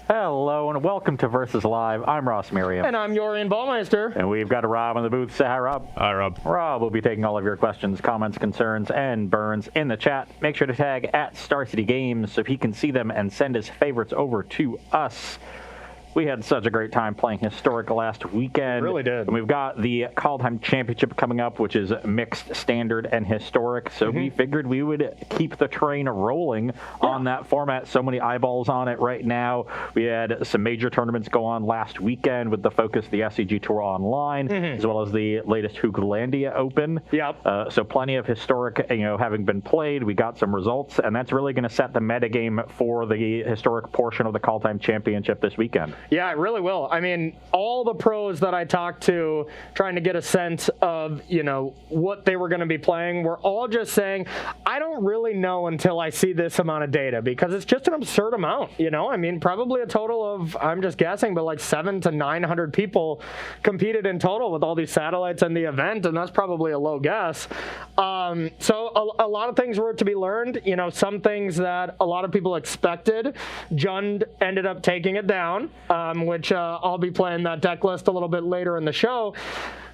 Hello and welcome to Versus Live. I'm Ross Merriam. And I'm Yorian Baumeister. And we've got Rob on the booth. Say hi, Rob. Hi, Rob. Rob will be taking all of your questions, comments, concerns, and burns in the chat. Make sure to tag at Star City Games so he can see them and send his favorites over to us. We had such a great time playing Historic last weekend. Really did. And we've got the Kaldheim Championship coming up, which is mixed standard and historic. So we figured we would keep the train rolling on that format. So many eyeballs on it right now. We had some major tournaments go on last weekend with the focus of the SCG Tour Online, as well as the latest Hooglandia Open. Yep. So plenty of historic, having been played. We got some results, and that's really going to set the metagame for the historic portion of the Kaldheim Championship this weekend. Yeah, it really will. I mean, all the pros that I talked to trying to get a sense of, what they were going to be playing were all just saying, I don't really know until I see this amount of data because it's just an absurd amount, I mean, probably a total of, I'm just guessing, but like 700 to 900 people competed in total with all these satellites in the event, and that's probably a low guess. So a lot of things were to be learned, some things that a lot of people expected. Jund ended up taking it down. Which I'll be playing that deck list a little bit later in the show.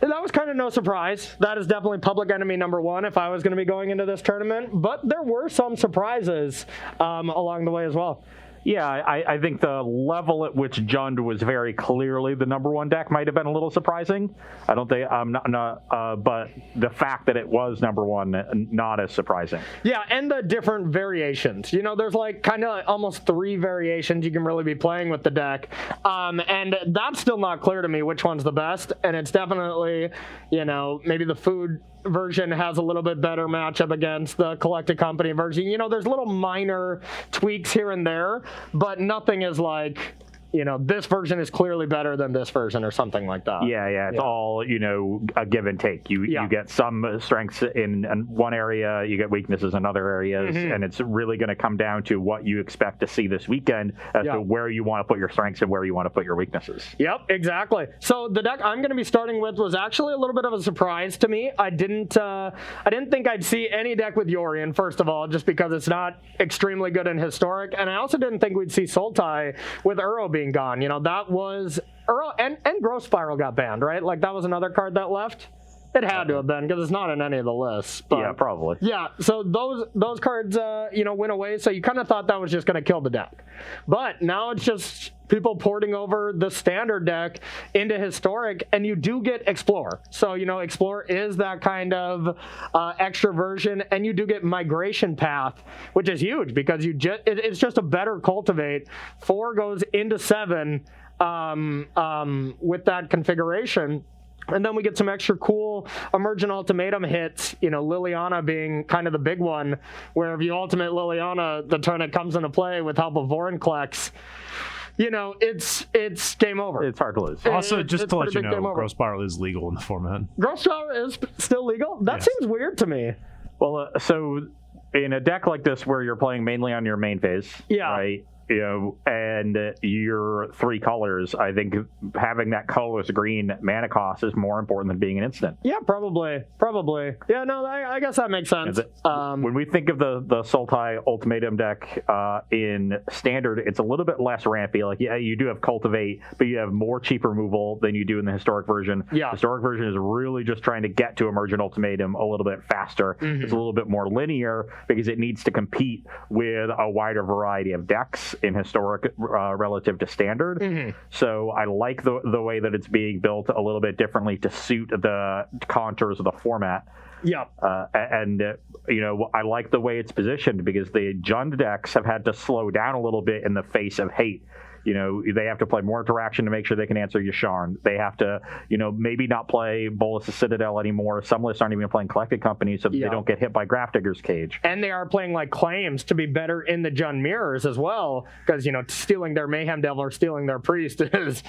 And that was kind of no surprise. That is definitely public enemy number one if I was going to be going into this tournament. But there were some surprises along the way as well. Yeah, I think the level at which Jund was very clearly the number one deck might have been a little surprising. I don't think but the fact that it was number one, not as surprising. Yeah, and the different variations. There's like kind of almost 3 variations you can really be playing with the deck, and that's still not clear to me which one's the best. And it's definitely, maybe the food version has a little bit better matchup against the collected company version. There's little minor tweaks here and there, but nothing is like, this version is clearly better than this version or something like that. Yeah. It's all, a give and take. You get some strengths in one area, you get weaknesses in other areas, and it's really going to come down to what you expect to see this weekend as to where you want to put your strengths and where you want to put your weaknesses. Yep, exactly. So the deck I'm going to be starting with was actually a little bit of a surprise to me. I didn't think I'd see any deck with Yorian, first of all, just because it's not extremely good in Historic, and I also didn't think we'd see Sultai with Uro being gone. That was Uro and Growth Spiral got banned, right? Like that was another card that left. It had to have been because it's not in any of the lists. But yeah, probably. Yeah, so those cards, went away. So you kind of thought that was just going to kill the deck, but now it's just people porting over the standard deck into Historic, and you do get Explore. So Explore is that kind of extra version, and you do get Migration Path, which is huge because it's just a better Cultivate. 4 goes into 7 with that configuration. And then we get some extra cool Emergent Ultimatum hits, Liliana being kind of the big one, where if you ultimate Liliana, the turn it comes into play with help of Vorinclex, it's game over. It's hard to lose. Also, just to let you know, Growth Spiral is legal in the format. Growth Spiral is still legal? That seems weird to me. Well, so in a deck like this where you're playing mainly on your main phase, right? And your 3 colors, I think having that colorless green mana cost is more important than being an instant. Yeah, probably. Yeah, no, I guess that makes sense. When we think of the Sultai Ultimatum deck in Standard, it's a little bit less rampy. Like, you do have Cultivate, but you have more cheap removal than you do in the Historic version. Yeah. The Historic version is really just trying to get to Emergent Ultimatum a little bit faster. It's a little bit more linear because it needs to compete with a wider variety of decks in Historic relative to Standard. So I like the way that it's being built a little bit differently to suit the contours of the format. Yeah. I like the way it's positioned because the Jund decks have had to slow down a little bit in the face of hate. They have to play more interaction to make sure they can answer Yasharn. They have to, maybe not play Bolas' Citadel anymore. Some lists aren't even playing Collected Company so that they don't get hit by Grafdigger's Cage. And they are playing like claims to be better in the Jund mirrors as well, because, stealing their Mayhem Devil or stealing their Priest is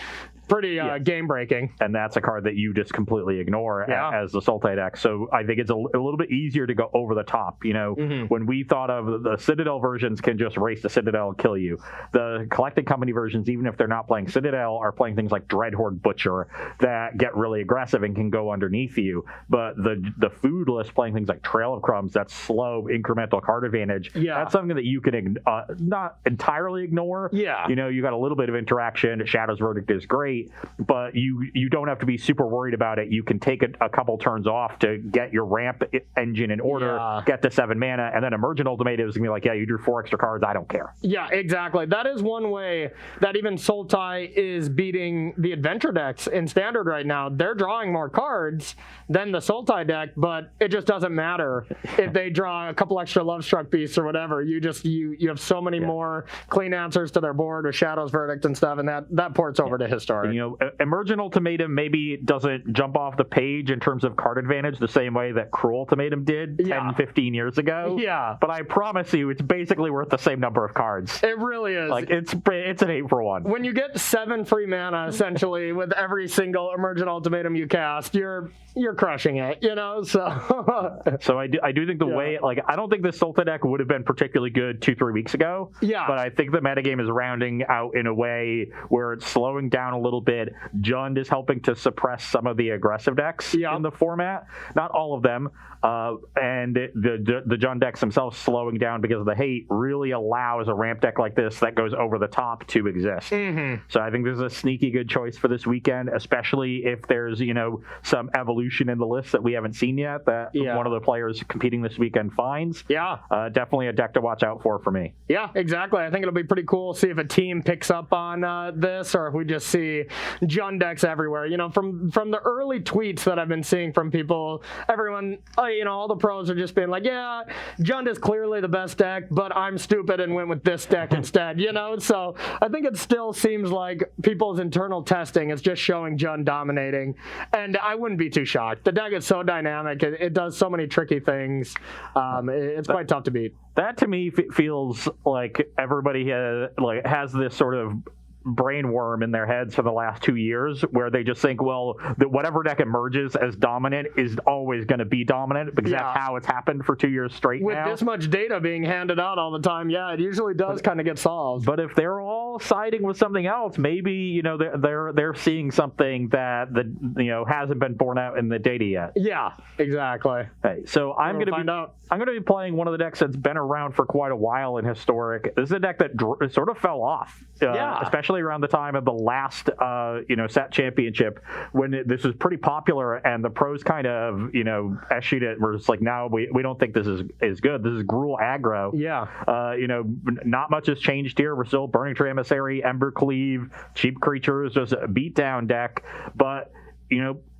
pretty game breaking. And that's a card that you just completely ignore as the Sultai deck. So I think it's a little bit easier to go over the top. When we thought of the Citadel versions can just race the Citadel and kill you. The Collected Company versions, even if they're not playing Citadel, are playing things like Dreadhorde Butcher that get really aggressive and can go underneath you. But the food list playing things like Trail of Crumbs, that's slow incremental card advantage. That's something that you can not entirely ignore. You got a little bit of interaction. Shadow's Verdict is great, but you don't have to be super worried about it. You can take a couple turns off to get your ramp engine in order, get to 7 mana, and then Emergent Ultimatum is going to be like, you drew 4 extra cards, I don't care. Yeah, exactly. That is one way that even Sultai is beating the Adventure decks in Standard right now. They're drawing more cards than the Sultai deck, but it just doesn't matter if they draw a couple extra Love Struck Beasts or whatever. You have so many more clean answers to their board with Shadow's Verdict and stuff, and that ports over to Historic. Emergent Ultimatum maybe doesn't jump off the page in terms of card advantage the same way that Cruel Ultimatum did 10, 15 years ago. But I promise you, it's basically worth the same number of cards. It really is. Like, it's an 8-for-1. When you get 7 free mana, essentially, with every single Emergent Ultimatum you cast, you're crushing it, So I do think the way, I don't think the Sultai deck would have been particularly good 2-3 weeks ago. But I think the metagame is rounding out in a way where it's slowing down a little bit. Jund is helping to suppress some of the aggressive decks in the format. Not all of them. And the Jund decks themselves slowing down because of the hate really allows a ramp deck like this that goes over the top to exist. So I think this is a sneaky good choice for this weekend, especially if there's, some evolution in the list that we haven't seen yet that one of the players competing this weekend finds. Definitely a deck to watch out for me. Yeah, exactly. I think it'll be pretty cool to see if a team picks up on this or if we just see Jund decks everywhere. From the early tweets that I've been seeing from people, everyone, all the pros are just being like, Jund is clearly the best deck, but I'm stupid and went with this deck instead, So I think it still seems like people's internal testing is just showing Jund dominating, and I wouldn't be too shocked. The deck is so dynamic. It does so many tricky things. It's quite tough to beat. That to me feels like everybody has this sort of brain worm in their heads for the last 2 years where they just think, that whatever deck emerges as dominant is always going to be dominant because that's how it's happened for 2 years straight with now. This much data being handed out all the time, it usually does kind of get solved. But if they're all siding with something else, maybe they're seeing something that hasn't been borne out in the data yet. Yeah, exactly. Hey, so I'm going to be playing one of the decks that's been around for quite a while in Historic. This is a deck that sort of fell off, especially around the time of the last set championship when this was pretty popular and the pros kind of eschewed it. We're just like, no, we don't think this is good. This is Gruul aggro. Not much has changed here. We're still Burning Tree Emissary, Embercleave, cheap creatures, just a beatdown deck, but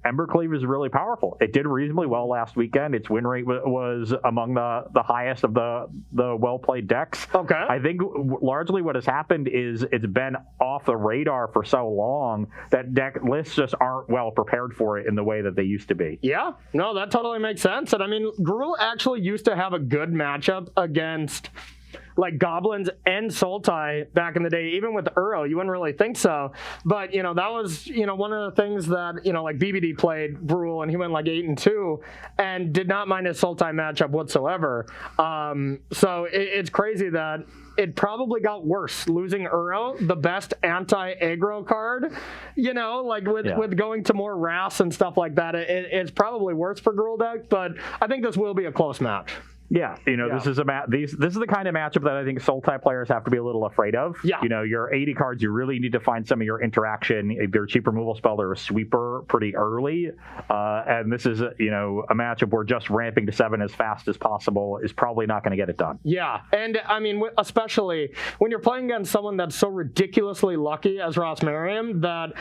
Embercleave is really powerful. It did reasonably well last weekend. Its win rate was among the highest of the well-played decks. Okay. I think largely what has happened is it's been off the radar for so long that deck lists just aren't well prepared for it in the way that they used to be. Yeah, no, that totally makes sense. And I mean, Gruul actually used to have a good matchup against Goblins and Sultai back in the day, even with Uro. You wouldn't really think so. But, that was, one of the things that, BBD played Gruul and he went 8-2 and did not mind his Sultai matchup whatsoever. So it's crazy that it probably got worse losing Uro, the best anti-aggro card, with going to more Wraths and stuff like that. It's probably worse for Gruul deck, but I think this will be a close match. Yeah, this is this is the kind of matchup that I think Sultai players have to be a little afraid of. Yeah. Your 80 cards, you really need to find some of your interaction, either a cheap removal spell or a sweeper pretty early. And this is a matchup where just ramping to 7 as fast as possible is probably not going to get it done. Yeah, and I mean, especially when you're playing against someone that's so ridiculously lucky as Ross Merriam that,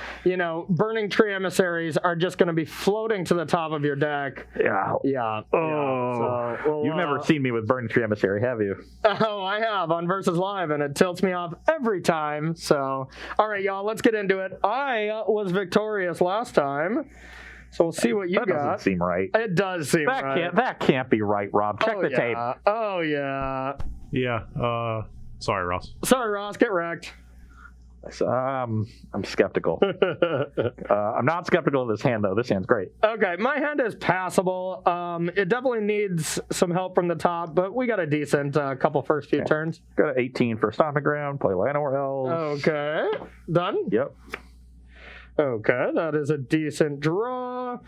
Burning Tree Emissaries are just going to be floating to the top of your deck. Yeah. Yeah. Oh. So, you've never seen me with Burning Tree Emissary, have you? Oh, I have on Versus Live, and it tilts me off every time. So, all right, y'all, let's get into it. I was victorious last time, so we'll see what you got. That doesn't seem right. It does seem right. That can't be right, Rob. Check the tape. Oh, yeah. Yeah. Sorry, Ross. Sorry, Ross. Get wrecked. I'm skeptical. I'm not skeptical of this hand, though. This hand's great. Okay, my hand is passable. It definitely needs some help from the top, but we got a decent couple first few turns. Got an 18 for Stomping Ground, play Llanowar Elves. Okay, done? Yep. Okay, that is a decent draw.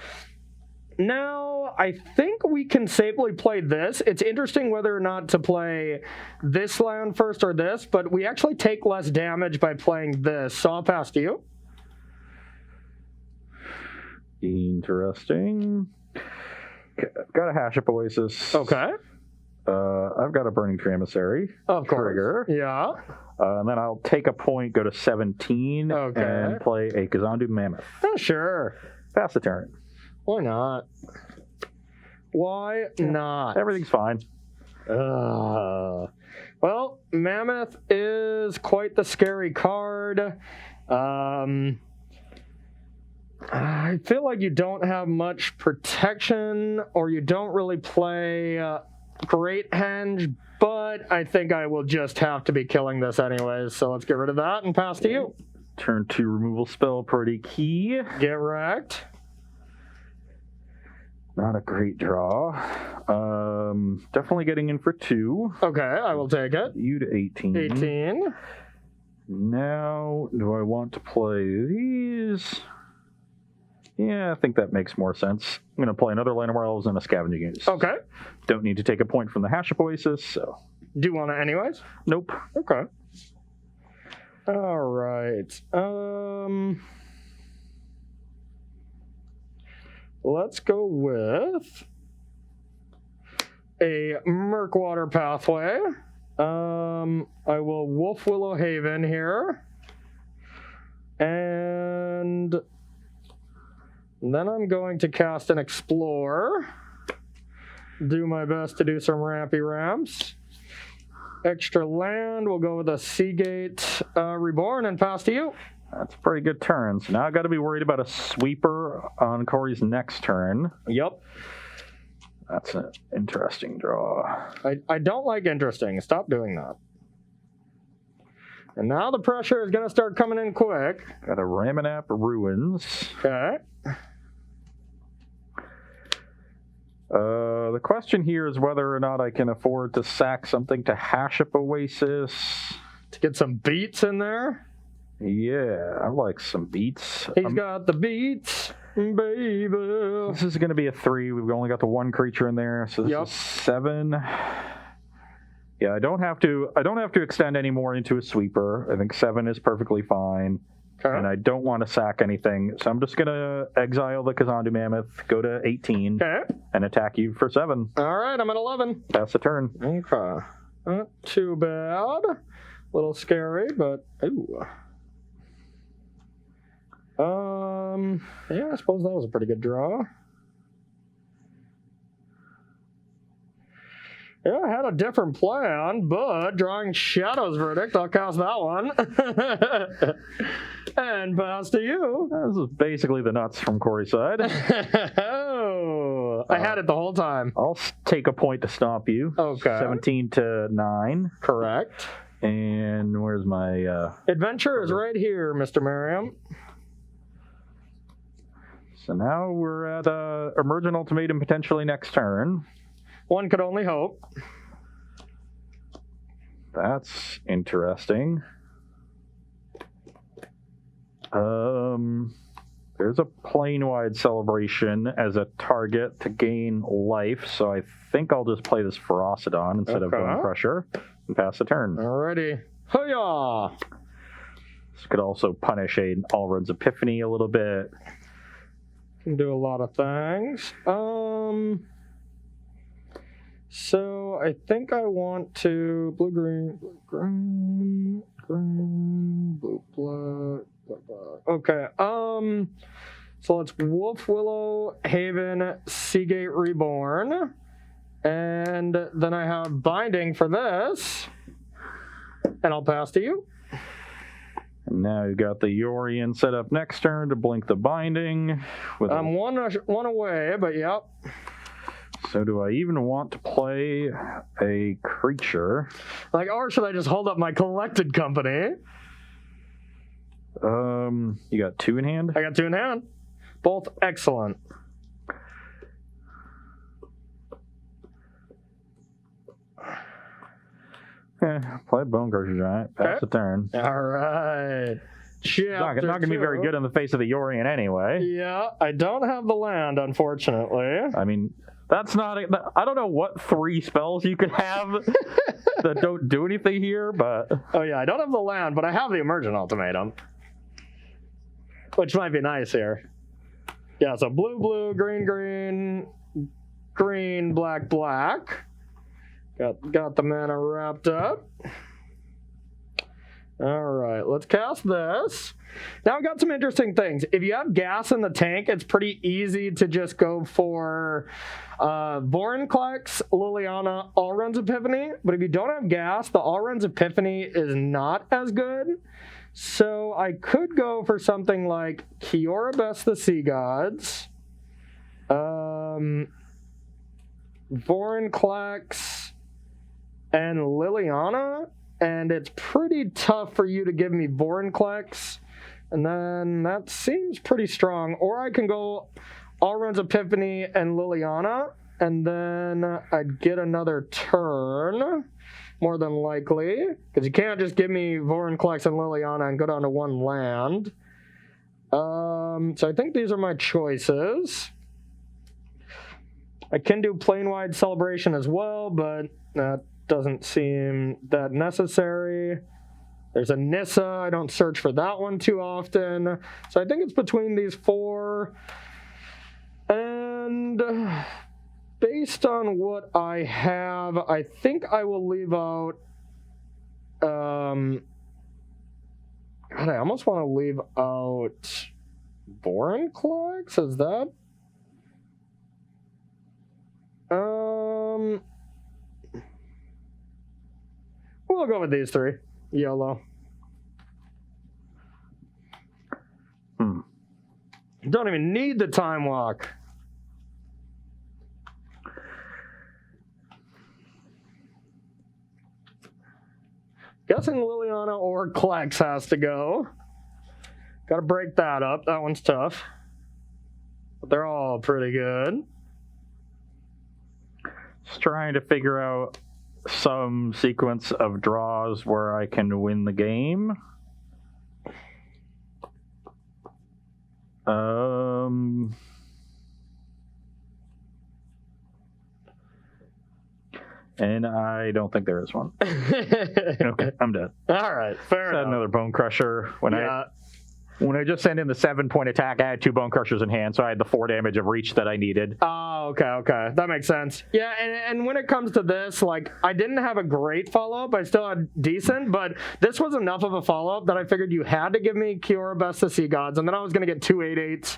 Now, I think we can safely play this. It's interesting whether or not to play this land first or this, but we actually take less damage by playing this, so I'll pass to you. Interesting. Okay, I've got a Haship Oasis. Okay. I've got a Burning Tree Emissary. Of course. Trigger. Yeah. And then I'll take a point, go to 17, and play a Kazandu Mammoth. Oh, sure. Pass the turn. Why not? Why not? Everything's fine. Well, Mammoth is quite the scary card. I feel like you don't have much protection, or you don't really play Great Henge, but I think I will just have to be killing this anyways, so let's get rid of that and pass to you. Turn 2 removal spell, pretty key. Get wrecked. Not a great draw. Definitely getting in for 2. Okay, I will take it. You to 18. 18. Now, do I want to play these? Yeah, I think that makes more sense. I'm going to play another Llanowar Elves and a Scavenging Ooze. Okay. Don't need to take a point from the Haship Oasis, so... Do you want it anyways? Nope. Okay. All right. Let's go with a Murkwater Pathway. I will Wolf Willow Haven here. And then I'm going to cast an Explore. Do my best to do some rampy ramps. Extra land, we'll go with a Seagate Reborn and pass to you. That's a pretty good turn. So now I've got to be worried about a sweeper on Corey's next turn. Yep. That's an interesting draw. I don't like interesting. Stop doing that. And now the pressure is going to start coming in quick. Got a Ramanap Ruins. Okay. The question here is whether or not I can afford to sack something to Haship Oasis. To get some beats in there? Yeah, I like some beats. He's got the beats, baby. This is going to be a 3. We've only got the 1 creature in there, so this is 7. Yeah, I don't have to extend any more into a sweeper. I think 7 is perfectly fine. Okay. And I don't want to sack anything, so I'm just going to exile the Kazandu Mammoth, go to 18, and attack you for 7. All right, I'm at 11. Pass the turn. Okay. Not too bad. A little scary, but ooh. Yeah, I suppose that was a pretty good draw. Yeah, I had a different plan, but drawing Shadow's Verdict, I'll cast that one. And pass to you. This is basically the nuts from Corey's side. Oh, I had it the whole time. I'll take a point to stomp you. Okay. 17 to 9. Correct. And where's my... Adventure is right here, Mr. Merriam. So now we're at Emergent Ultimatum potentially next turn. One could only hope. That's interesting. There's a plane-wide celebration as a target to gain life, so I think I'll just play this Ferocidon instead of Bone Crusher and pass the turn. Alrighty. Hoo-yah! This could also punish an Alrund's Epiphany a little bit. Can do a lot of things. So I think I want to blue, green, blue, black. Okay. So let's Wolf Willow Haven Seagate Reborn, and then I have Binding for this, and I'll pass to you. And now you got the Yorion set up next turn to blink the Binding. I'm one away, but yep. So do I even want to play a creature? Like, or should I just hold up my collected company? You got 2 in hand? I got 2 in hand. Both excellent. Play Bonecrusher Giant. Pass the turn. All right. Not going to be very good in the face of the Yorion anyway. Yeah, I don't have the land, unfortunately. I mean, that's not... I don't know what 3 spells you could have that don't do anything here, but... Oh, yeah, I don't have the land, but I have the Emergent Ultimatum. Which might be nice here. Yeah, so blue, blue, green, green, green, black, black. Got the mana wrapped up. All right, let's cast this. Now, I've got some interesting things. If you have gas in the tank, it's pretty easy to just go for Vorinclex, Liliana, Alrund's Epiphany. But if you don't have gas, the Alrund's Epiphany is not as good. So I could go for something like Kiora Best the Sea Gods, Vorinclex, and Liliana. And it's pretty tough for you to give me Vorinclex. And then that seems pretty strong. Or I can go Alrund's Epiphany and Liliana. And then I'd get another turn, more than likely. Because you can't just give me Vorinclex and Liliana and go down to 1 land. So I think these are my choices. I can do Plane-Wide Celebration as well, but that doesn't seem that necessary. There's a Nissa. I don't search for that one too often. So I think it's between these 4. And based on what I have, I think I will leave out... God, I almost want to leave out Vorinclex. Is that... We'll go with these 3. YOLO. Don't even need the Time Walk. Guessing Liliana or Klex has to go. Gotta break that up. That one's tough. But they're all pretty good. Just trying to figure out some sequence of draws where I can win the game. And I don't think there is one. Okay, I'm dead. All right, fair enough. Another Bone Crusher. When I just sent in the 7-point attack, I had 2 Bone Crushers in hand, so I had the 4 damage of reach that I needed. Oh, okay. That makes sense. Yeah, and when it comes to this, like, I didn't have a great follow-up. I still had decent, but this was enough of a follow-up that I figured you had to give me Kiora Best of Sea Gods, and then I was going to get 2 8/8s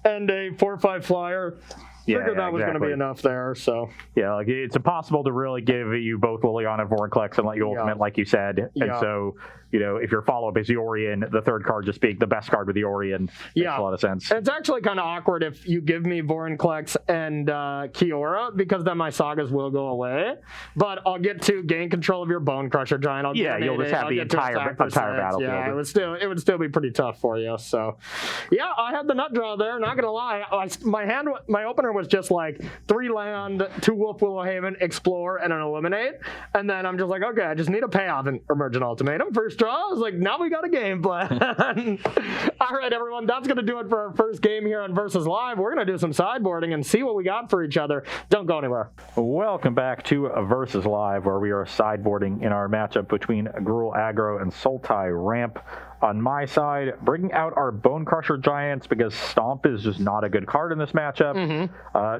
and a 4/5 flyer. Figured that was going to be enough there, so. Yeah, like, it's impossible to really give you both Liliana and Vorinclex and let you ultimate, like you said. And so, if your follow-up is Yorion, the 3rd card just being the best card with Yorion makes a lot of sense. It's actually kind of awkward if you give me Vorinclex and Kiora, because then my sagas will go away. But I'll get to gain control of your Bone Crusher Giant. You'll just have the entire battlefield. Yeah, it would still be pretty tough for you. So, yeah, I had the nut draw there. Not gonna lie, my opener was just like 3 land, 2 Wolf Willowhaven, Explore, and an Eliminate. And then I'm just like, okay, I just need a payoff and Emergent Ultimatum. First draw, I was like, now we got a game plan. All right, everyone, that's going to do it for our first game here on Versus Live. We're going to do some sideboarding and see what we got for each other. Don't go anywhere. Welcome back to Versus Live, where we are sideboarding in our matchup between Gruul Aggro and Sultai Ramp. On my side, bringing out our Bone Crusher Giants because Stomp is just not a good card in this matchup.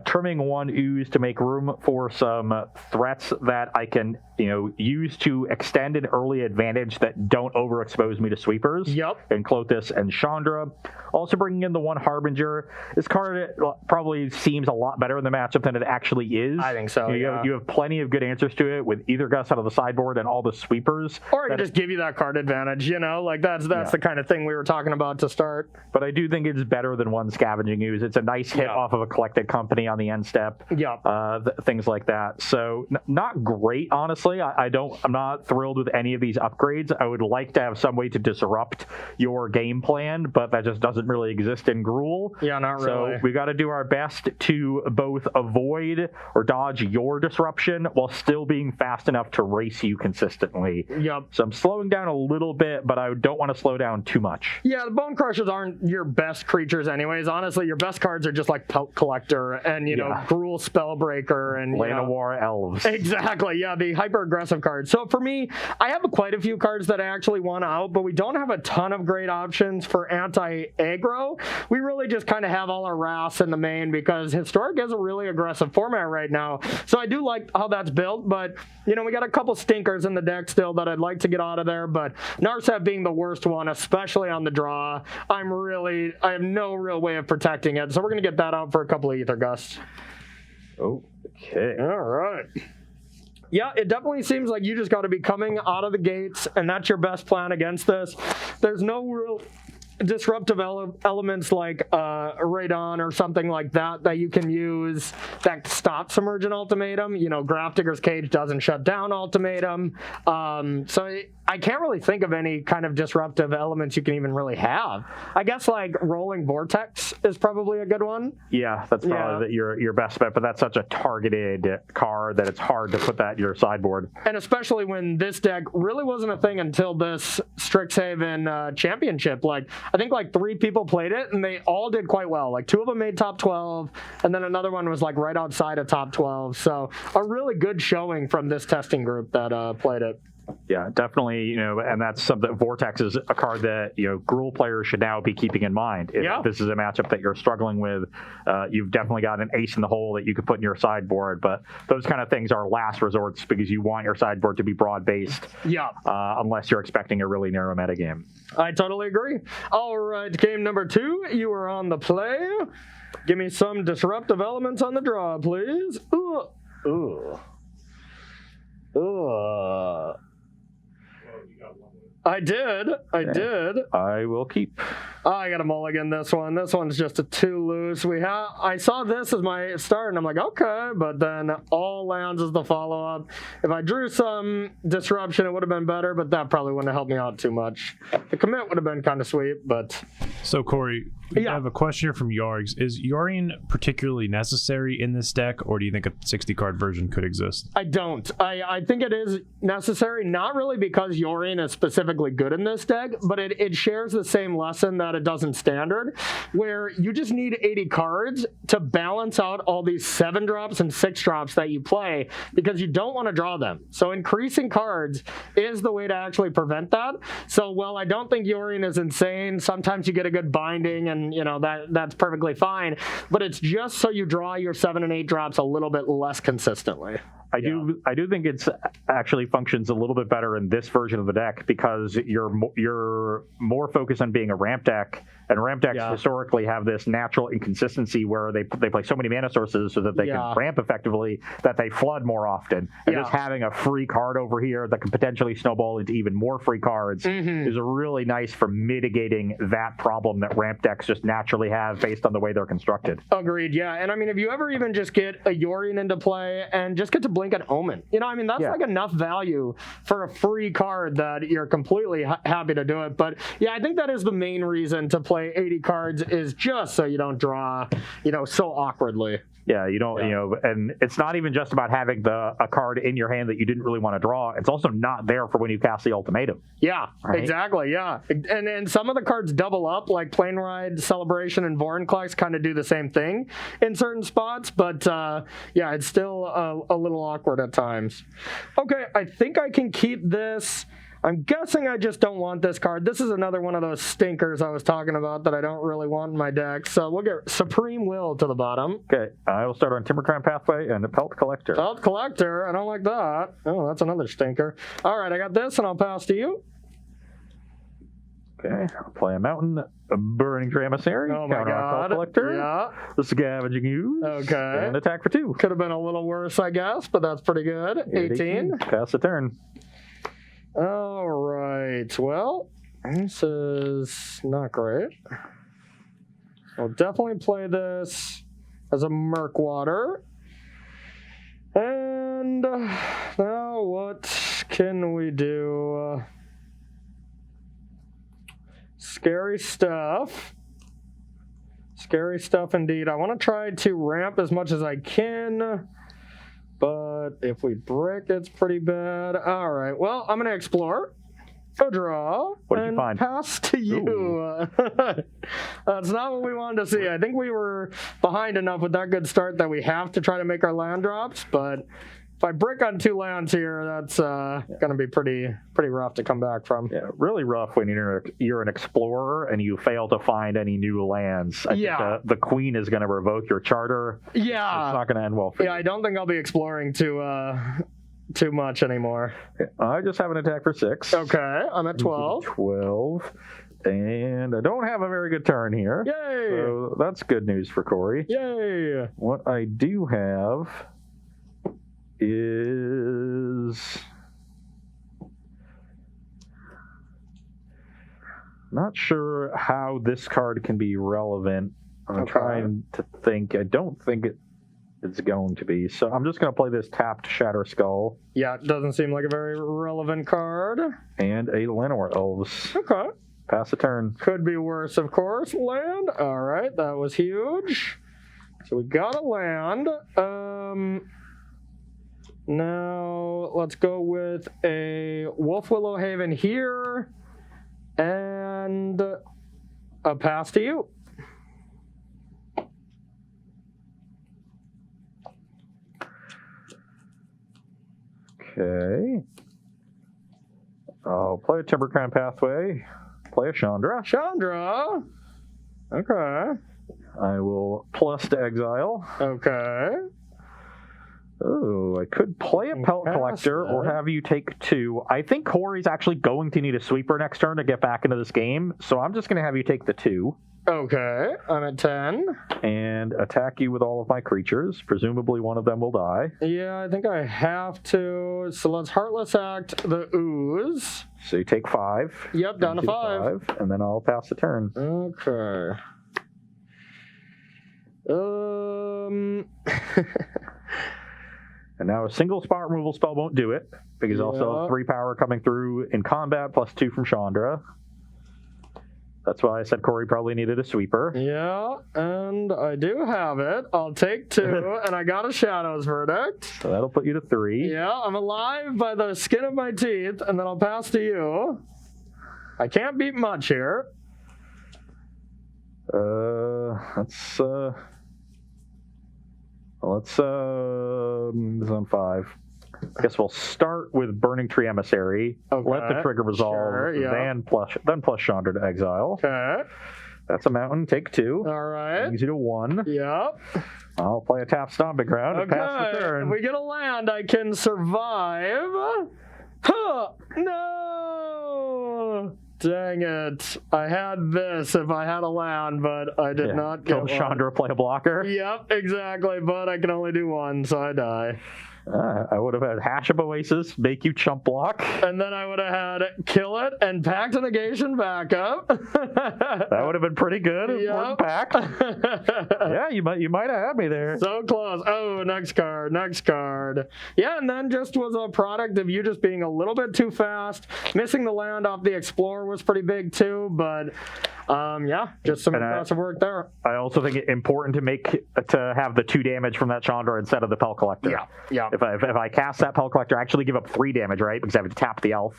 Trimming 1 Ooze to make room for some threats that I can, use to extend an early advantage that don't overexpose me to sweepers. Yep. And Clothis and Shaman. Chandra. Also bringing in the one Harbinger. This card probably seems a lot better in the matchup than it actually is. I think so, You have plenty of good answers to it with either Gus out of the sideboard and all the sweepers. Or I can just give you that card advantage, like that's the kind of thing we were talking about to start. But I do think it's better than one Scavenging Ooze. It's a nice hit off of a Collected Company on the end step. Things like that. So not great, honestly. I'm not thrilled with any of these upgrades. I would like to have some way to disrupt your game plan, but that just doesn't really exist in Gruul. Yeah, not really. So we got to do our best to both avoid or dodge your disruption while still being fast enough to race you consistently. Yep. So I'm slowing down a little bit, but I don't want to slow down too much. Yeah, the Bone Crushers aren't your best creatures anyways. Honestly, your best cards are just like Pelt Collector and, Gruul Spellbreaker and Llanowar Elves. Exactly, yeah, the hyper-aggressive cards. So for me, I have quite a few cards that I actually want out, but we don't have a ton of great options for anti-aggro. We really just kind of have all our wraths in the main because Historic is a really aggressive format right now. So I do like how that's built, but, we got a couple stinkers in the deck still that I'd like to get out of there, but Narset being the worst one, especially on the draw, I have no real way of protecting it, so we're going to get that out for a couple of Ether Gusts. Okay. All right. Yeah, it definitely seems like you just got to be coming out of the gates, and that's your best plan against this. There's no real disruptive elements like Radon or something like that you can use that stops Emergent Ultimatum. Grafdigger's Cage doesn't shut down Ultimatum. So I can't really think of any kind of disruptive elements you can even really have. I guess like Rolling Vortex is probably a good one. Yeah, that's probably your best bet, but that's such a targeted card that it's hard to put that in your sideboard. And especially when this deck really wasn't a thing until this Strixhaven Championship. I think 3 people played it, and they all did quite well. 2 of them made top 12, and then another one was right outside of top 12. So a really good showing from this testing group that played it. Yeah, definitely, and that's something. Vortex is a card that, Gruul players should now be keeping in mind. If this is a matchup that you're struggling with, you've definitely got an ace in the hole that you could put in your sideboard, but those kind of things are last resorts because you want your sideboard to be broad-based. Yeah. Unless you're expecting a really narrow metagame. I totally agree. All right, game number 2, you are on the play. Give me some disruptive elements on the draw, please. Ooh. I did. I will keep. I got to mulligan this one. This one's just a 2 loose. I saw this as my start, and I'm like, okay, but then all lands is the follow-up. If I drew some disruption, it would have been better, but that probably wouldn't have helped me out too much. The commit would have been kind of sweet, but... So, Corey, I have a question here from Yargs. Is Yorion particularly necessary in this deck, or do you think a 60-card version could exist? I don't. I think it is necessary, not really because Yorion is specifically good in this deck, but it shares the same lesson that it does in Standard, where you just need 80 cards to balance out all these 7-drops and 6-drops that you play, because you don't want to draw them. So increasing cards is the way to actually prevent that. So while I don't think Yorion is insane, sometimes you get a good binding, and that's perfectly fine, but it's just so you draw your 7 and 8 drops a little bit less consistently. I do think it's actually functions a little bit better in this version of the deck because you're more focused on being a ramp deck, and ramp decks historically have this natural inconsistency where they play so many mana sources so that they can ramp effectively that they flood more often. And just having a free card over here that can potentially snowball into even more free cards is really nice for mitigating that problem that ramp decks just naturally have based on the way they're constructed. Agreed, yeah. And I mean, if you ever even just get a Yorion into play and just get to blink an Omen, that's like enough value for a free card that you're completely happy to do it. But I think that is the main reason to play 80 cards, is just so you don't draw, so awkwardly. Yeah, you don't, and it's not even just about having a card in your hand that you didn't really want to draw. It's also not there for when you cast the ultimatum. Yeah, right? Exactly, yeah. And some of the cards double up, like Plane Ride, Celebration, and Vorinclex kind of do the same thing in certain spots, but it's still a little awkward at times. Okay, I think I can keep this. I'm guessing I just don't want this card. This is another one of those stinkers I was talking about that I don't really want in my deck. So we'll get Supreme Will to the bottom. Okay, I will start on Timbercrown Pathway and the Pelt Collector. Pelt Collector, I don't like that. Oh, that's another stinker. All right, I got this, and I'll pass to you. Okay, I'll play a mountain, a burning tree emissary, Oh my counter on god. collector, Yeah. the scavenging ooze, Okay. and attack for 2. Could have been a little worse, I guess, but that's pretty good. 18. Pass the turn. All right. Well, this is not great. I'll definitely play this as a Murkwater. And now what can we do? Scary stuff. Scary stuff indeed. I want to try to ramp as much as I can, but if we brick, it's pretty bad. All right. Well, I'm going to explore. Go draw. What did you and find? Pass to you. That's not what we wanted to see. I think we were behind enough with that good start that we have to try to make our land drops, but if I brick on 2 lands here, that's going to be pretty rough to come back from. Yeah, really rough when you're an explorer and you fail to find any new lands. I think the queen is going to revoke your charter. Yeah. It's not going to end well for you. Yeah, I don't think I'll be exploring too much anymore. I just have an attack for 6. Okay, I'm at 12. 12. And I don't have a very good turn here. Yay! So that's good news for Corey. Yay! What I do have is not sure how this card can be relevant. I'm trying to think. I don't think it's going to be. So I'm just going to play this tapped Shatter Skull. Yeah, it doesn't seem like a very relevant card. And a Llanowar Elves. Okay. Pass the turn. Could be worse, of course. Land. All right, that was huge. So we got a land. Now let's go with a Wolf Willow Haven here. And a pass to you. Okay. I'll play a Timber Crown Pathway. Play a Chandra. Chandra. Okay. I will plus to exile. Okay. Oh, I could play a Pelt Collector or have you take 2. I think Corey's actually going to need a sweeper next turn to get back into this game, so I'm just going to have you take the 2. Okay, I'm at 10. And attack you with all of my creatures. Presumably one of them will die. Yeah, I think I have to. So let's Heartless Act the Ooze. So you take 5. Yep, down to 5. And then I'll pass the turn. Okay. And now a single spot removal spell won't do it, because also 3 power coming through in combat plus 2 from Chandra. That's why I said Corey probably needed a sweeper. Yeah, and I do have it. I'll take 2, and I got a Shadow's Verdict. So that'll put you to 3. Yeah, I'm alive by the skin of my teeth, and then I'll pass to you. I can't beat much here. Let's this is on 5. I guess we'll start with Burning Tree Emissary. Okay. Let the trigger resolve. Sure, yeah. then plus Chandra to exile. Okay. That's a mountain. Take 2. All right. Brings you to 1. Yep. I'll play a tap Stomping Ground and pass the turn. If we get a land, I can survive. Huh. No. Dang it. I had this if I had a land, but I did not get Kill Chandra, play a blocker. Yep, exactly. But I can only do 1, so I die. I would have had Hash of Oasis, make you chump block. And then I would have had Kill It and Pact of Negation backup. That would have been pretty good. Yep. Pact. Yeah, you might have had me there. So close. Oh, next card. Yeah, and then just was a product of you just being a little bit too fast. Missing the land off the Explorer was pretty big too, but just some impressive work there. I also think it's important to have the 2 damage from that Chandra instead of the Pelt Collector. Yeah. If I cast that Pelt Collector, I actually give up 3 damage, right? Because I have to tap the elf.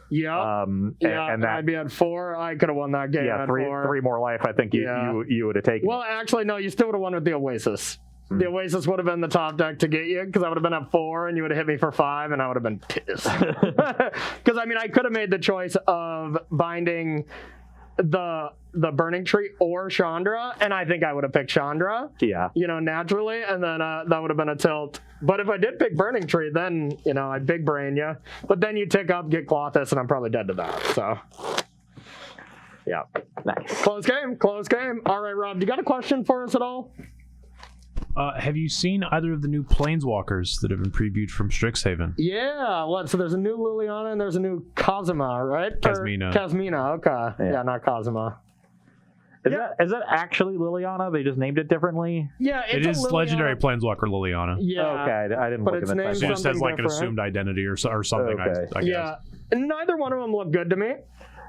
Yeah. And that, I'd be at 4. I could have won that game. Yeah, at 3 4. more life. I think you would have taken. Well, actually, no. You still would have won with the Oasis. The Oasis would have been the top deck to get you, because I would have been at 4 and you would have hit me for 5, and I would have been pissed. Because I could have made the choice of binding the Burning Tree or Chandra, and I think I would have picked Chandra. Yeah. Naturally, and then that would have been a tilt. But if I did pick Burning Tree, then I'd big brain you. But then you tick up, get Clothis, and I'm probably dead to that. So. Yeah. Nice. Close game. All right, Rob, you got a question for us at all? Have you seen either of the new Planeswalkers that have been previewed from Strixhaven? Yeah. So there's a new Liliana and there's a new Kazuma, right? Kazmina. Okay. Yeah, not Kazuma. Is that actually Liliana? They just named it differently? Yeah, it is legendary Planeswalker Liliana. Yeah. Okay, I didn't look at the title. It just has like an assumed identity or something, Okay. I guess. Yeah. Neither one of them look good to me.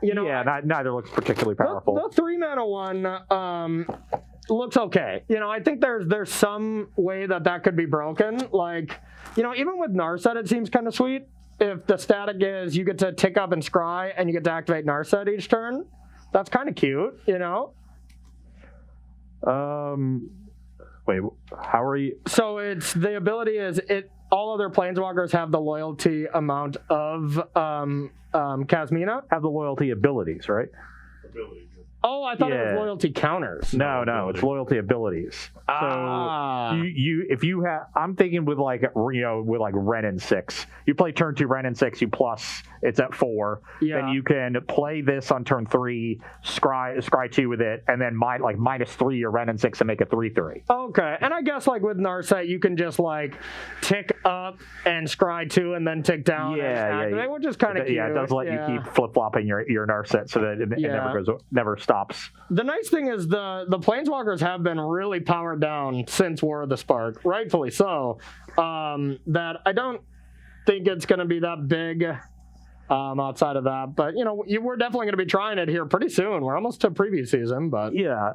Neither looks particularly powerful. The 3-mana one looks okay. I think there's some way that could be broken. Like, even with Narset, it seems kind of sweet. If the static is you get to tick up and scry and you get to activate Narset each turn, that's kind of cute, Wait, how are you? So it's the ability is all other planeswalkers have the loyalty amount of Kazmina. Have the loyalty abilities, right? Oh, I thought it was loyalty counters. No, it's loyalty abilities. So if you have, I'm thinking with like Ren and 6. You play turn 2 Ren and 6. You plus it's at 4. Yeah. Then you can play this on turn 3, scry 2 with it, and then -3 your Ren and 6 and make a 3/3. Okay, and I guess like with Narset, you can just like tick up and scry 2 and then tick down. Yeah, which is kind of cute. Yeah, it does let you keep flip flopping your Narset so that it never stops. The nice thing is the Planeswalkers have been really powered down since War of the Spark, rightfully so. That I don't think it's going to be that big outside of that. But, we're definitely going to be trying it here pretty soon. We're almost to preview season, but... Yeah,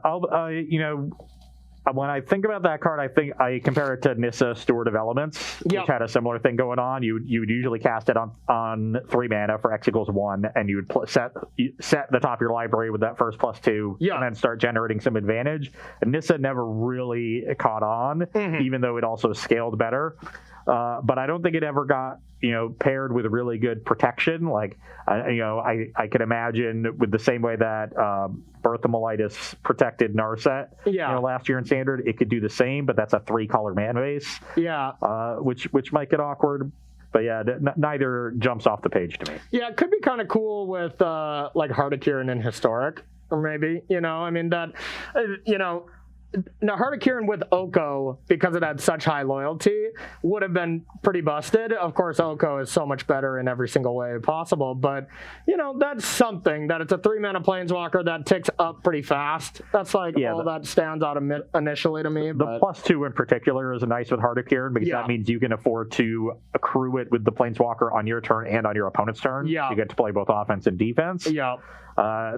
when I think about that card, I compare it to Nissa Steward of Elements, which had a similar thing going on. You would usually cast it on 3 mana for X = 1, and you would set the top of your library with that first +2, and then start generating some advantage. And Nissa never really caught on, even though it also scaled better. But I don't think it ever got paired with really good protection. Like I could imagine with the same way that Berthamolitis protected Narset last year in Standard, it could do the same, but that's a 3-color mana base. Which might get awkward. But yeah, neither jumps off the page to me. Yeah, it could be kind of cool with like Heart of Kiran in Historic, or maybe Now, Heart of Kiran with Oko, because it had such high loyalty, would have been pretty busted. Of course, Oko is so much better in every single way possible, but, that's something, that it's a 3-mana planeswalker that ticks up pretty fast. That's all that stands out initially to me. The +2 in particular is nice with Heart of Kiran, because that means you can afford to accrue it with the planeswalker on your turn and on your opponent's turn. Yeah. So you get to play both offense and defense. Yeah.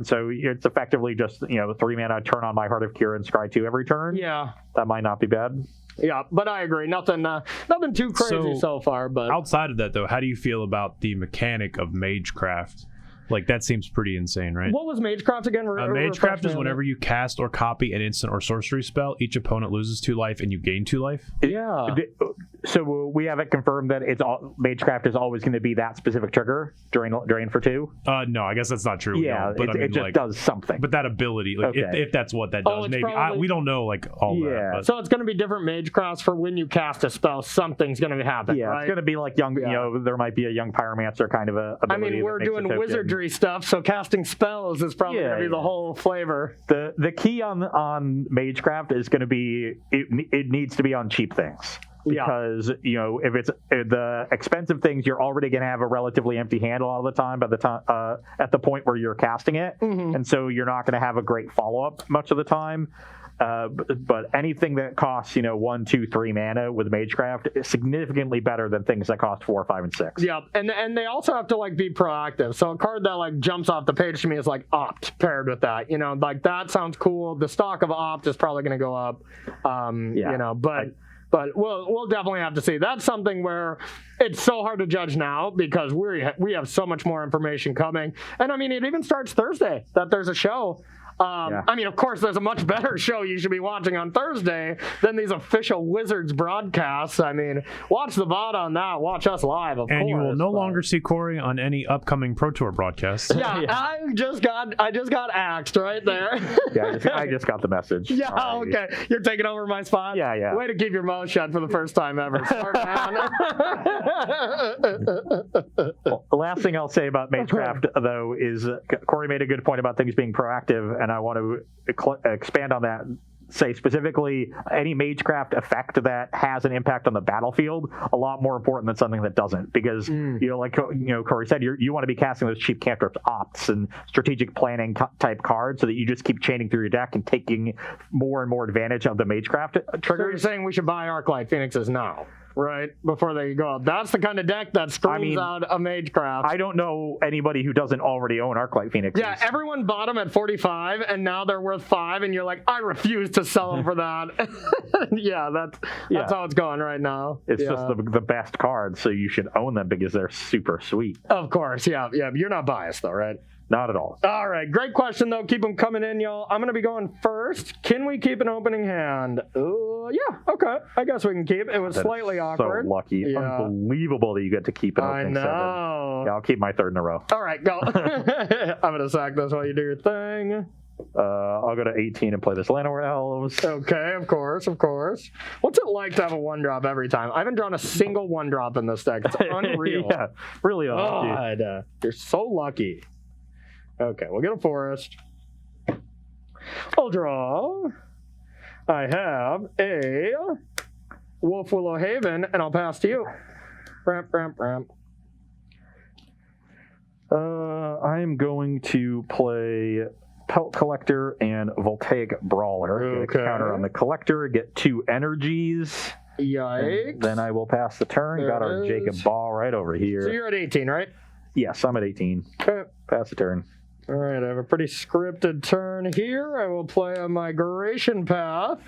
So it's effectively just 3 mana turn on my Heart of Kiran, scry 2 every turn. Yeah, that might not be bad. Yeah, but I agree. Nothing too crazy so far. But outside of that, though, how do you feel about the mechanic of Magecraft? Like, that seems pretty insane, right? What was Magecraft again? Magecraft is whenever you cast or copy an instant or sorcery spell, each opponent loses 2 life and you gain 2 life. Yeah. So we have it confirmed that Magecraft is always going to be that specific trigger, drain for 2? No, I guess that's not true. Yeah, it just does something. But that ability, if that's what that does, maybe. We don't know, all that. But. So it's going to be different Magecrafts for when you cast a spell, something's going to happen, right? It's going to be like young, there might be a young Pyromancer kind of a ability. I mean, we're doing wizardry stuff, so casting spells is probably going to be the whole flavor. The key on Magecraft is going to be, it needs to be on cheap things. Because if it's the expensive things, you're already going to have a relatively empty hand a lot of the time at the point where you're casting it, and so you're not going to have a great follow up much of the time. But anything that costs 1, 2, 3 mana with Magecraft is significantly better than things that cost 4, 5, and 6. Yeah, and they also have to be proactive. So a card that jumps off the page to me is Opt paired with that. That sounds cool. The stock of Opt is probably going to go up. But we'll definitely have to see. That's something where it's so hard to judge now because we have so much more information coming. And I mean, it even starts Thursday that there's a show. I mean, of course, there's a much better show you should be watching on Thursday than these official Wizards broadcasts. I mean, watch the VOD on that. Watch us live, of course. And you will no longer see Corey on any upcoming Pro Tour broadcasts. Yeah, I just got axed right there. Yeah, I just got the message. Yeah, Sorry. okay. You're taking over my spot? Yeah. Way to keep your mouth shut for the first time ever. Smart man. Well, the last thing I'll say about Magecraft, though, is Corey made a good point about things being proactive, and I want to expand on that. Say specifically, any Magecraft effect that has an impact on the battlefield, a lot more important than something that doesn't. Because like Corey said, you want to be casting those cheap cantrips, opts, and strategic planning type cards, so that you just keep chaining through your deck and taking more and more advantage of the Magecraft triggers. So you're saying we should buy Arclight Phoenixes now, right? Before they go up. That's the kind of deck that screams out a Magecraft. I don't know anybody who doesn't already own Arclight Phoenixes. Yeah, everyone bought them at 45, and now they're worth 5, and you're like, I refuse to sell them for that. That's how it's going right now. It's just the best cards, so you should own them because they're super sweet. Of course, yeah. You're not biased, though, right? Not at all. All right, great question, though. Keep them coming in, y'all. I'm going to be going first. Can we keep an opening hand? Yeah, okay. I guess we can keep. It was slightly awkward. So lucky. Yeah. Unbelievable that you get to keep an opening seven. I know. Yeah, I'll keep my third in a row. All right, go. I'm going to sack this while you do your thing. I'll go to 18 and play this Llanowar Elves. Okay, of course. What's it like to have a 1-drop every time? I haven't drawn a single 1-drop in this deck. It's unreal. Yeah, really unlucky. God, you're so lucky. Okay, we'll get a forest. I'll draw. I have a Wolf Willow Haven, and I'll pass to you. Ramp. I'm going to play Pelt Collector and Voltaic Brawler. Okay. Get a counter on the Collector, get 2 energies. Yikes. Then I will pass the turn. Got our Jacob Ball right over here. So you're at 18, right? Yes, I'm at 18. Okay. Pass the turn. All right, I have a pretty scripted turn here. I will play a Migration Path.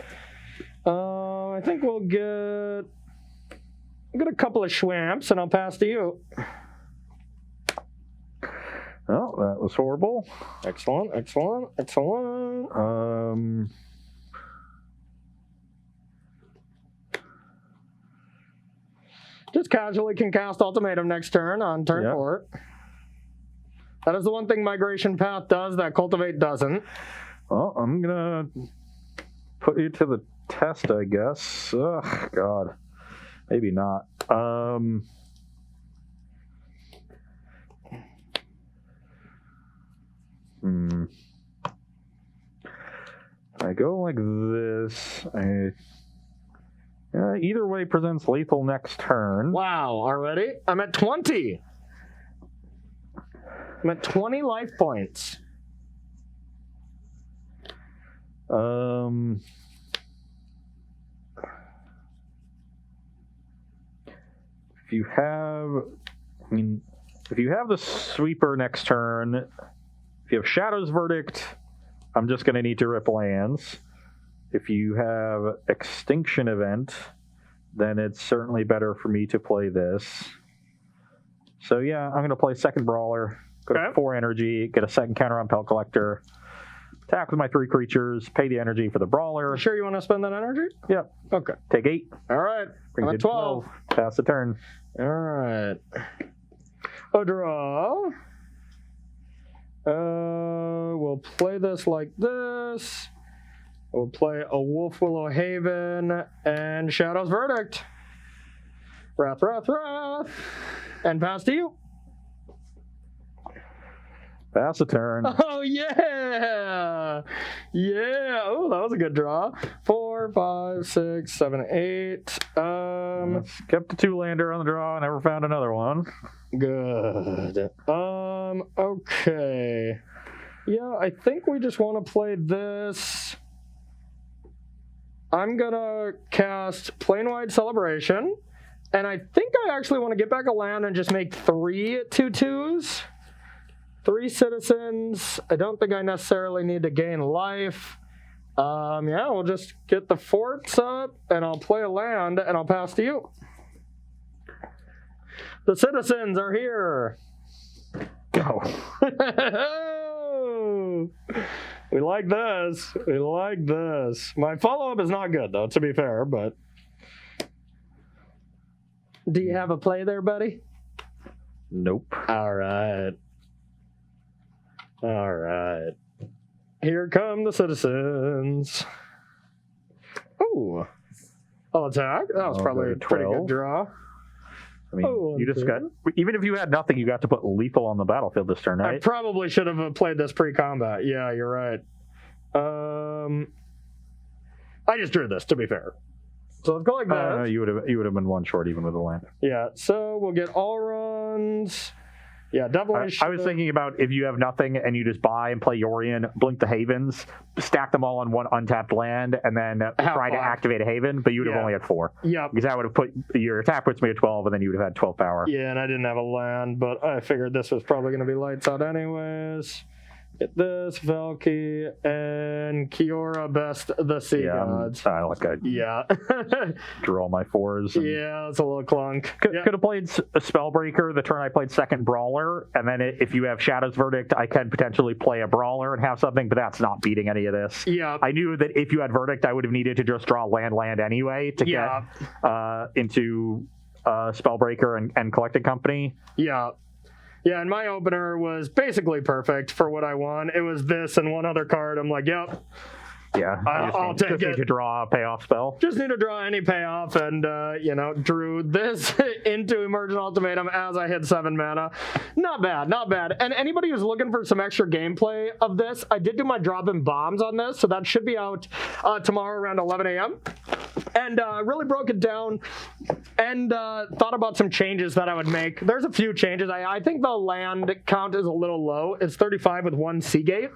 I think we'll get a couple of Schwamps, and I'll pass to you. Oh, that was horrible. Excellent. Just casually can cast Ultimatum next turn on turn 4. That is the one thing Migration Path does that Cultivate doesn't. Well, I'm going to put you to the test, I guess. Ugh, God. Maybe not. I go like this. Either way presents lethal next turn. Wow, already? I'm at 20. I'm at 20 life points. If you have the sweeper next turn, if you have Shadow's Verdict, I'm just going to need to rip lands. If you have Extinction Event, then it's certainly better for me to play this. So yeah, I'm going to play second Brawler, go to 4 energy, get a second counter on Pelt Collector, attack with my 3 creatures, pay the energy for the Brawler. You sure you want to spend that energy? Yep. Okay. Take 8. All right. Brings I'm you at 12. Pass the turn. All right. A draw. We'll play this like this. We'll play a Wolf Willow Haven and Shadow's Verdict. Wrath. And pass to you. Pass the turn. Oh, yeah. Yeah. Oh, that was a good draw. 4, 5, 6, 7, 8. Kept the 2-lander on the draw. Never found another one. Good. Okay. Yeah, I think we just want to play this. I'm going to cast Planewide Celebration. And I think I actually want to get back a land and just make 3 2/2s. 3 citizens. I don't think I necessarily need to gain life. Yeah, we'll just get the forts up, and I'll play a land, and I'll pass to you. The citizens are here. Go. We like this. We like this. My follow-up is not good, though, to be fair, but... Do you have a play there, buddy? Nope. All right. All right. Here come the citizens. Ooh. I'll attack. That was probably a pretty good draw. I mean, you just got, even if you had nothing, you got to put lethal on the battlefield this turn, right? I probably should have played this pre-combat. Yeah, you're right. I just drew this, to be fair. So let's go like that. You would have been one short even with a land. Yeah, so we'll get all runs. Yeah, definitely. I was thinking about if you have nothing and you just buy and play Yorion, blink the Havens, stack them all on one untapped land, and then try to activate a Haven, but you would have only had 4. Yeah. Because that would have put your attack puts me at 12, and then you would have had 12 power. Yeah, and I didn't have a land, but I figured this was probably going to be lights out anyways. Get this, Valky, and Kiora best the Sea Gods. I like I drew all my 4s. Yeah, that's a little clunk. Could have played a Spellbreaker the turn I played second Brawler, and then if you have Shadow's Verdict, I can potentially play a Brawler and have something, but that's not beating any of this. Yeah. I knew that if you had Verdict, I would have needed to just draw land anyway to get into Spellbreaker and Collecting Company. Yeah. Yeah, and my opener was basically perfect for what I want. It was this and one other card. I'm like, yep. Yeah, I'll take it. Need to draw a payoff spell. Just need to draw any payoff, and drew this into Emergent Ultimatum as I hit 7 mana. Not bad, not bad. And anybody who's looking for some extra gameplay of this, I did do my drop-in bombs on this, so that should be out tomorrow around 11 a.m. And really broke it down and thought about some changes that I would make. There's a few changes. I think the land count is a little low. It's 35 with 1 Seagate.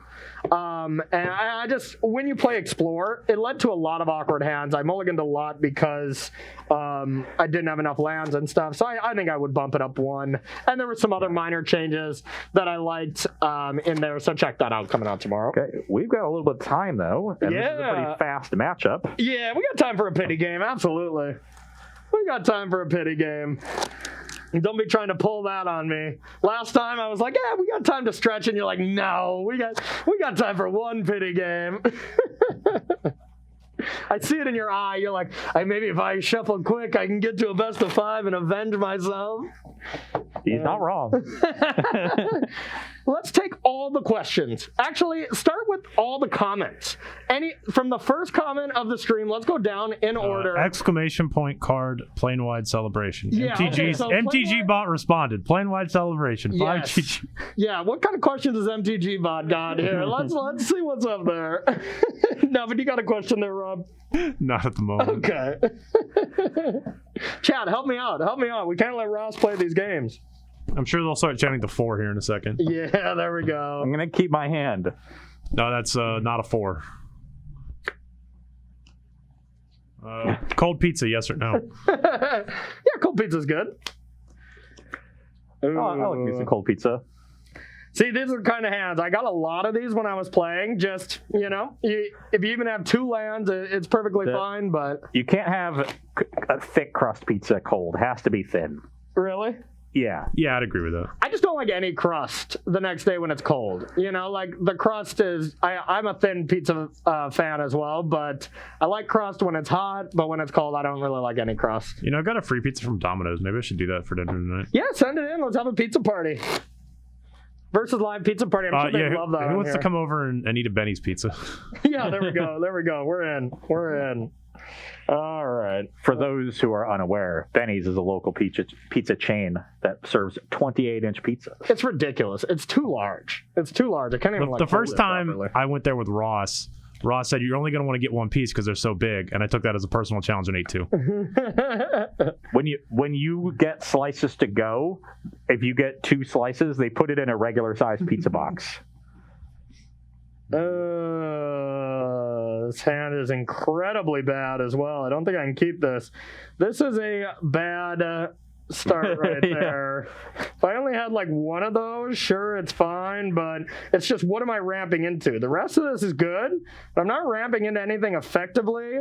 And I just, when you play Explore, it led to a lot of awkward hands. I mulliganed a lot because I didn't have enough lands and stuff. So I think I would bump it up 1. And there were some other minor changes that I liked in there. So check that out coming out tomorrow. Okay, we've got a little bit of time, though. And this is a pretty fast matchup. Yeah, we got time for a pity game. Absolutely. We got time for a pity game. Don't be trying to pull that on me. Last time I was like, yeah, we got time to stretch, and you're like, no, we got time for 1 pity game. I see it in your eye. You're like, maybe if I shuffle quick, I can get to a best of 5 and avenge myself. He's not wrong. Let's take all the questions. Actually, start with all the comments. From the first comment of the stream, let's go down in order. Exclamation point card, plane wide celebration. Yeah, MTG bot responded. Plane wide celebration. 5 GG. Yeah, what kind of questions has MTG bot got here? Let's see what's up there. No, but you got a question there, Rob? Not at the moment. Okay. Chad, help me out. We can't let Ross play these games. I'm sure they'll start chanting the 4 here in a second. Yeah, there we go. I'm going to keep my hand. No, that's not a 4. Cold pizza, yes or no? Yeah, cold pizza's good. I'll use some cold pizza. See, these are the kind of hands. I got a lot of these when I was playing. Just, if you even have 2 lands, it's perfectly fine, but... You can't have a thick crust pizza cold. It has to be thin. Really? Yeah. Yeah, I'd agree with that. I just don't like any crust the next day when it's cold. Like the crust is... I'm a thin pizza fan as well, but I like crust when it's hot, but when it's cold, I don't really like any crust. I got a free pizza from Domino's. Maybe I should do that for dinner tonight. Yeah, send it in. Let's have a pizza party. Versus live pizza party. I'm sure they love that. Who wants to come over and eat a Benny's pizza? Yeah, there we go. We're in. All right. For those who are unaware, Benny's is a local pizza chain that serves 28-inch pizzas. It's ridiculous. It's too large. I can't even The first time I went there with Ross said, you're only going to want to get 1 piece because they're so big. And I took that as a personal challenge and ate 2. When you get slices to go, if you get 2 slices, they put it in a regular sized pizza box. This hand is incredibly bad as well. I don't think I can keep this. This is a bad start right there. If I only had like 1 of those, sure, it's fine, but it's just, what am I ramping into? The rest of this is good, but I'm not ramping into anything effectively,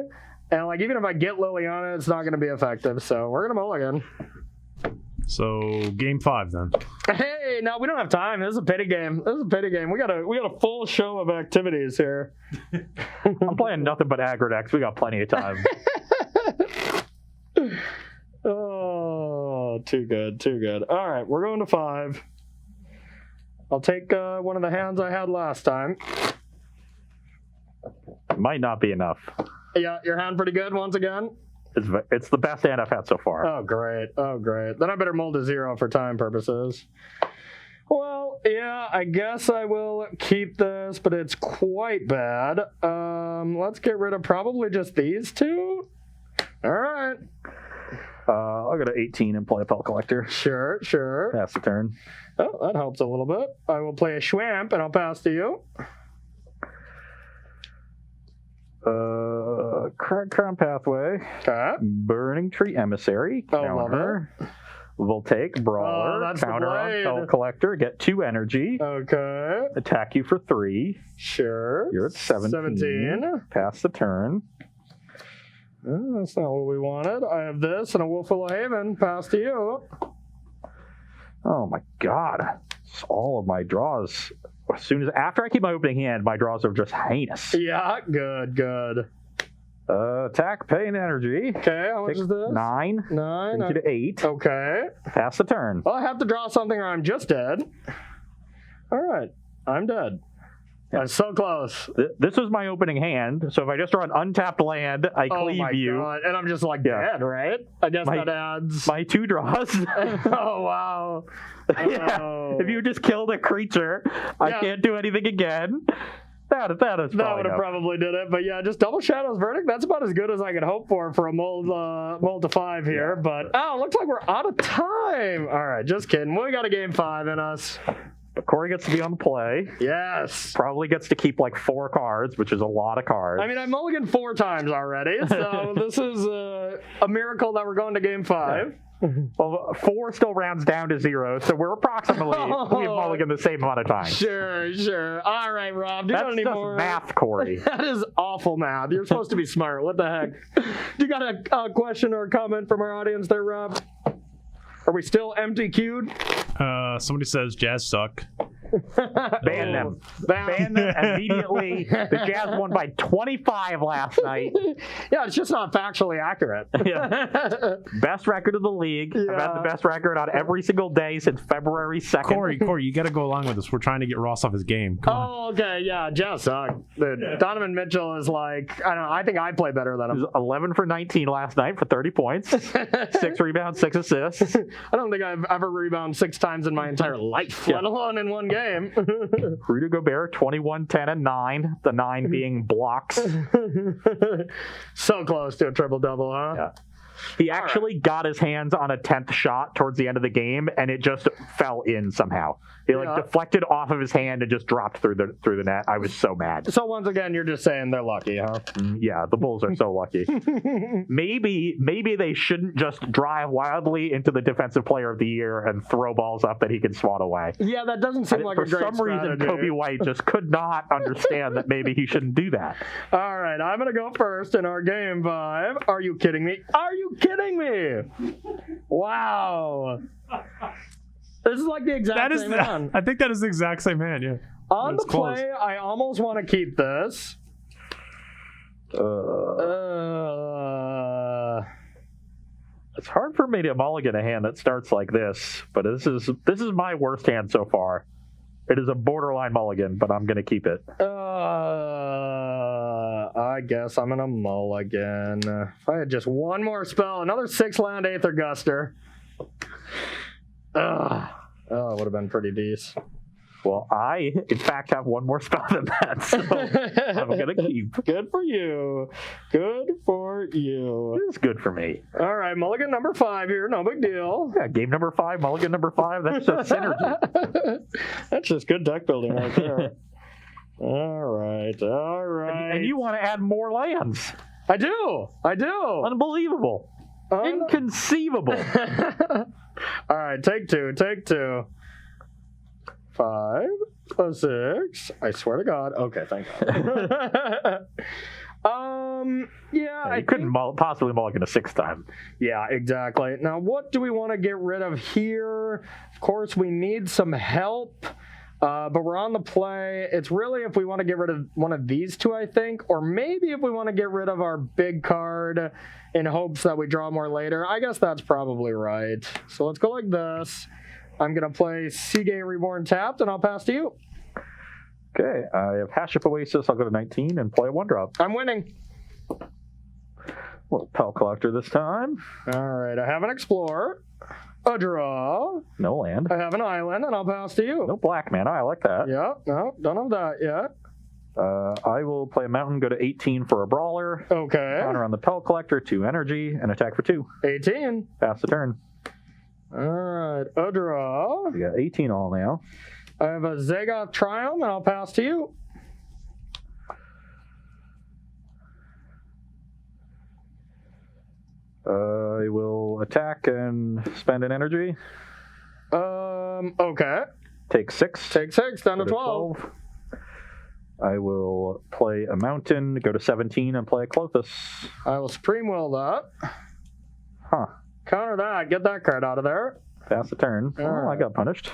and even if I get Liliana, it's not going to be effective, so we're going to mulligan. So game 5 then. Hey, no, we don't have time. This is a pity game. We got a full show of activities here. I'm playing nothing but aggro decks. We got plenty of time. Oh, too good. All right, we're going to 5. I'll take one of the hands I had last time. Might not be enough. Yeah, your hand pretty good once again? It's the best hand I've had so far. Oh, great. Then I better mold to 0 for time purposes. Well, yeah, I guess I will keep this, but it's quite bad. Let's get rid of probably just these 2. All right. I'll go to 18 and play a Pel Collector. Sure. Pass the turn. Oh, that helps a little bit. I will play a Schwamp, and I'll pass to you. Crown Pathway. Okay. Burning Tree Emissary. Counter. Love it. We'll take Brawler. That's counter the on blade. Pel Collector. Get 2 energy. Okay. Attack you for 3. Sure. You're at 17. Pass the turn. That's not what we wanted. I have this and a Wolf of Haven. Pass to you. Oh my god. It's all of my draws. After I keep my opening hand, my draws are just heinous. Yeah, good. Attack, pay, and energy. Okay, how much is this? 9. 9. Brings you to 8. Okay. Pass the turn. Well, I have to draw something or I'm just dead. All right, I'm dead. I'm so close. This was my opening hand, so if I just draw an untapped land, I cleave you. God. And I'm just like dead, right? I guess that adds... My 2 draws. Oh, wow. Yeah. Oh. If you just killed a creature, I can't do anything again. That would have probably did it, but yeah, just Double Shadow's Verdict. That's about as good as I could hope for a mold to 5 here. But looks like we're out of time. All right, just kidding. We got a game 5 in us. But Corey gets to be on the play. Yes. Probably gets to keep like 4 cards, which is a lot of cards. I mean, I mulliganed 4 times already, so this is a miracle that we're going to game 5. Well, 4 still rounds down to 0, so we're approximately we've mulliganed the same amount of time. Sure. All right, Rob. Do you got any more math, Corey? That is awful math. You're supposed to be smart. What the heck? Do you got a question or a comment from our audience there, Rob? Are we still MTQ'd? Somebody says Jazz suck. Ban them. Ban them immediately. The Jazz won by 25 last night. Yeah, it's just not factually accurate. Yeah. Best record of the league. I've had the best record on every single day since February 2nd. Corey, you got to go along with us. We're trying to get Ross off his game. Come on. Okay, yeah, Jazz suck. Donovan Mitchell is like, I don't know, I think I play better than him. He was 11 for 19 last night for 30 points. 6 rebounds, 6 assists. I don't think I've ever rebounded 6 times in my entire life, let alone in one game. Rudy Gobert, 21, 10, and 9. The 9 being blocks. So close to a triple-double, huh? Yeah. He actually got his hands on a 10th shot towards the end of the game, and it just fell in somehow. He deflected off of his hand and just dropped through the net. I was so mad. So once again, you're just saying they're lucky, huh? Yeah, the Bulls are so lucky. Maybe they shouldn't just drive wildly into the Defensive Player of the Year and throw balls up that he can swat away. Yeah, that doesn't seem like a great strategy. For some reason, Kobe White just could not understand that maybe he shouldn't do that. All right, I'm going to go first in our game 5. Are you kidding me? Are you kidding me? Wow. This is like the exact same hand. I think that is the exact same hand, yeah. On the play, I almost want to keep this. It's hard for me to mulligan a hand that starts like this, but this is my worst hand so far. It is a borderline mulligan, but I'm going to keep it. I guess I'm going to mulligan. If I had just one more spell, another 6-land Aether Guster. Oh, it would have been pretty decent. Well, I, in fact, have one more spell than that, so I'm going to keep. Good for you. It's good for me. All right, mulligan number 5 here. No big deal. Yeah, game number 5, mulligan number 5. That's just synergy. That's just good deck building right there. All right. And you want to add more lands. I do. Unbelievable. Inconceivable. All right, take 2. 5 plus 6. I swear to God. Okay, thank God. Yeah, You couldn't possibly mulligan a 6th time. Yeah, exactly. Now, what do we want to get rid of here? Of course, we need some help, but we're on the play. It's really if we want to get rid of one of these two, I think, or maybe if we want to get rid of our big card in hopes that we draw more later. I guess that's probably right. So let's go like this. I'm going to play Seagate Reborn tapped, and I'll pass to you. Okay, I have Haship Oasis. I'll go to 19 and play a 1-drop. I'm winning. Well, Pelt Collector this time. All right, I have an Explorer, a draw. No land. I have an island, and I'll pass to you. No black mana. I like that. Yeah, no, don't have that yet. I will play a mountain, go to 18 for a brawler. Okay. Counter on the Pelt Collector, 2 energy, and attack for 2. 18. Pass the turn. All right, a draw. We got 18 all now. I have a Zagoth Triumph, and I'll pass to you. I will attack and spend an energy. Okay. Take 6. Take 6, down Go to 12. I will play a mountain, go to 17, and play a Clothis. I will Supreme Will that. Huh. Counter that, get that card out of there. Pass the turn. All Oh, right. I got punished.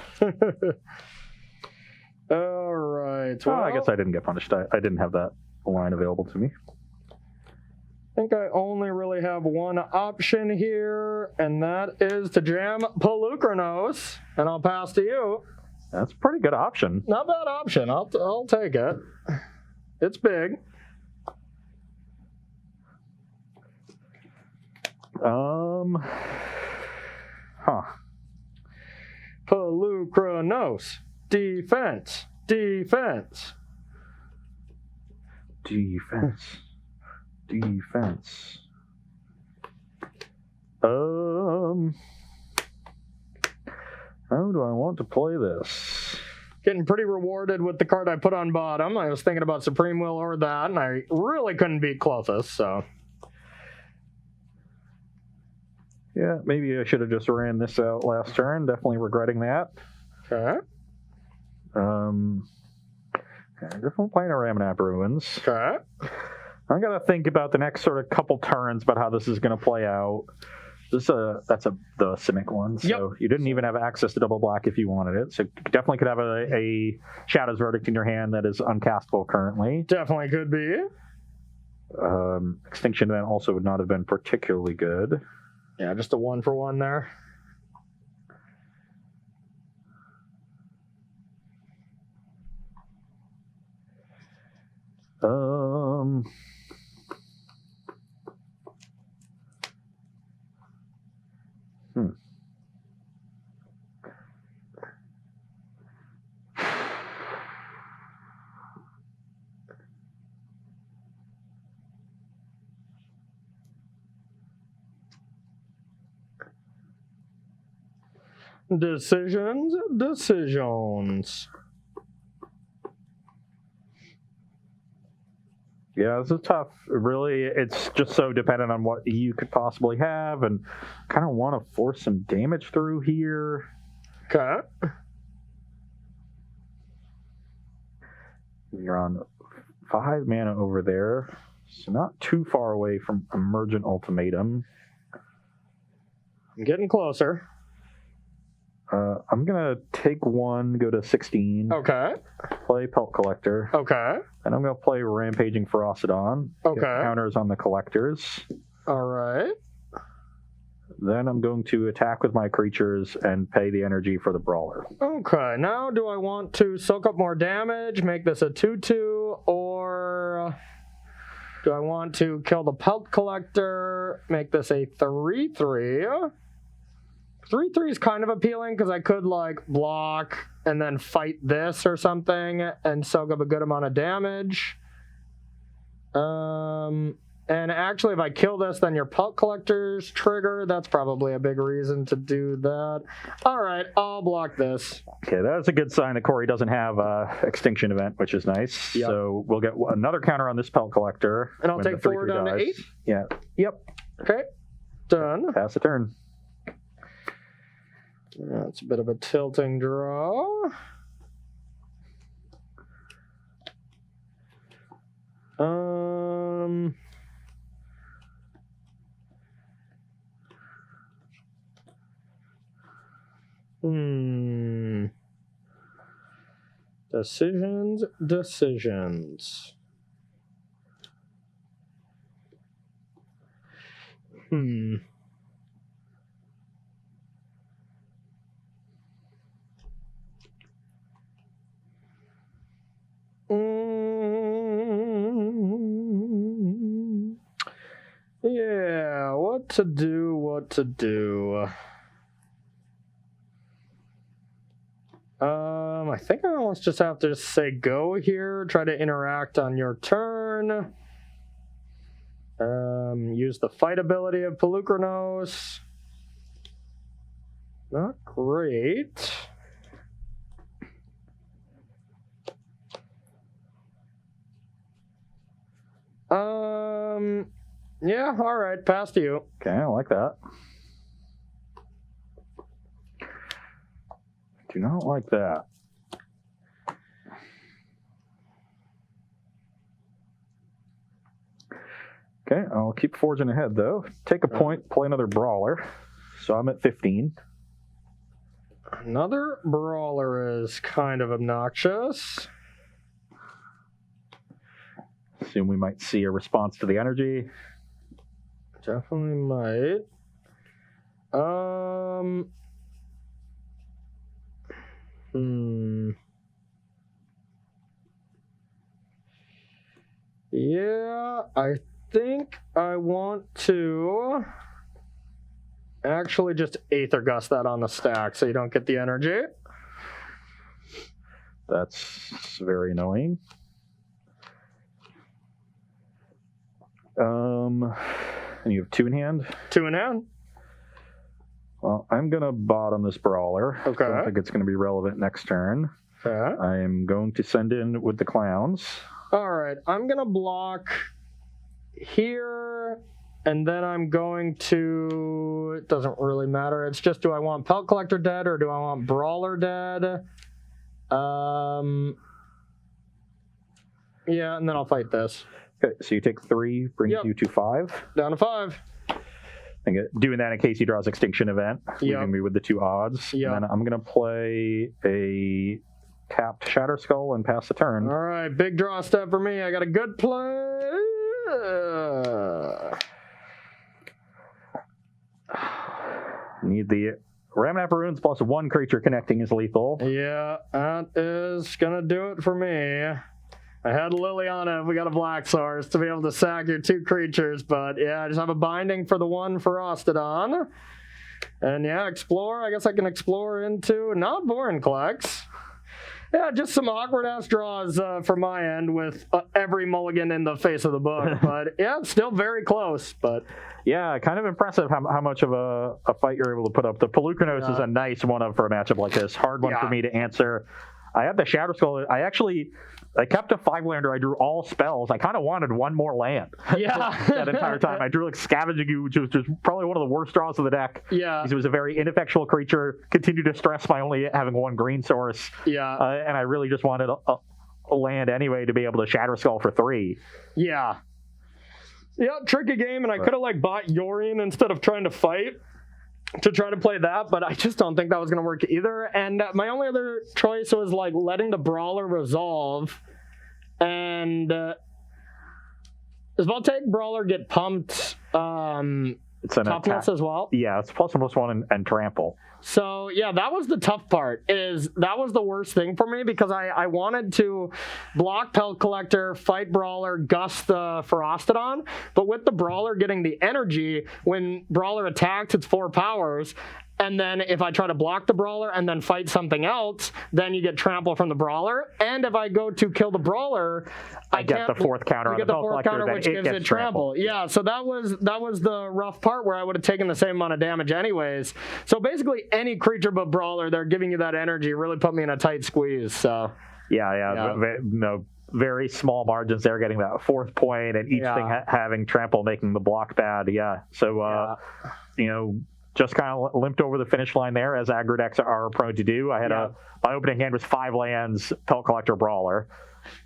All right. Oh, Well, I guess I didn't get punished. I didn't have that line available to me. I think I only really have one option here, and that is to jam Pelucranos, and I'll pass to you. That's a pretty good option. Not bad option. I'll take it. It's big. Huh. Pelucranos. Defense. Defense. Defense. Defense. How do I want to play this? Getting pretty rewarded with the card I put on bottom. I was thinking about Supreme Will or that, and I really couldn't beat Clothis, so. Yeah, maybe I should have just ran this out last turn. Definitely regretting that. Okay. Definitely playing a Ramanap Ruins. Okay. I'm gonna think about the next sort of couple turns about how this is gonna play out. That's the Simic one. So Yep. you didn't even have access to double black if you wanted it. So you definitely could have a Shadow's Verdict in your hand that is uncastable currently. Definitely could be. Extinction Event also would not have been particularly good. Yeah, just a 1-for-1 there. Decisions. Yeah, this is tough. Really, it's just so dependent on what you could possibly have, and kind of want to force some damage through here. Okay. You're on 5 mana over there, so not too far away from Emergent Ultimatum. I'm getting closer. I'm going to take 1, go to 16. Okay. Play Pelt Collector. Okay. And I'm going to play Rampaging Ferocidon. Okay. Get counters on the collectors. All right. Then I'm going to attack with my creatures and pay the energy for the Brawler. Okay. Now, do I want to soak up more damage, make this a 2/2, or do I want to kill the Pelt Collector, make this a 3/3? 3/3 is kind of appealing because I could like block and then fight this or something and soak up a good amount of damage. And actually, if I kill this, then your Pelt Collector's trigger. That's probably a big reason to do that. All right, I'll block this. Okay, that's a good sign that Corey doesn't have Extinction Event, which is nice. Yep. So we'll get another counter on this Pelt Collector. And I'll when take the 4 3/3 down to dies. 8? Yeah. Yep. Okay, done. Pass the turn. That's a bit of a tilting draw. Decisions. Yeah, what to do. I think I almost just have to say go here, try to interact on your turn. Use the fight ability of Pelucranos. Not great. Yeah, alright, pass to you. Okay, I like that. Do not like that. Okay, I'll keep forging ahead, though. Take a point, play another brawler. So I'm at 15. Another brawler is kind of obnoxious. Assume we might see a response to the energy. Definitely might. Yeah, I think I want to actually just Aether Gust that on the stack so you don't get the energy. That's very annoying. And you have 2 in hand? 2 in hand. Well, I'm going to bottom this brawler. Okay. I don't think it's going to be relevant next turn. Okay. I am going to send in with the clowns. All right, I'm going to block here, and then I'm going to... It doesn't really matter. It's just, do I want Pelt Collector dead, or do I want Brawler dead? Yeah, and then I'll fight this. Okay, so you take 3, brings you to 5. Down to 5. Doing that in case he draws Extinction Event, leaving me with the 2 odds. Yep. And then I'm going to play a tapped Shatter Skull and pass the turn. All right, big draw step for me. I got a good play. Need the Ramanap Runes plus 1 creature connecting is lethal. Yeah, that is going to do it for me. I had Liliana if we got a Black Source to be able to sack your 2 creatures, but yeah, I just have a binding for the 1 for Ostodon. And yeah, explore. I guess I can explore into not Vorinclex. Yeah, just some awkward-ass draws from my end with every mulligan in the face of the book. But yeah, still very close. But yeah, kind of impressive how much of a fight you're able to put up. The Pelucranos is a nice one-up for a matchup like this. Hard one for me to answer. I had the Shatter Skull. I kept a 5-lander. I drew all spells. I kind of wanted 1 more land. Yeah. That entire time. I drew like Scavenging You, which was just probably one of the worst draws of the deck. Yeah. Because it was a very ineffectual creature. Continued to stress by only having 1 green source. Yeah. And I really just wanted a land anyway to be able to Shatter Skull for 3. Yeah. Yeah, tricky game, and I could have bought Yorion instead of trying to fight to try to play that, but I just don't think that was going to work either. And my only other choice was letting the Brawler resolve, and does Voltaic Brawler get pumped It's an toughness attack as well? Yeah, it's +1/+1 and trample. So yeah, that was the tough part. That was the worst thing for me because I wanted to block Pelt Collector, fight Brawler, gust the Ferostodon, but with the Brawler getting the energy, when Brawler attacks, it's 4 powers. And then if I try to block the Brawler and then fight something else, then you get trample from the Brawler. And if I go to kill the Brawler, I get the 4th counter on the Pelt Collector, then which it gives gets it trample. Yeah, so that was the rough part where I would have taken the same amount of damage anyways. So basically any creature but Brawler, they're giving you that energy, really put me in a tight squeeze. So yeah. Very small margins there, getting that 4th point, and each thing having trample, making the block bad. Yeah, so just kind of limped over the finish line there, as aggro decks are prone to do. I had my opening hand was 5 lands, Pelt Collector, Brawler.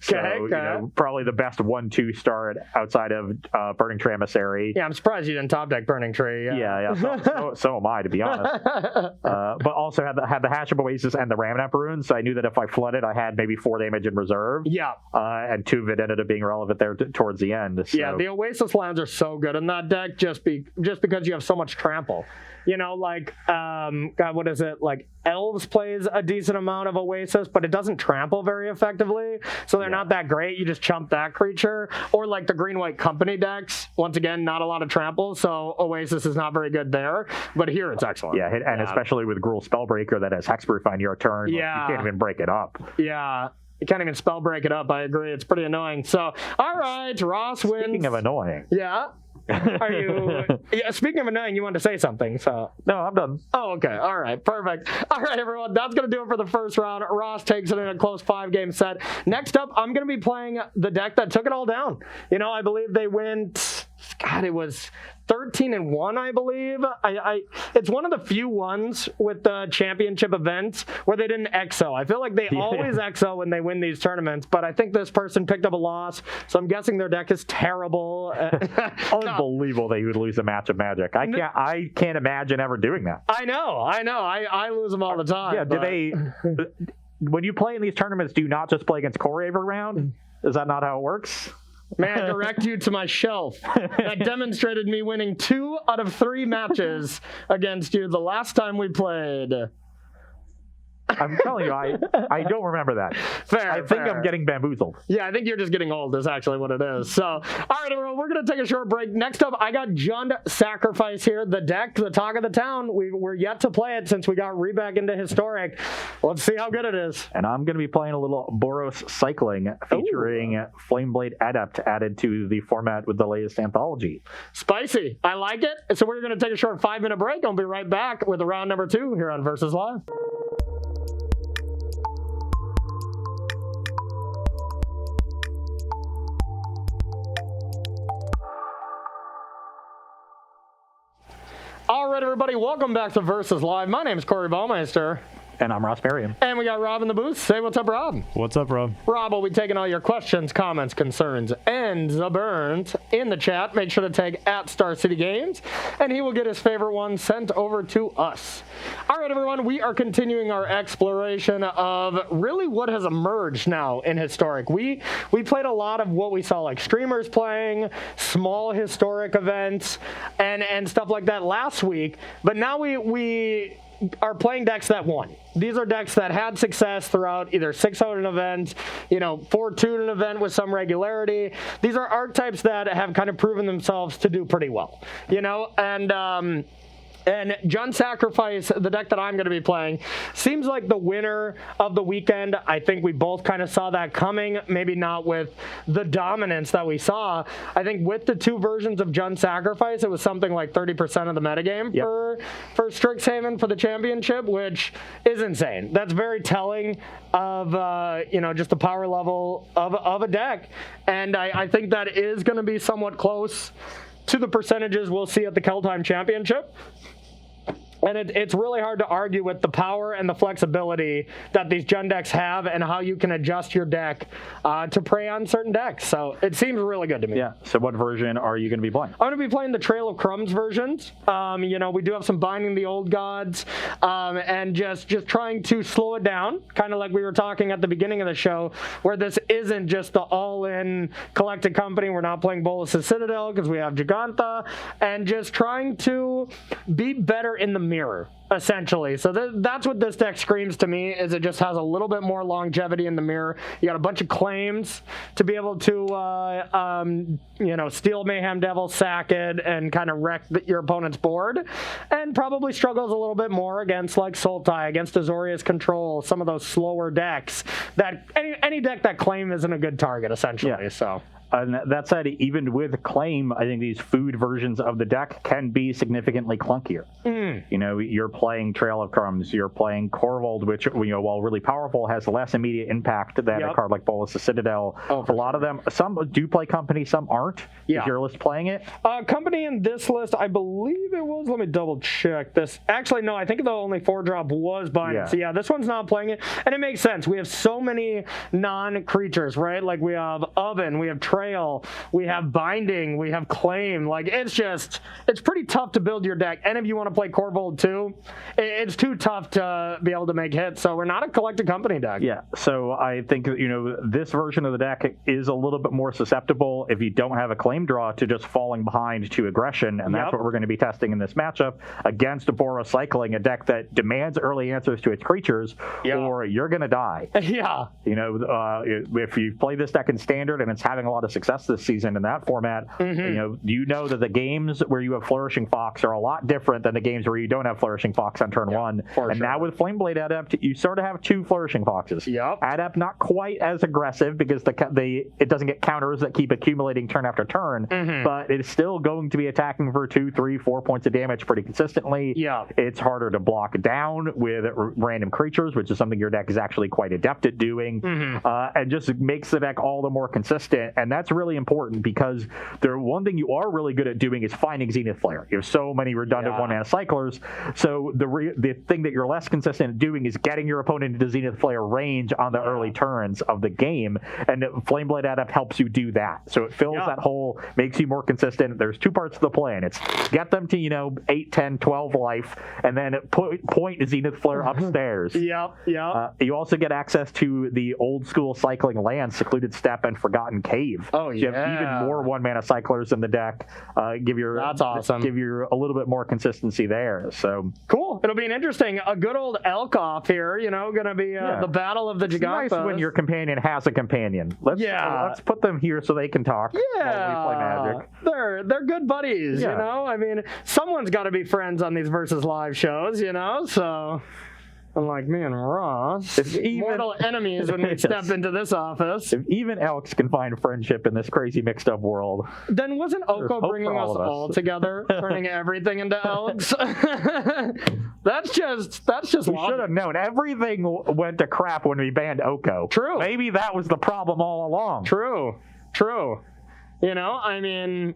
So, Okay. probably the best 1-2 start outside of Burning Tree Emissary. Yeah, I'm surprised you didn't top deck Burning Tree. Yeah. So am I, to be honest. But also had the Hashim Oasis and the Ramanap Runes, so I knew that if I flooded, I had maybe 4 damage in reserve. Yeah. And 2 of it ended up being relevant there towards the end. So. Yeah, the Oasis lands are so good in that deck just because you have so much trample. God, what is it? Like Elves plays a decent amount of Oasis, but it doesn't trample very effectively, so they're not that great. You just chump that creature. Or like the Green-White Company decks, once again, not a lot of trample, so Oasis is not very good there, but here it's excellent. Yeah, and especially with Gruul Spellbreaker that has Hexproof on your turn, you can't even break it up. Yeah. You can't even spell break it up. I agree. It's pretty annoying. So, all right, Ross wins. Speaking of annoying. Yeah. Are you? Yeah. Speaking of annoying, you wanted to say something. So. No, I'm done. Oh, okay. All right. Perfect. All right, everyone. That's gonna do it for the first round. Ross takes it in a close 5-game set. Next up, I'm gonna be playing the deck that took it all down. I believe they went. God, it was 13-1, I believe. It's one of the few ones with the championship events where they didn't EXO. I feel like they always EXO when they win these tournaments, but I think this person picked up a loss, so I'm guessing their deck is terrible. Unbelievable that you would lose a match of Magic. I can't imagine ever doing that. I know. I lose them all the time. Yeah, when you play in these tournaments, do you not just play against Corey every round? Is that not how it works? May I direct you to my shelf that demonstrated me winning 2 out of 3 matches against you the last time we played. I'm telling you, I don't remember that. I think I'm getting bamboozled. Yeah, I think you're just getting old is actually what it is. So, all right, everyone, we're going to take a short break. Next up, I got Jund Sacrifice here, the deck, the talk of the town. We're yet to play it since we got back into Historic. Let's see how good it is. And I'm going to be playing a little Boros Cycling featuring Flameblade Adept added to the format with the latest anthology. Spicy. I like it. So we're going to take a short 5-minute break. I'll be right back with round number 2 here on Versus Live. All right, everybody, welcome back to Versus Live. My name is Corey Baumeister. And I'm Ross Merriam. And we got Rob in the booth. Say what's up, Rob. What's up, Rob? Rob will be taking all your questions, comments, concerns, and the burns in the chat. Make sure to tag at Star City Games, and he will get his favorite one sent over to us. All right, everyone, we are continuing our exploration of really what has emerged now in Historic. We played a lot of what we saw, like streamers playing, small Historic events, and stuff like that last week. But now we are playing decks that won. These are decks that had success throughout either 6-0 an event, 4-2 an event with some regularity. These are archetypes that have kind of proven themselves to do pretty well, And Jund Sacrifice, the deck that I'm going to be playing, seems like the winner of the weekend. I think we both kind of saw that coming, maybe not with the dominance that we saw. I think with the 2 versions of Jund Sacrifice, it was something like 30% of the metagame for Strixhaven for the championship, which is insane. That's very telling of, just the power level of a deck. And I think that is going to be somewhat close to the percentages we'll see at the Kaldheim Championship. And it's really hard to argue with the power and the flexibility that these Jund decks have and how you can adjust your deck to prey on certain decks. So it seems really good to me. Yeah. So what version are you going to be playing? I'm going to be playing the Trail of Crumbs versions. We do have some Binding the Old Gods and just trying to slow it down, kind of like we were talking at the beginning of the show, where this isn't just the all-in collected company. We're not playing Bolas' Citadel because we have Giganta, and just trying to be better in the mirror, essentially. So that's what this deck screams to me, is it just has a little bit more longevity in the mirror. You got a bunch of claims to be able to steal Mayhem Devil, sack it, and kind of wreck your opponent's board, and probably struggles a little bit more against like Sultai, against Azorius Control, some of those slower decks that any deck that claim isn't a good target, essentially. Yeah. So And that said, even with Claim, I think these food versions of the deck can be significantly clunkier. You know, you're playing Trail of Crumbs, you're playing Corvold, which, you know, while really powerful, has less immediate impact than a card like Bolus the Citadel. A lot of them, some do play Company, some aren't. Is your list playing it? Company in this list, I believe it was. Let me double check this. Actually, no, I think the only 4-drop was Binding. So yeah, this one's not playing it. And it makes sense. We have so many non-creatures, right? Like we have Oven, we have Trail, we have Binding, we have Claim. Like it's pretty tough to build your deck. And if you want to play Corvold too, it's too tough to be able to make hits. So we're not a collected Company deck. Yeah, so I think, you know, this version of the deck is a little bit more susceptible if you don't have a Claim draw to just falling behind to aggression, and that's what we're going to be testing in this matchup against Boros Cycling, a deck that demands early answers to its creatures, or you're going to die. You know, if you play this deck in Standard and it's having a lot of success this season in that format, you know that the games where you have Flourishing Fox are a lot different than the games where you don't have Flourishing Fox on turn one. And now with Flameblade Adept, you sort of have two Flourishing Foxes. Adept not quite as aggressive because it doesn't get counters that keep accumulating turn after turn, but it's still going to be attacking for 2, 3, 4 points of damage pretty consistently. It's harder to block down with random creatures, which is something your deck is actually quite adept at doing, and just makes the deck all the more consistent. And that's really important because one thing you are really good at doing is finding Zenith Flare. You have so many redundant one-mana cyclers, so the thing that you're less consistent at doing is getting your opponent into Zenith Flare range on the early turns of the game, and Flameblade Adept helps you do that. So it fills that hole, makes you more consistent. There's two parts to the plan. It's get them to, 8, 10, 12 life, and then point Zenith Flare upstairs. You also get access to the old school cycling lands, Secluded Steppe and Forgotten Cave. So you have even more one-mana cyclers in the deck. That's awesome. Give you a little bit more consistency there. So cool. It'll be an interesting, a good old elk off here. Going to be the battle of the Jagathos. It's nice when your companion has a companion. Let's put them here so they can talk while we play Magic. They're good buddies. I mean, someone's got to be friends on these Versus Live shows. So. Unlike me and Ross, mortal enemies when we step into this office. If even elks can find friendship in this crazy mixed-up world, then wasn't Oko bringing us all together, turning everything into elks? That's just. We should have known. Everything went to crap when we banned Oko. True. Maybe that was the problem all along. True. I mean,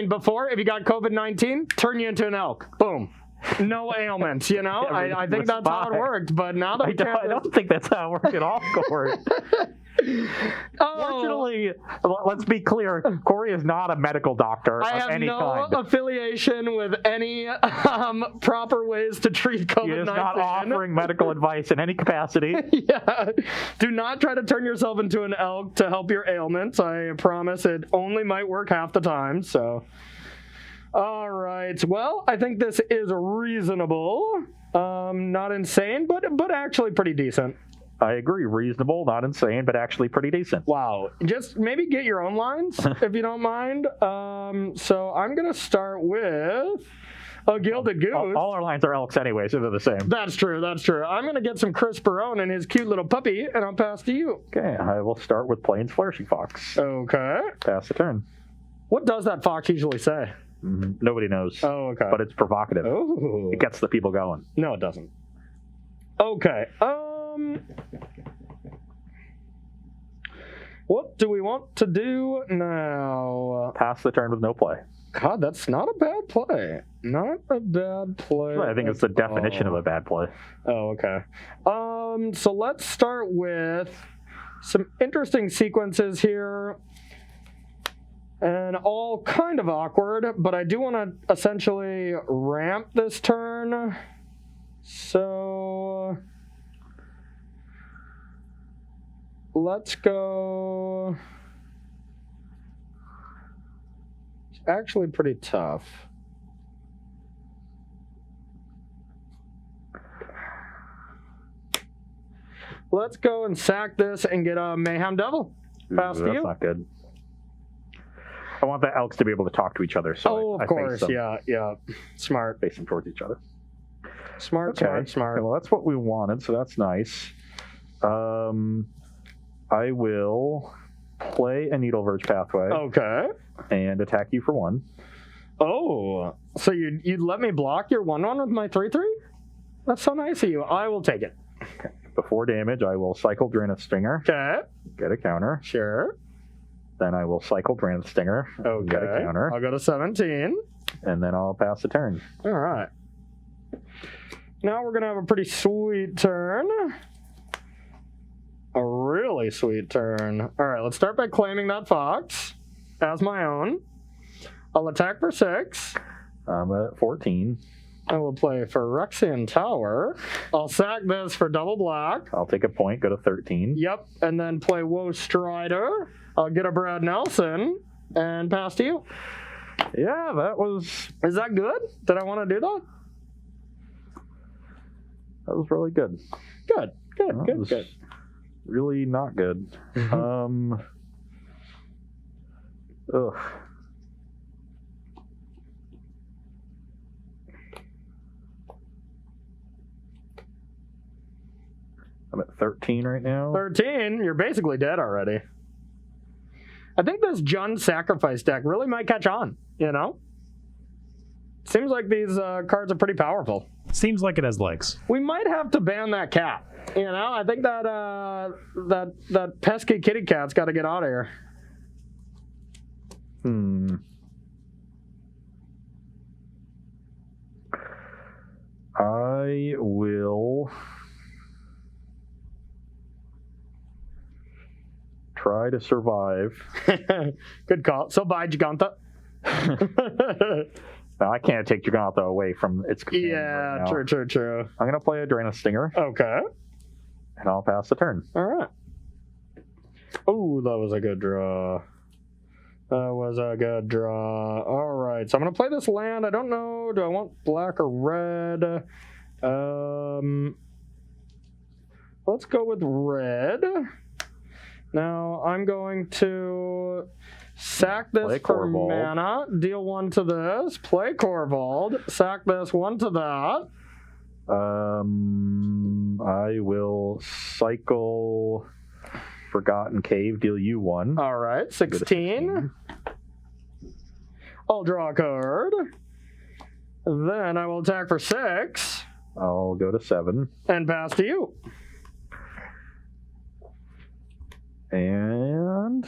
before, if you got COVID-19, turn you into an elk. Boom. No ailments, I think that's how it worked, but now that I don't think that's how it worked at all, Corey. Fortunately, let's be clear, Corey is not a medical doctor of any kind. I have no affiliation with any proper ways to treat COVID-19. He is not offering medical advice in any capacity. Do not try to turn yourself into an elk to help your ailments. I promise it only might work half the time, so... All right. Well, I think this is reasonable. Not insane, but actually pretty decent. I agree. Reasonable, not insane, but actually pretty decent. Wow. Just maybe get your own lines, if you don't mind. So I'm going to start with a Gilded Goose. All our lines are elks anyway, so they're the same. That's true. I'm going to get some Chris Barone and his cute little puppy, and I'll pass to you. Okay. I will start with Plains Flourishing Fox. Okay. Pass the turn. What does that fox usually say? Nobody knows. Oh, okay. But it's provocative. Oh. It gets the people going. No, it doesn't. Okay. What do we want to do now? Pass the turn with no play. God, that's not a bad play. Not a bad play. I think it's the definition of a bad play. Oh, okay. So let's start with some interesting sequences here. And all kind of awkward, but I do want to essentially ramp this turn. So let's go. It's actually pretty tough. Let's go and sack this and get a Mayhem Devil. Pass to you. That's not good. I want the elks to be able to talk to each other. So of course. Yeah. Smart. Face them towards each other. Smart. Okay, well, that's what we wanted, so that's nice. I will play a Needle Verge Pathway Okay. and attack you for 1. Oh, so you'd let me block your 1/1 with my 3/3? That's so nice of you. I will take it. Okay. Before damage, I will cycle Draenith Stinger. Okay. Get a counter. Sure. Then I will cycle Draenith Stinger. Okay. Get a counter. I'll go to 17. And then I'll pass the turn. All right. Now we're going to have a pretty sweet turn. A really sweet turn. All right, let's start by claiming that fox as my own. I'll attack for 6. I'm at 14. I will play Phyrexian Tower. I'll sack this for double black. I'll take a point, go to 13. Yep, and then play Woe Strider. I'll get a Brad Nelson and pass to you. Yeah, that was Is that good? Did I want to do that? really good. Good, good, That good, was good. Really not good. Ugh. I'm at 13 right now. 13, you're basically dead already. I think this Jund Sacrifice deck really might catch on, you know? Seems like these cards are pretty powerful. Seems like it has legs. We might have to ban that cat. You know, I think that that pesky kitty cat's got to get out of here. I will try to survive. Good call. So bye, Giganta. Now, I can't take Giganta away from its companion right now. True. I'm going to play a Draenith Stinger, Okay. and I'll pass the turn. All right. Oh, that was a good draw. That was a good draw. All right, so I'm going to play this land. I don't know. Do I want black or red? Let's go with red. Now, I'm going to sack this Play for Corvold. mana, deal 1 to this, play Corvold, sack this 1 to that. I will cycle Forgotten Cave, deal you 1. All right, 16. I'll draw a card. Then I will attack for 6 I'll go to 7. and pass to you. And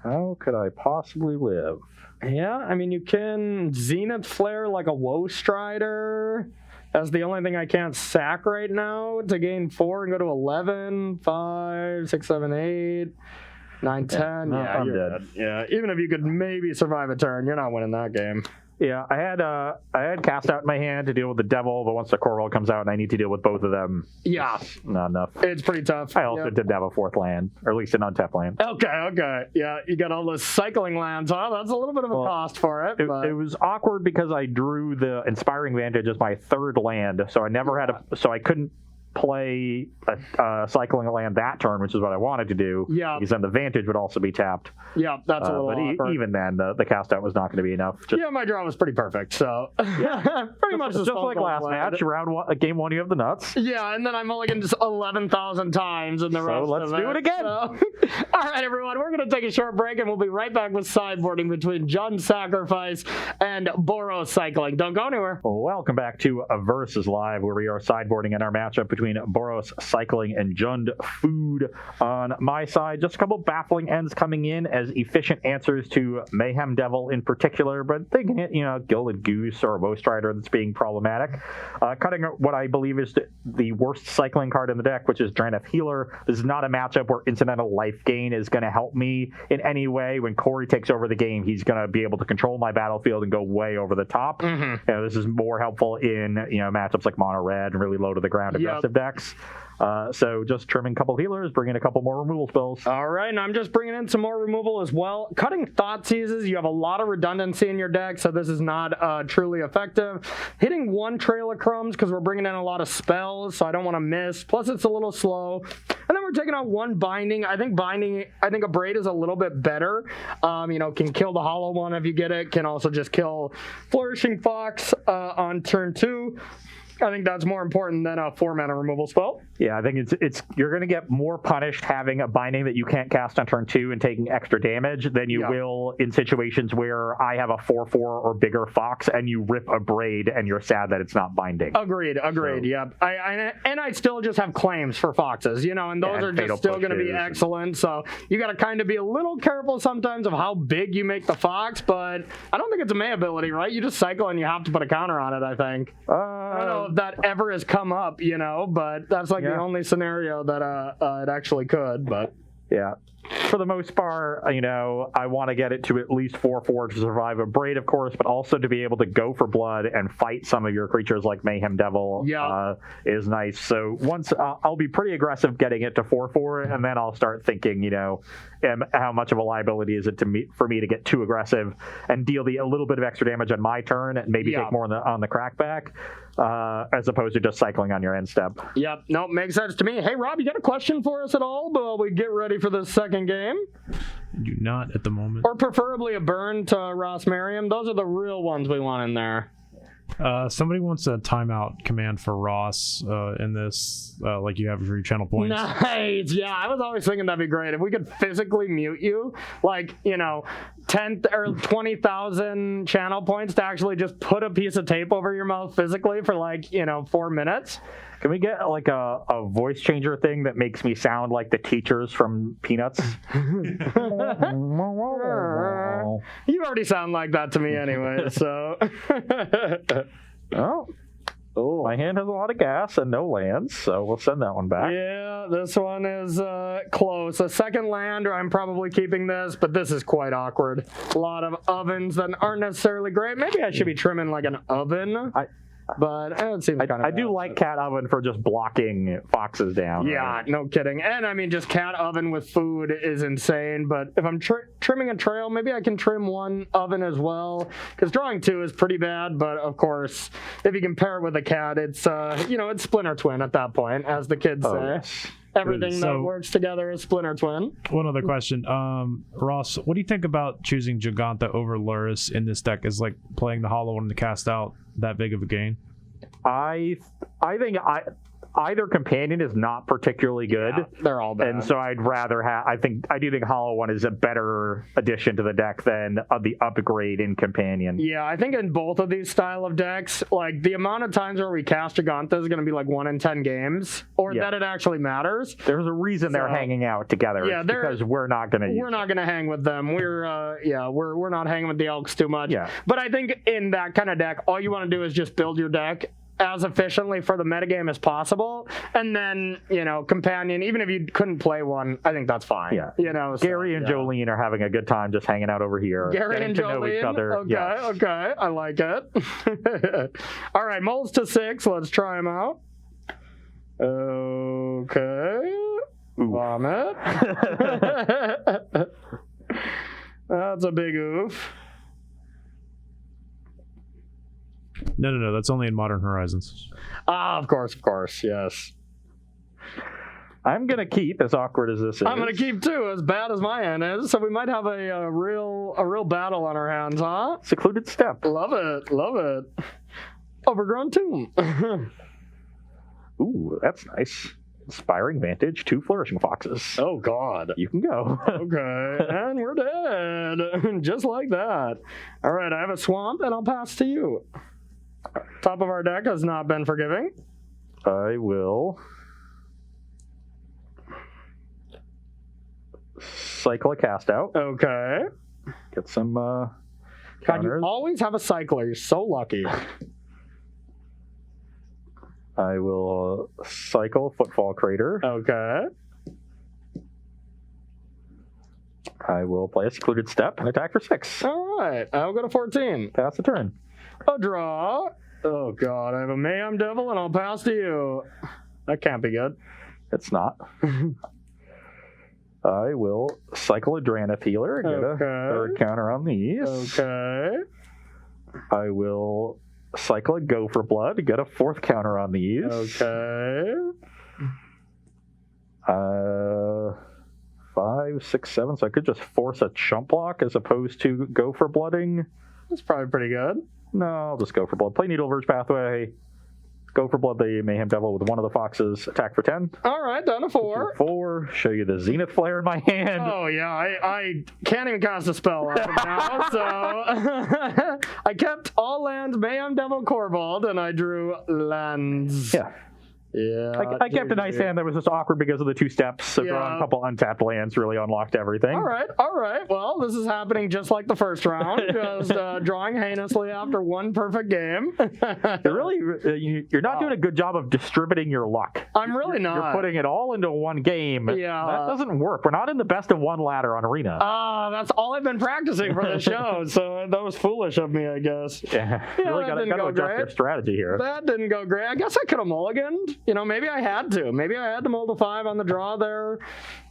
how could I possibly live? Yeah, I mean, you can Zenith Flare like a Woe Strider. That's the only thing I can't sack right now to gain 4 and go to 11, 5, 6, 7, 8, 9, 10. no, Yeah, I'm you're dead. dead. Yeah, even if you could maybe survive a turn, you're not winning that game. Yeah, I had Cast Out in my hand to deal with the Devil, but once the Corvold comes out and I need to deal with both of them, Yeah, it's not enough. it's pretty tough. I also Yeah. didn't have a 4th land, or at least an untapped land. Okay. Yeah, you got all those cycling lands, huh? That's a little bit of a cost for it. But It was awkward because I drew the Inspiring Vantage as my 3rd land, so I never had so I couldn't play a cycling land that turn, which is what I wanted to do. Yeah. Because then the Vantage would also be tapped. yeah, that's a little But awkward. even then, the Cast Out was not going to be enough. Yeah, my draw was pretty perfect, so pretty much Just like last match, game 1 you have the nuts. Yeah, and then I'm only getting just 11,000 times in the rest let's of do it again. So. All right, everyone, we're going to take a short break, and we'll be right back with sideboarding between Jund Sacrifice and Boros Cycling. Don't go anywhere. Welcome back to Versus Live, where we are sideboarding in our matchup between Boros Cycling and Jund Food. On my side, just a couple baffling ends coming in as efficient answers to Mayhem Devil in particular, but they can hit, Gilded Goose or a Woe Strider that's being problematic. Cutting what I believe is the worst cycling card in the deck, which is Draenith Healer. This is not a matchup where incidental life gain is going to help me in any way. When Corey takes over the game, he's going to be able to control my battlefield and go way over the top. This is more helpful in matchups like Mono Red and really low to the ground aggressive decks. So just trimming a couple healers, bringing a couple more removal spells. All right, and I'm just bringing in some more removal as well. Cutting Thoughtseizes, you have a lot of redundancy in your deck, so this is not truly effective. Hitting 1 Trail of Crumbs because we're bringing in a lot of spells, so I don't want to miss. Plus, it's a little slow. And then we're taking out 1 Binding. I think a Braid is a little bit better. Can kill the Hollow one if you get it. Can also just kill Flourishing Fox on turn 2. I think that's more important than a 4-mana removal spell. Yeah, I think it's you're going to get more punished having a binding that you can't cast on turn 2 and taking extra damage than you will in situations where I have a 4/4 or bigger fox and you rip a braid and you're sad that it's not binding. Agreed. Yep. I still just have claims for foxes, and those are just still going to be excellent. So you got to kind of be a little careful sometimes of how big you make the fox, but I don't think it's a May ability, right? You just cycle and you have to put a counter on it, I think. I don't know if that ever has come up, but that's like the only scenario that it actually could, but yeah. For the most part, I want to get it to at least 4/4 to survive a braid, of course, but also to be able to go for blood and fight some of your creatures like Mayhem Devil is nice. So once I'll be pretty aggressive getting it to 4/4, and then I'll start thinking, how much of a liability is it for me to get too aggressive and deal a little bit of extra damage on my turn and maybe take more on the crackback, as opposed to just cycling on your end step. Yep. No, makes sense to me. Hey, Rob, you got a question for us at all while we get ready for the second game? Do not at the moment. Or preferably a burn to Ross Merriam. Those are the real ones we want in there. Somebody wants a timeout command for Ross in this, like you have for your channel points. Nice. Yeah, I was always thinking that'd be great. If we could physically mute you, 10 or 20,000 channel points to actually just put a piece of tape over your mouth physically for 4 minutes. Can we get a voice changer thing that makes me sound like the teachers from Peanuts? You already sound like that to me anyway, so. Oh, my hand has a lot of gas and no lands, so we'll send that one back. Yeah, this one is close. A second land, or I'm probably keeping this, but this is quite awkward. A lot of ovens that aren't necessarily great. Maybe I should be trimming like an oven. But it seems kind of I do like Cat Oven for just blocking foxes down. Yeah, right? No kidding. And I mean, just Cat Oven with food is insane. But if I'm trimming a trail, maybe I can trim one oven as well. Because drawing 2 is pretty bad. But of course, if you can pair it with a cat, it's it's Splinter Twin at that point, as the kids say. Yes. Everything that works together is Splinter Twin. One other question. Ross, what do you think about choosing Giganta over Luris in this deck? Is playing the hollow one to cast out that big of a gain? I think either companion is not particularly good. Yeah, they're all bad. And so I'd rather have. I do think Hollow One is a better addition to the deck than the upgrade in companion. Yeah, I think in both of these style of decks, the amount of times where we cast Giganta is going to be 1 in 10 games, or that it actually matters. There's a reason they're hanging out together. Yeah, because we're not going to. We're not going to hang with them. We're not hanging with the Elks too much. Yeah. But I think in that kind of deck, all you want to do is just build your deck as efficiently for the metagame as possible, and then companion, even if you couldn't play one, I think that's fine. Gary and Jolene are having a good time just hanging out over here, Gary and Jolene, to know each other. Okay, I like it. All right, moles to 6, let's try them out. Okay. Vomit. That's a big oof. No. That's only in Modern Horizons. Of course, yes. I'm going to keep, as awkward as this is. I'm going to keep, too, as bad as my end is. So we might have a real battle on our hands, huh? Secluded Step. Love it. Overgrown Tomb. Ooh, that's nice. Inspiring Vantage, 2 Flourishing Foxes. Oh, God. You can go. Okay, and we're dead. Just like that. All right, I have a Swamp, and I'll pass to you. Top of our deck has not been forgiving. I will cycle a cast out. Okay. Get some God, counters. you always have a cycler. You're so lucky. I will cycle Footfall Crater. Okay. I will play a Secluded Step and attack for 6. All right. I'll go to 14. Pass the turn. A draw. Oh, God. I have a Mayhem Devil, and I'll pass to you. That can't be good. It's not. I will cycle a Drannith Healer and get a 3rd counter on these. Okay. I will cycle a Go for Blood to get a 4th counter on these. Okay. 5, 6, 7. So I could just force a Chump Block as opposed to Go for Blooding. That's probably pretty good. No, I'll just Go for Blood. Play Needle Verge Pathway. Go for blood the Mayhem Devil with one of the foxes. Attack for 10. All right, down to 4. 4. Show you the Zenith Flare in my hand. Oh, yeah, I can't even cast a spell on it now, so I kept all lands, Mayhem Devil, Corvold, and I drew lands. Yeah. Yeah. I kept a nice hand that was just awkward because of the 2 steps. So Yeah. drawing a couple untapped lands really unlocked everything. All right. Well, this is happening just like the first round, just drawing heinously after one perfect game. You're not doing a good job of distributing your luck. I'm really not. You're putting it all into one game. Yeah. That doesn't work. We're not in the best of one ladder on Arena. That's all I've been practicing for the show, so that was foolish of me, I guess. Yeah. Really got to adjust your strategy here. That didn't go great. I guess I could have mulliganed. Maybe I had to. Maybe I had to mold a 5 on the draw there.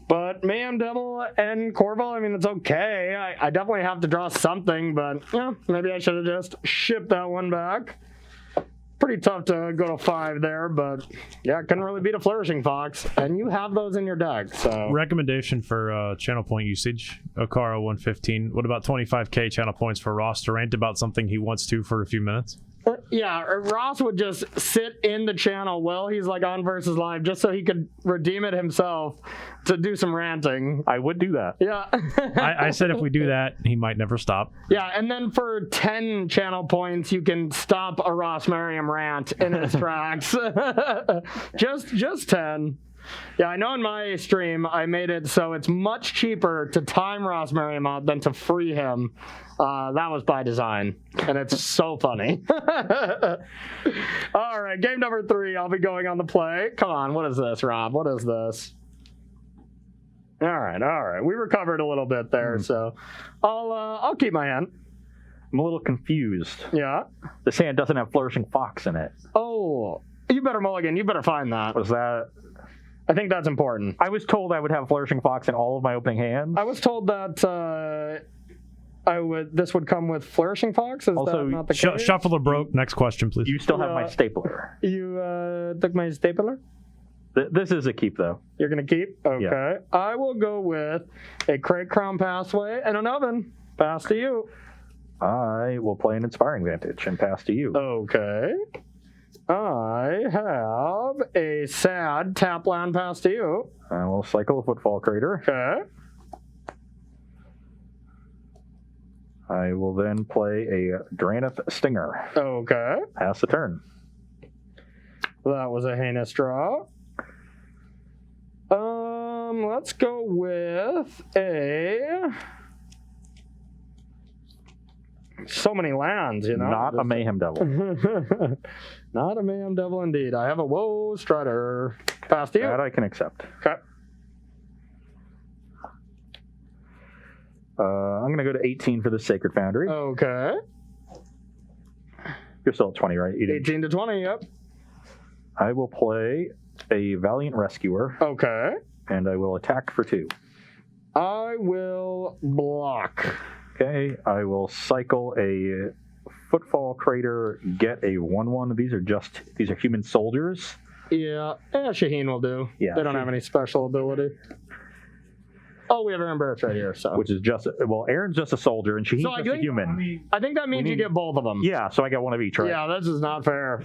But Mayhem Devil and Corval, I mean, it's okay. I definitely have to draw something, but maybe I should have just shipped that one back. Pretty tough to go to 5 there, but yeah, couldn't really beat a Flourishing Fox, and you have those in your deck, so. Recommendation for channel point usage, Okara 115. What about 25k channel points for Ross to rant about something he wants to for a few minutes? Yeah, Ross would just sit in the channel while he's like on Versus Live just so he could redeem it himself to do some ranting. I would do that. Yeah. I said if we do that, he might never stop. Yeah, and then for 10 channel points, you can stop a Ross Merriam rant in its tracks. just 10. Yeah, I know in my stream I made it so it's much cheaper to time Ross Merriam out than to free him. That was by design, and it's so funny. All right, game number 3. I'll be going on the play. Come on, what is this, Rob? What is this? All right. We recovered a little bit there, so I'll keep my hand. I'm a little confused. Yeah. This hand doesn't have Flourishing Fox in it. Oh, you better mulligan. You better find that. Was that? I think that's important. I was told I would have Flourishing Fox in all of my opening hands. I was told that this would come with Flourishing Fox. Is Also, that not the case? Shuffle or broke. Next question, please. You still have my stapler. You took my stapler? This is a keep, though. You're going to keep? Okay. Yeah. I will go with a Crate Crown Passway and an Oven. Pass to you. I will play an Inspiring Vantage and pass to you. Okay. I have a sad tap land pass to you. I will cycle a Footfall Crater. Okay. I will then play a Draneth Stinger. Okay. Pass the turn. That was a heinous draw. Let's go with so many lands, Not a Mayhem Devil. Not a Mayhem Devil indeed. I have a Woe Strutter. Pass to you. That I can accept. Okay. I'm going to go to 18 for the Sacred Foundry. Okay. You're still at 20, right? 18 to 20, yep. I will play a Valiant Rescuer. Okay. And I will attack for 2. I will block. Okay, I will cycle a Footfall Crater, get a 1/1. These are human soldiers. Yeah, Shaheen will do. Yeah, they don't have any special ability. Oh, we have Aaron Barrett right here, so. Which is Aaron's just a soldier, and Shaheen's just a human. I think that means you get both of them. Yeah, so I got one of each, right? Yeah, this is not fair.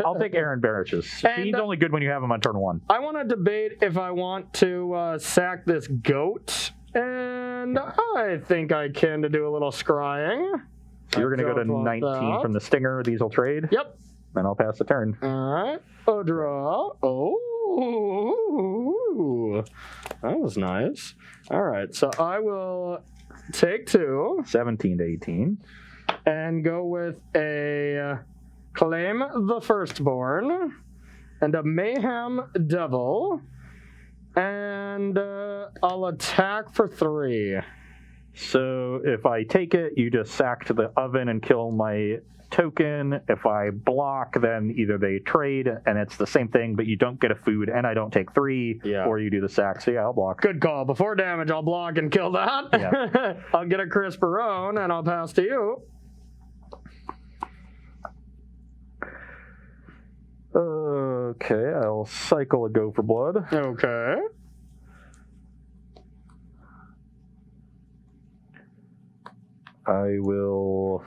I'll take Aaron Barrett's. He's only good when you have him on turn 1. I want to debate if I want to sack this goat, and I think I can to do a little scrying. So you're going to go to 19 from the Stinger. These will trade. Yep. And I'll pass the turn. All right. A draw. Oh, that was nice. All right. So I will take 2. 17 to 18. And go with a Claim the Firstborn and a Mayhem Devil. And I'll attack for 3. So if I take it, you just sack to the oven and kill my token. If I block, then either they trade and it's the same thing, but you don't get a food and I don't take 3, or you do the sack. So yeah, I'll block. Good call. Before damage, I'll block and kill that. Yeah. I'll get a Crisperone and I'll pass to you. Okay, I'll cycle a Go for Blood. Okay. I will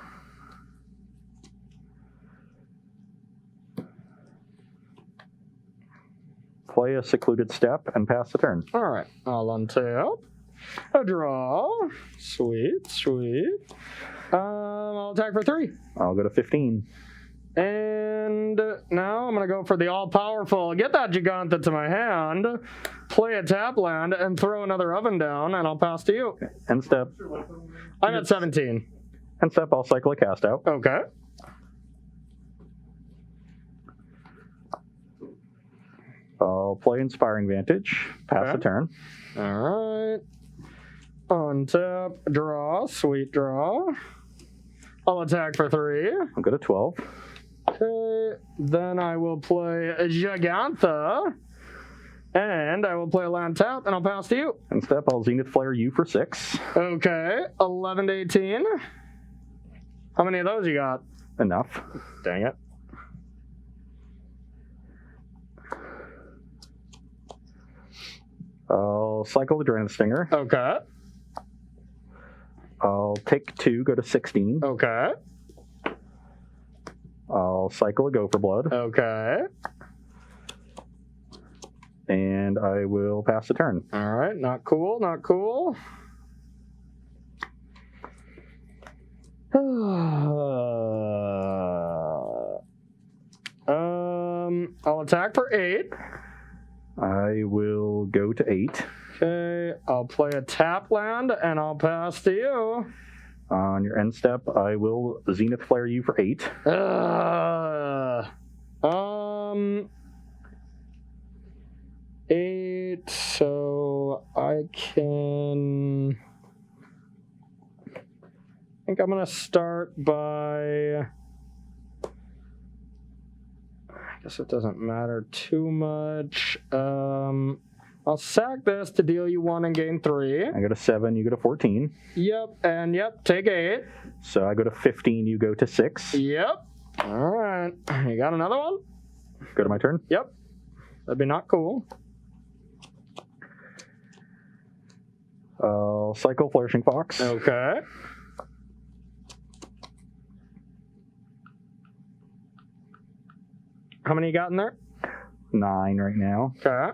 play a Secluded Step and pass the turn. All right, I'll untap. A draw. Sweet, sweet. I'll attack for 3. I'll go to 15. And now I'm going to go for the all-powerful, get that Giganta to my hand, play a tap land, and throw another oven down, and I'll pass to you. End step. I'm at 17. End step, I'll cycle a cast out. Okay. I'll play Inspiring Vantage, pass the turn. All right. Untap, draw, sweet draw. I'll attack for 3. I'll go to 12. Okay, then I will play a Giganta, and I will play a land tap, and I'll pass to you. End step, I'll Zenith Flare you for 6. Okay, 11 to 18. How many of those you got? Enough. Dang it. I'll cycle the Dragon Stinger. Okay, I'll take 2, go to 16. okay, I'll cycle a Gopher Blood, okay. and I will pass the turn. All right, not cool, not cool. I'll attack for 8. I will go to 8. Okay, I'll play a tap land, and I'll pass to you. On your end step, I will Zenith Flare you for 8. Eight, so I can... I think I'm going to start by... I guess it doesn't matter too much. I'll sack this to deal you 1 and gain 3. I go to 7, you go to 14. Yep, and yep, take 8. So I go to 15, you go to 6. Yep. All right. You got another one? Go to my turn. Yep. That'd be not cool. I'll cycle Flourishing Fox. Okay. How many you got in there? 9 right now. Okay.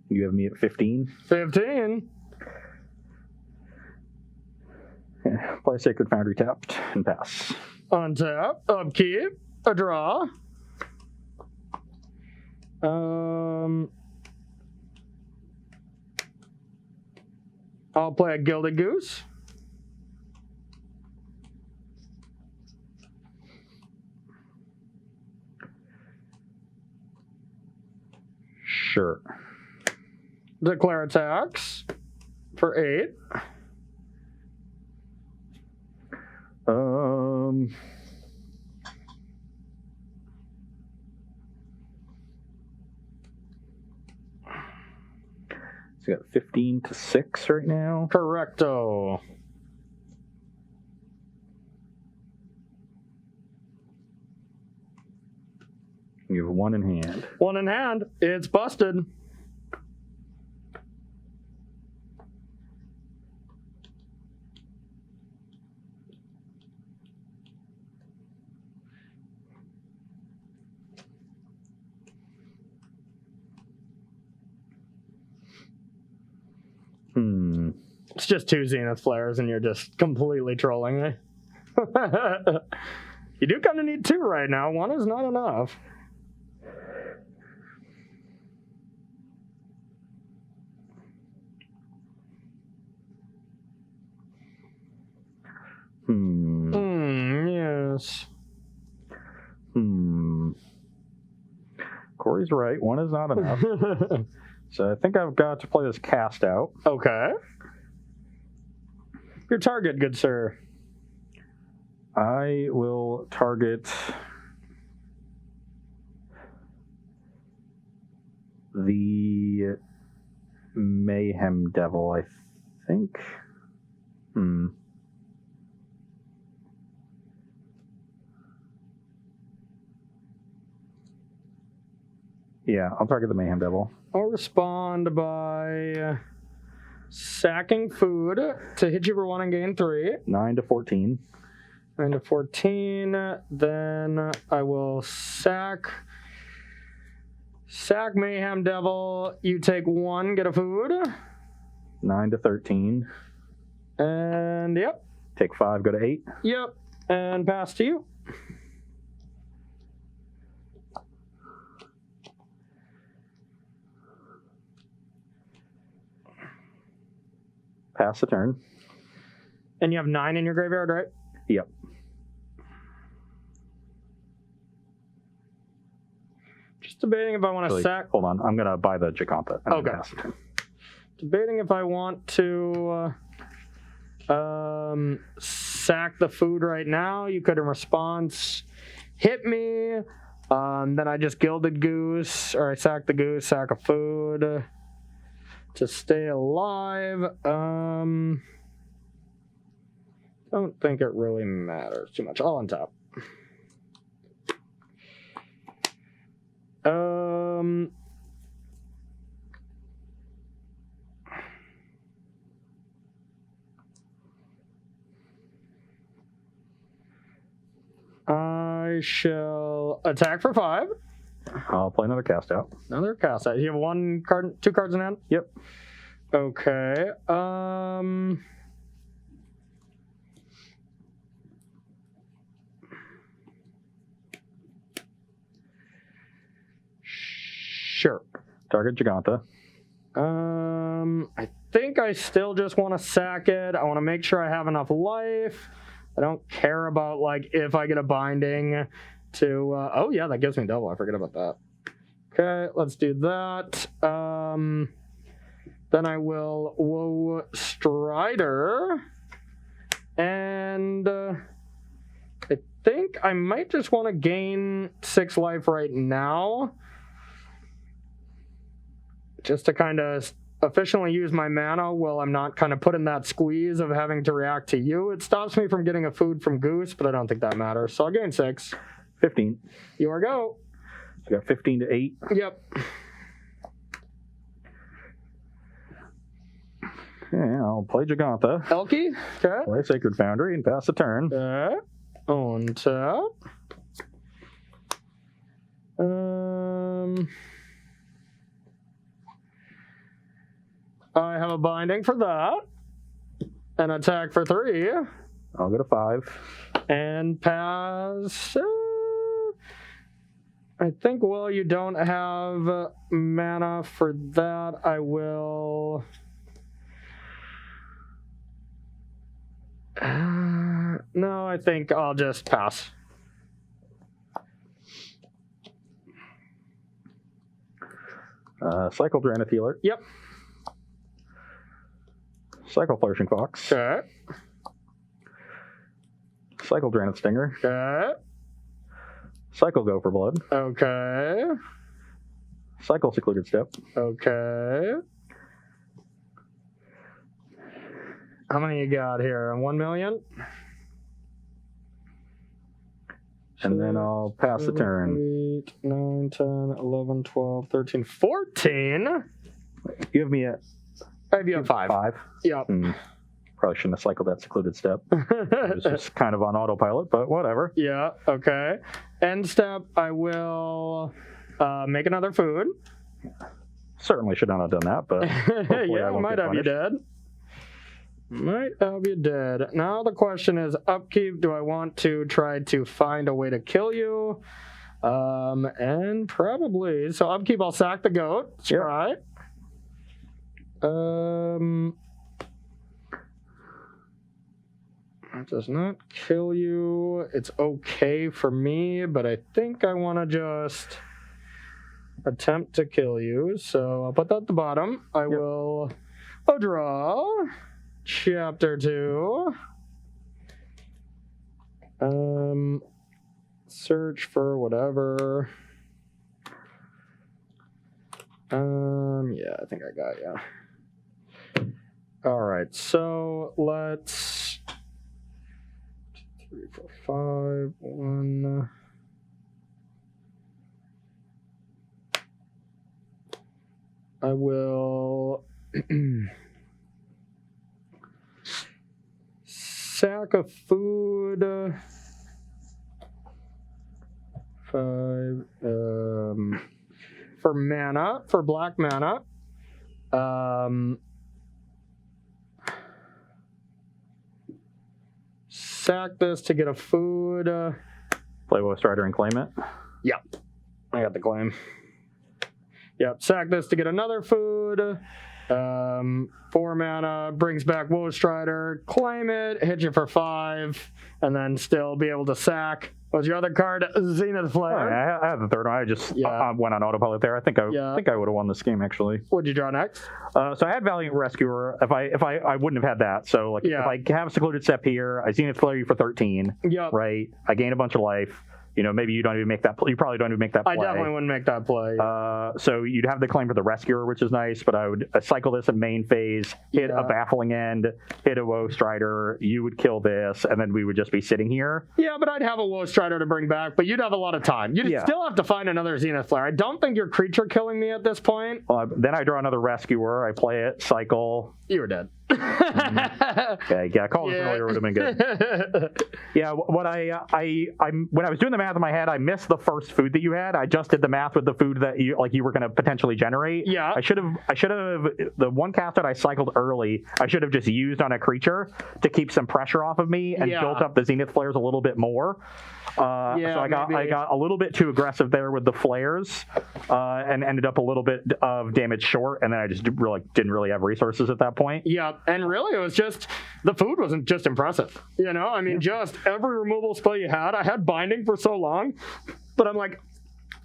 You have me at 15. 15. Play Sacred Foundry tapped and pass. Untap. Upkeep. A draw. I'll play a Gilded Goose. Sure. Declare attacks for 8. So you got 15 to 6 right now. Correcto. You have 1 in hand. 1 in hand. It's busted. It's just 2 Zenith Flares and you're just completely trolling me. You do kind of need 2 right now. 1 is not enough. Yes. Corey's right. 1 is not enough. So I think I've got to play this cast out. Okay. Your target, good sir. I will target the Mayhem Devil, I think. Yeah, I'll target the Mayhem Devil. I'll respond by sacking food to hit you for 1 and gain 3. 9 to 14. 9 to 14. Then I will sack Mayhem Devil. You take 1, get a food. 9 to 13. And yep. Take 5, go to 8. Yep. And pass to you. Pass the turn. And you have 9 in your graveyard, right? Yep. Just debating if I want to sack. Hold on, I'm going to buy the Giganta. Okay. Pass the turn. Debating if I want to sack the food right now. You could, in response, hit me. Then I just Gilded Goose, or I sack the goose, sack a food to stay alive. Don't think it really matters too much. All on top. I shall attack for 5. I'll play another cast out. Another cast out. You have 1 card, 2 cards in hand? Yep. Okay. Sure. Target Giganta. I think I still just want to sack it. I want to make sure I have enough life. I don't care about, like, if I get a binding to... oh, yeah, that gives me double. I forget about that. Okay, let's do that. Then I will Woe Strider. And I think I might just want to gain 6 life right now. Just to kind of efficiently use my mana while I'm not kind of put in that squeeze of having to react to you. It stops me from getting a food from Goose, but I don't think that matters. So I'll gain 6. 15. Your go. So I got 15 to 8. Yep. Yeah, I'll play Giganta. Elky. Okay. Play Sacred Foundry and pass the turn. On tap. I have a binding for that. An attack for 3. I'll go to 5. And pass. I think while you don't have mana for that, I will... no, I think I'll just pass. Cycle Drannith Healer. Yep. Cycle Flourishing Fox. Okay. Cycle Drannith Stinger. Okay. Cycle Gopher Blood. Okay. Cycle Secluded Step. Okay. How many you got here? 1 million? And then I'll pass the turn. 8, 9, 10, 11, 12, 13, 14? Give me a... I have you at 5. 5. Yep. Probably shouldn't have cycled that Secluded Step. It was just kind of on autopilot, but whatever. Yeah, okay. End step, I will make another food. Certainly should not have done that, but hopefully I yeah, won't might get have you punished. dead. Might have you dead. Now the question is, upkeep, do I want to try to find a way to kill you? And probably. So upkeep, I'll sack the goat. Let's try. It does not kill you. It's okay for me, but I think I want to just attempt to kill you. So I'll put that at the bottom. I will draw chapter 2. Search for whatever. Yeah, I think I got you. All right, so let's 3, 4, 5, 1. I will sack of food. 5 for mana, for black mana. Sack this to get a food. Play Woe Strider and claim it. Yep, I got the claim. Yep, sack this to get another food. 4 mana, brings back Woe Strider, claim it, hit you for 5, and then still be able to sack. What's your other card? Zenith Flare. Oh, I had the third one. I just went on autopilot there. I think I would have won this game actually. What'd you draw next? So I had Valiant Rescuer. If I wouldn't have had that. So like if I have a Secluded Step here, I Zenith Flare you for 13. Yep. Right. I gain a bunch of life. You know, maybe you don't even make that. You probably don't even make that play. I definitely wouldn't make that play. So you'd have the claim for the Rescuer, which is nice, but I would cycle this in main phase, hit a Baffling End, hit a Woe Strider, you would kill this, and then we would just be sitting here. Yeah, but I'd have a Woe Strider to bring back, but you'd have a lot of time. You'd still have to find another Zenith Flare. I don't think you're creature killing me at this point. Then I draw another Rescuer, I play it, cycle. You were dead. Okay, call it earlier would have been good. Yeah, what I when I was doing the math in my head, I missed the first food that you had. I just did the math with the food that you were going to potentially generate. Yeah. I should have the one cast that I cycled early. I should have just used on a creature to keep some pressure off of me and built up the Zenith Flares a little bit more. So I got a little bit too aggressive there with the flares, and ended up a little bit of damage short, and then I just didn't really have resources at that point. Yeah, and really it was just the food wasn't just impressive. You know, I mean, just every removal spell you had. I had binding for so long, but I'm like,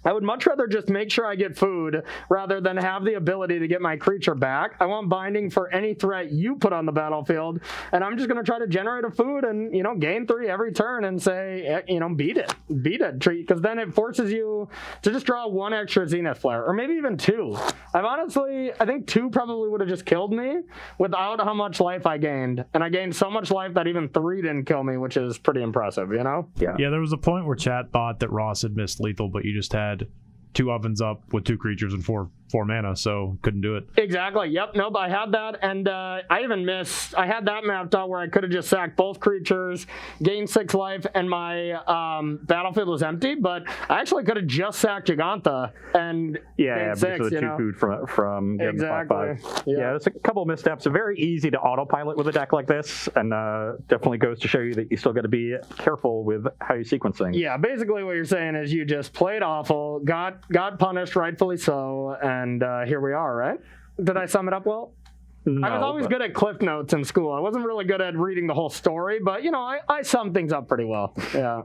I would much rather just make sure I get food rather than have the ability to get my creature back. I want binding for any threat you put on the battlefield, and I'm just going to try to generate a food and, gain 3 every turn and say, beat it, because then it forces you to just draw 1 extra Zenith Flare, or maybe even 2. I think 2 probably would have just killed me without how much life I gained, and I gained so much life that even 3 didn't kill me, which is pretty impressive, Yeah, there was a point where chat thought that Ross had missed lethal, but you just had 2 ovens up with 2 creatures and 4 mana, so couldn't do it. Exactly. Yep. Nope. I had that, and I had that mapped out where I could have just sacked both creatures, gained 6 life, and my battlefield was empty. But I actually could have just sacked Giganta and gained 6. Because of the 2 food from exactly. 5. Yeah, it's a couple of missteps. It's very easy to autopilot with a deck like this, and definitely goes to show you that you still got to be careful with how you sequence things. Yeah. Basically, what you're saying is you just played awful, got punished, rightfully so, and here we are, right? Did I sum it up well? No, I was always good at cliff notes in school. I wasn't really good at reading the whole story, but, I sum things up pretty well. Yeah.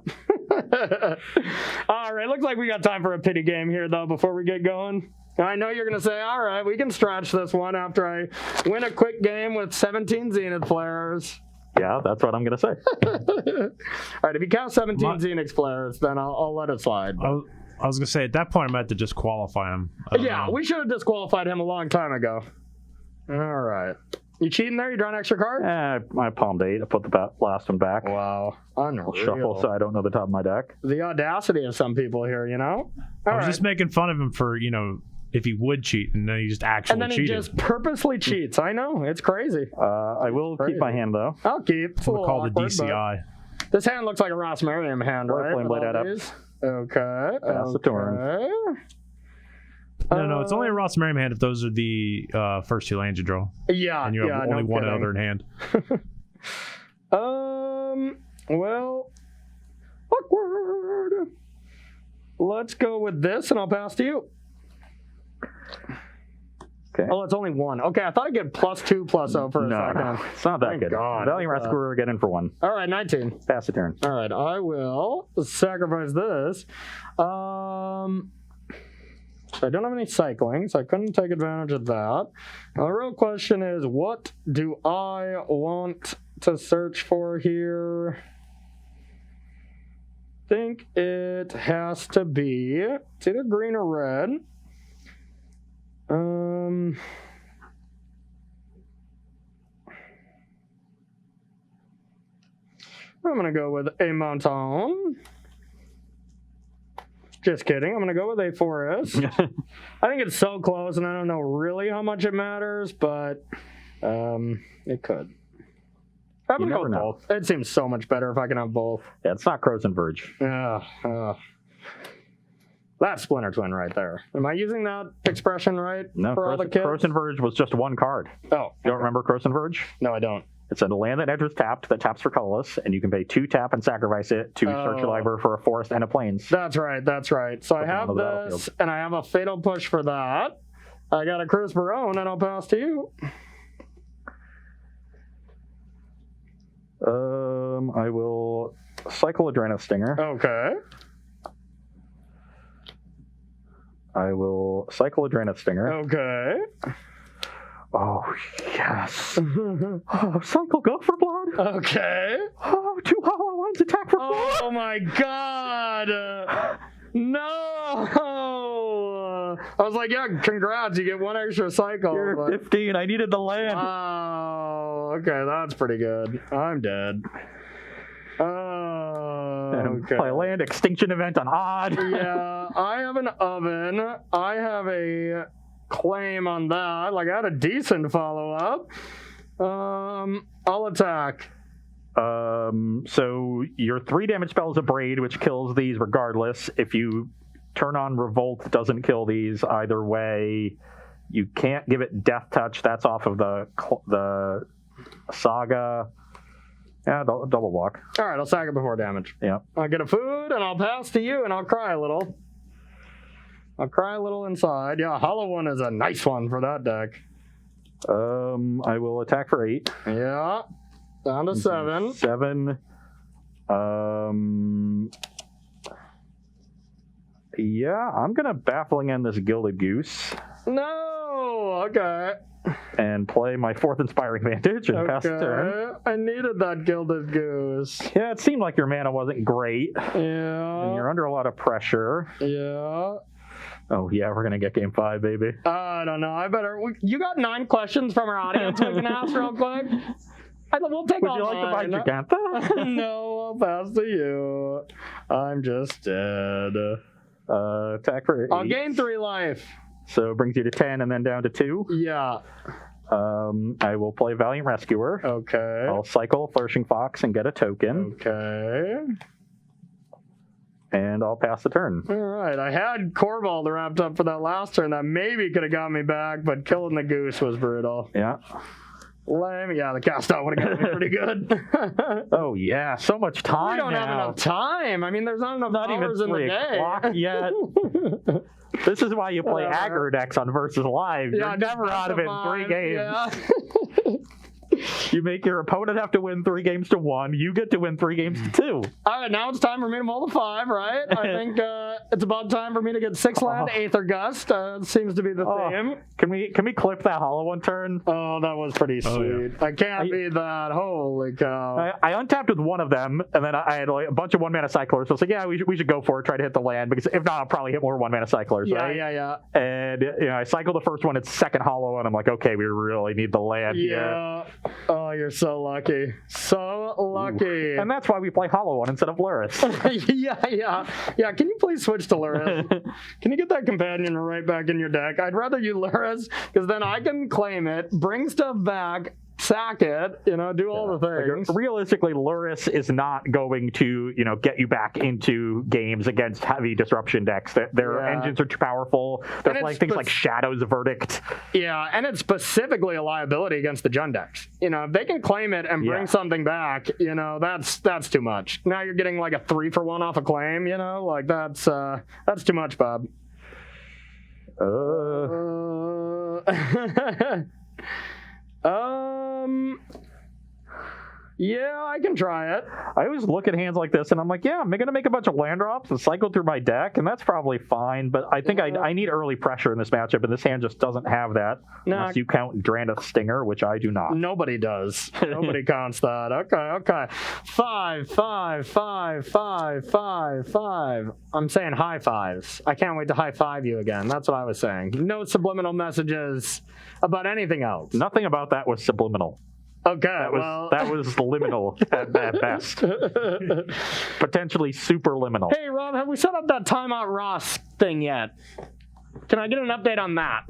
All right, looks like we got time for a pity game here, though, before we get going. I know you're going to say, all right, we can stretch this one after I win a quick game with 17 Zenith Flares. Yeah, that's what I'm going to say. All right, if you count 17 Zenith Flares, then I'll let it slide. I was going to say, at that point, I meant to disqualify him. We should have disqualified him a long time ago. All right. You cheating there? You draw an extra card? I palmed 8. I put the last one back. Wow. Unreal. Shuffle, so I don't know the top of my deck. The audacity of some people here, I was just making fun of him for, if he would cheat, and then he just actually cheated. And then he just purposely cheats. I know. It's crazy. I will keep my hand, though. I'll keep. It's call the DCI. This hand looks like a Ross Merriam hand, right? Flame Blade up. Okay. Pass the turn. No, it's only a Ross Merriam hand if those are the first 2 lands you draw. Yeah, and you have only one other in hand. Well, awkward. Let's go with this, and I'll pass to you. Okay. Oh, it's only 1. Okay, I thought I'd get +2/+0 for a second. No, it's not that good. God. Valiant Rescuer, get in for 1. All right, 19. Pass the turn. All right, I will sacrifice this. I don't have any cycling, so I couldn't take advantage of that. Now, the real question is, what do I want to search for here? I think it has to be, it's either green or red. I'm gonna go with a mountain. Just kidding. I'm gonna go with a forest. I think it's so close, and I don't know really how much it matters, but it could. I'm gonna go with both. It seems so much better if I can have both. Yeah, it's not Crows and Verge. That's Splinter Twin right there. Am I using that expression right? No, for all the kids? Crows and Verge was just one card. Oh. You don't remember Crows and Verge? No, I don't. It's a land that enters tapped that taps for colorless, and you can pay 2 tap and sacrifice it to search your library for a forest and a plains. That's right. So I have this, and I have a Fatal Push for that. I got a Cruise Barone, and I'll pass to you. I will cycle Adrenal Stinger. Okay. I will cycle Adrenal Stinger. Okay. Oh, yes. Oh, cycle Go for Blood. Okay. Oh, 2 hollow ones attack for 4. Oh my god. No. I was like, yeah, congrats. You get 1 extra cycle. You're 15. I needed the land. Oh, okay. That's pretty good. I'm dead. Oh, okay. Play land Extinction Event on Odd. Yeah, I have an oven. I have a claim on that. Like, I had a decent follow-up. I'll attack. So your 3 damage spell is a Braid, which kills these regardless. If you turn on Revolt, it doesn't kill these either way. You can't give it Death Touch. That's off of the Saga. Yeah, double block. All right, I'll sack it before damage. Yeah. I'll get a food, and I'll pass to you, and I'll cry a little. I'll cry a little inside. Yeah, Hollow One is a nice one for that deck. I will attack for 8. Yeah. Down to 7. 7. Yeah, I'm gonna Baffling End this Gilded Goose. No. Okay. And play my 4th Inspiring Vantage and pass the turn. I needed that Gilded Goose. Yeah, it seemed like your mana wasn't great. Yeah. And you're under a lot of pressure. Yeah. Oh, yeah, we're going to get game 5, baby. I don't know. You got 9 questions from our audience we can ask real quick? We'll take all 9. Would you like to buy Giganta? No, I'll pass to you. I'm just dead. Attack for 8. I'll gain 3 life. So it brings you to 10 and then down to 2. Yeah. I will play Valiant Rescuer. Okay. I'll cycle Flourishing Fox and get a token. Okay. And I'll pass the turn. All right. I had Corvald wrapped up for that last turn. That maybe could have got me back, but killing the goose was brutal. Yeah. Lame. Yeah, the cast out would have got me pretty good. Oh, yeah. So much time. We don't have enough time. I mean, there's not enough hours in the day. Not even 3 o'clock yet. This is why you play aggro decks on Versus Live. Yeah, You're never out of it in 3 games. Yeah. You make your opponent have to win 3 games to 1. You get to win 3 games to 2. All right, now it's time for me to mull to 5, right? I think it's about time for me to get 6 land, Aether Gust. Seems to be the theme. Can we clip that Hollow One turn? Oh, that was pretty sweet. Yeah. I can't beat that. Holy cow. I untapped with one of them, and then I had like a bunch of 1-mana cyclers. So I was like, yeah, we should go for it, try to hit the land, because if not, I'll probably hit more 1-mana cyclers. Yeah, right? yeah. And I cycled the first one, it's second Hollow, and I'm like, okay, we really need the land here. Oh, you're so lucky. So lucky. Ooh. And that's why we play Hollow One instead of Luris. Yeah, can you please switch to Luris? Can you get that companion right back in your deck? I'd rather you Luris, because then I can claim it, bring stuff back, sack it, do all the things. Like, realistically, Luris is not going to, get you back into games against heavy disruption decks. Their engines are too powerful. They're playing things like Shadow's Verdict. Yeah, and it's specifically a liability against the Jund decks. If they can claim it and bring something back, that's too much. Now you're getting like a 3-for-1 off a claim, like that's too much, Bob. Yeah, I can try it. I always look at hands like this, and I'm like, yeah, I'm going to make a bunch of land drops and cycle through my deck, and that's probably fine. But I think I need early pressure in this matchup, and this hand just doesn't have that. Nah. Unless you count Drannith Stinger, which I do not. Nobody does. Nobody counts that. Okay. 5, 5, 5, 5, 5, 5. I'm saying high fives. I can't wait to high five you again. That's what I was saying. No subliminal messages about anything else. Nothing about that was subliminal. Okay, That was liminal at best. Potentially super liminal. Hey, Rob, have we set up that Timeout Ross thing yet? Can I get an update on that?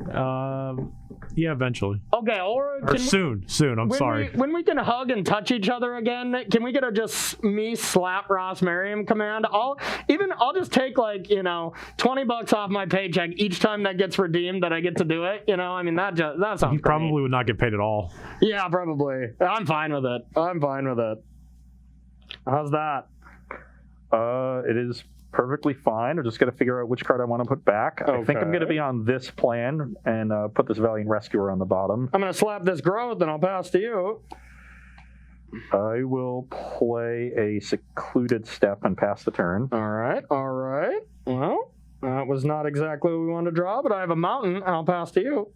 Yeah, eventually. Okay, or soon. I'm sorry. When we can hug and touch each other again, can we get a just me slap Ross Merriam command? I'll just take $20 off my paycheck each time that gets redeemed that I get to do it. I mean that sounds. He probably would not get paid at all. Yeah, probably. I'm fine with it. How's that? It is perfectly fine. I'm just going to figure out which card I want to put back. I think I'm going to be on this plan and put this Valiant Rescuer on the bottom. I'm going to slap this Growth and I'll pass to you. I will play a Secluded Step and pass the turn. All right. Well, that was not exactly what we wanted to draw, but I have a Mountain and I'll pass to you.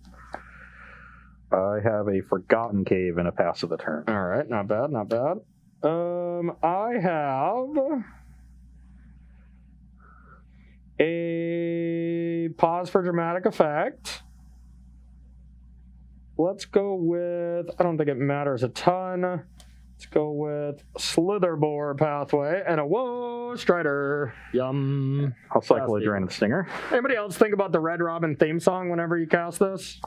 I have a Forgotten Cave and a pass of the turn. All right. Not bad. I have a Pause for Dramatic Effect. Let's go with, I don't think it matters a ton. Let's go with Slitherbore Pathway and a Whoa Strider. Yum. I'll cycle a Drannith Stinger. Anybody else think about the Red Robin theme song whenever you cast this?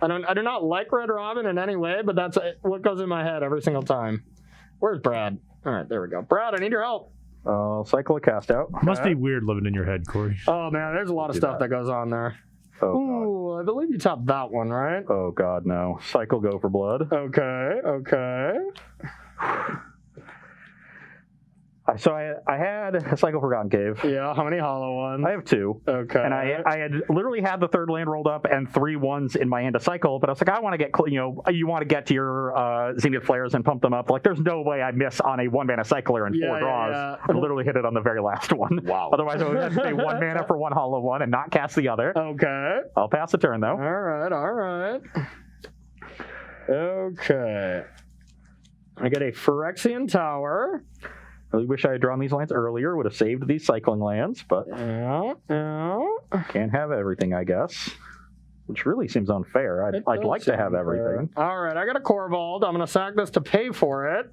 I do not like Red Robin in any way, but that's what goes in my head every single time. Where's Brad? All right, there we go. Brad, I need your help. I'll cycle a Cast Out. Must be weird living in your head, Corey. Oh, man, there's a lot of stuff that goes on there. Oh, ooh, God. I believe you topped that one, right? Oh, God, no. Cycle Go for Blood. Okay. So I had a Cycle Forgotten Cave. Yeah, how many hollow ones? I have 2. Okay. And I had literally had the third land rolled up and 3 ones in my hand to cycle, but I was like, I want to get, you want to get to your Zenith Flares and pump them up. Like, there's no way I miss on a 1-mana cycler and 4 draws. Yeah. I literally hit it on the very last one. Wow. Otherwise, I would have to pay 1 mana for 1 hollow one and not cast the other. Okay. I'll pass the turn, though. All right. Okay. I get a Phyrexian Tower. I really wish I had drawn these lands earlier. Would have saved these cycling lands, but Yeah. can't have everything, I guess. Which really seems unfair. I'd like to have everything. All right, I got a Corvold. I'm going to sack this to pay for it.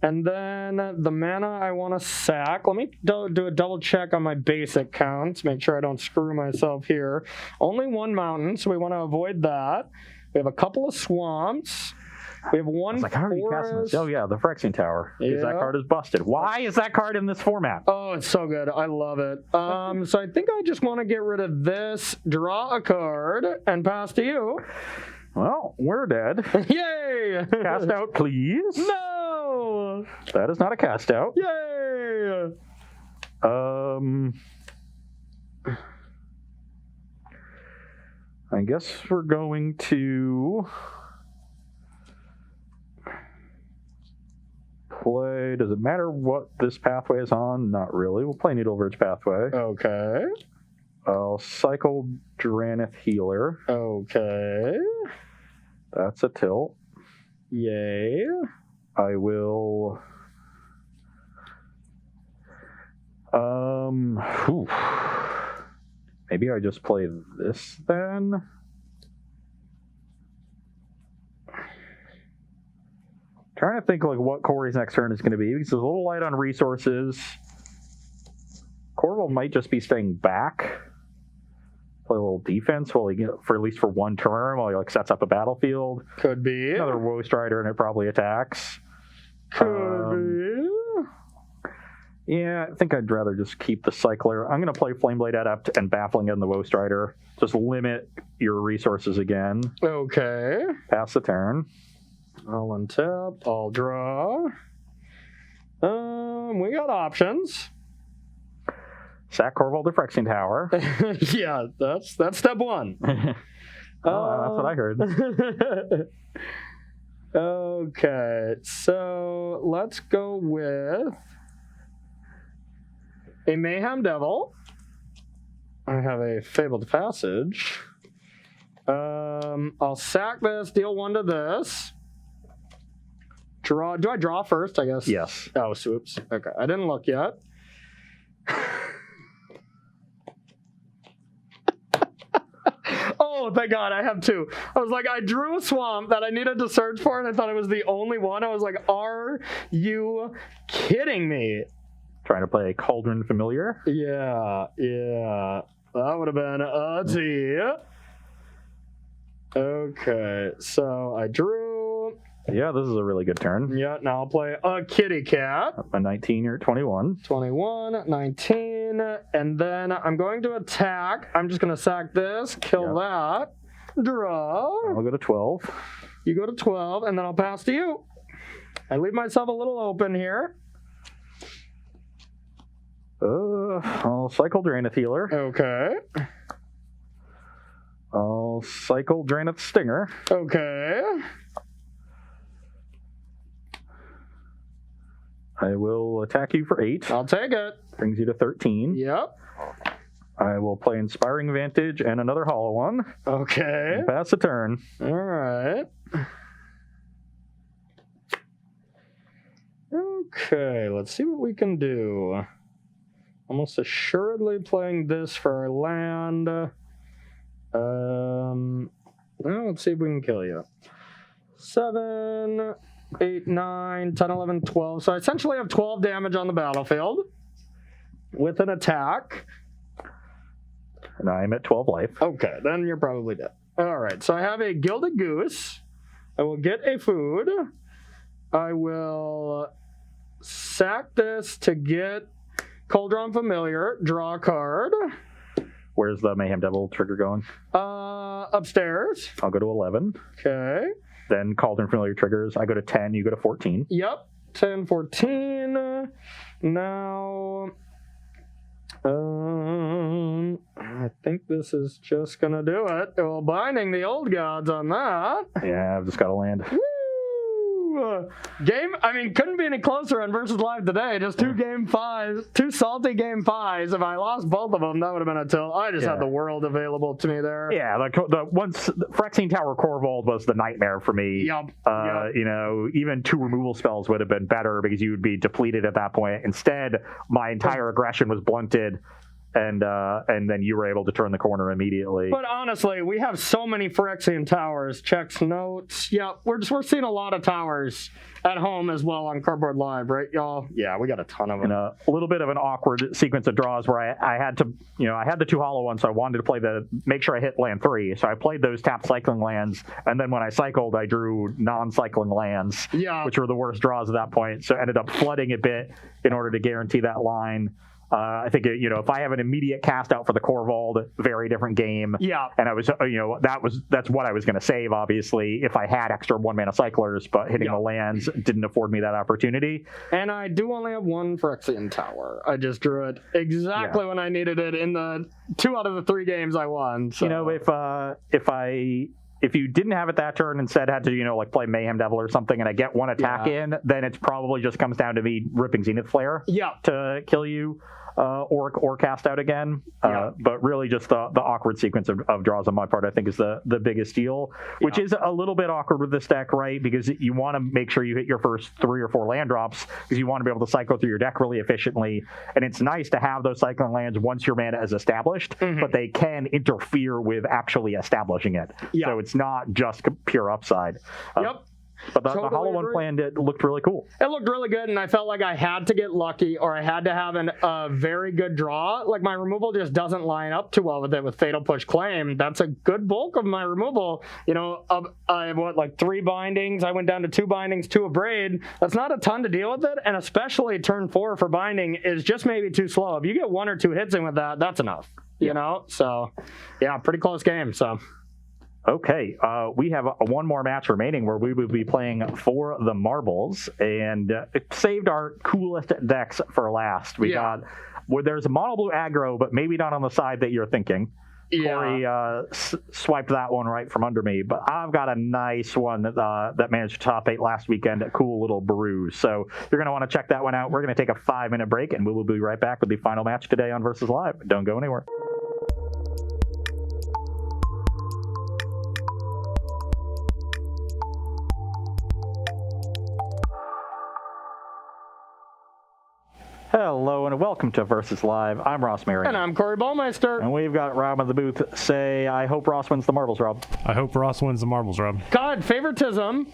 And then the mana I want to sack. Let me do a double check on my basic counts. Make sure I don't screw myself here. Only 1 mountain, so we want to avoid that. We have a couple of swamps. We have 1 Like, how are you casting this? Oh, yeah, the Phyrexian Tower. Because that card is busted. Why is that card in this format? Oh, it's so good. I love it. So I think I just want to get rid of this, draw a card, and pass to you. Well, we're dead. Yay! Cast out, please. No! That is not a cast out. Yay! I guess we're going to play. Does it matter what this pathway is on? Not really. We'll play Needleverge Pathway. Okay. I'll cycle Drannith Healer. Okay. That's a tilt. Yay. I will. Maybe I just play this then. Trying to think like what Corey's next turn is going to be because he's a little light on resources. Corvold might just be staying back. Play a little defense while he for at least for 1 turn while he like sets up a battlefield. Could be. Another Woe Strider and it probably attacks. Could be. Yeah, I think I'd rather just keep the Cycler. I'm going to play Flameblade Adept and Baffling in the Woe Strider. Just limit your resources again. Okay. Pass the turn. I'll untap. I'll draw. We got options. Sack Corvold to Phyrexian Tower. Yeah, that's step 1. That's what I heard. Okay, so let's go with a Mayhem Devil. I have a Fabled Passage. I'll sack this, deal 1 to this. Draw. Do I draw first, I guess? Yes. Oh, swoops. Okay, I didn't look yet. Oh, thank God, I have 2. I was like, I drew a swamp that I needed to search for, and I thought it was the only one. I was like, are you kidding me? Trying to play Cauldron Familiar. Yeah. That would have been a T. Okay, so I drew. Yeah, this is a really good turn. Yeah, now I'll play a kitty cat. A 19 or 21. 21, 19, and then I'm going to attack. I'm just going to sack this, kill that, draw. I'll go to 12. You go to 12, and then I'll pass to you. I leave myself a little open here. I'll cycle Draenith Healer. Okay. I'll cycle Draenith Stinger. Okay. I will attack you for 8. I'll take it. Brings you to 13. Yep. I will play Inspiring Vantage and another hollow one. Okay. And pass the turn. All right. Okay, let's see what we can do. Almost assuredly playing this for our land. Well, let's see if we can kill you. 7, 8, 9, 10, 11, 12. So I essentially have 12 damage on the battlefield with an attack. And I'm at 12 life. Okay, then you're probably dead. All right, so I have a Gilded Goose. I will get a food. I will sack this to get Cauldron Familiar, draw a card. Where's the Mayhem Devil trigger going? Upstairs. I'll go to 11. Okay. Then Cauldron Familiar triggers. I go to 10, you go to 14. Yep. 10, 14. Now, I think this is just going to do it. Well, binding the old gods on that. Yeah, I've just got to land. Woo! Couldn't be any closer on Versus Live today. Just 2 game 5s, 2 salty game 5s. If I lost both of them, that would have been a tilt. I just had the world available to me there. Yeah, the once Phyrexian Tower Corvold was the nightmare for me. Yep. You know, even 2 removal spells would have been better because you would be depleted at that point. Instead, my entire aggression was blunted. And then you were able to turn the corner immediately. But honestly, we have so many Phyrexian towers. Checks, notes. Yeah, we're seeing a lot of towers at home as well on Cardboard Live, right, y'all? Yeah, we got a ton of them. And a little bit of an awkward sequence of draws where I had to, I had the 2 hollow ones, so I wanted to make sure I hit land 3. So I played those tapped cycling lands, and then when I cycled, I drew non-cycling lands, which were the worst draws at that point. So I ended up flooding a bit in order to guarantee that line. I think, if I have an immediate cast out for the Corvold, very different game. Yeah. And I was, that's what I was going to save, obviously, if I had extra 1-mana cyclers, but hitting the lands didn't afford me that opportunity. And I do only have 1 Phyrexian tower. I just drew it exactly when I needed it in the 2 out of the 3 games I won. So. If you didn't have it that turn, instead had to, play Mayhem Devil or something, and I get 1 attack in, then it probably just comes down to me ripping Zenith Flare to kill you. Or cast out again. But really just the awkward sequence of draws on my part, I think, is the biggest deal, which is a little bit awkward with this deck, right? Because you want to make sure you hit your first 3 or 4 land drops because you want to be able to cycle through your deck really efficiently. And it's nice to have those cycling lands once your mana is established, but they can interfere with actually establishing it. So it's not just pure upside. But the Hollow One plan looked really cool. It looked really good, and I felt like I had to get lucky, or I had to have a very good draw. Like, my removal just doesn't line up too well with it with Fatal Push Claim. That's a good bulk of my removal. I have, 3 bindings. I went down to 2 bindings, 2 Abrade. That's not a ton to deal with it, and especially turn 4 for binding is just maybe too slow. If you get 1 or 2 hits in with that, that's enough. You know? So, yeah, pretty close game, so... Okay, we have 1 more match remaining where we will be playing for the marbles, and it saved our coolest decks for last. We got there's a mono blue aggro, but maybe not on the side that you're thinking. Corey swiped that one right from under me, but I've got a nice one that managed to top 8 last weekend, a cool little brew. So you're going to want to check that one out. We're going to take a 5-minute break, and we will be right back with the final match today on Versus Live. Don't go anywhere. Hello and welcome to Versus Live. I'm Ross Merriam. And I'm Corey Baumeister. And we've got Rob in the booth. Say, I hope Ross wins the marbles, Rob. I hope Ross wins the marbles, Rob. God, favoritism.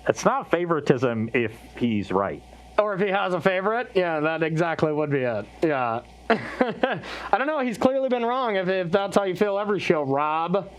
It's not favoritism if he's right. Or if he has a favorite. Yeah, that exactly would be it. Yeah. I don't know. He's clearly been wrong if that's how you feel every show, Rob.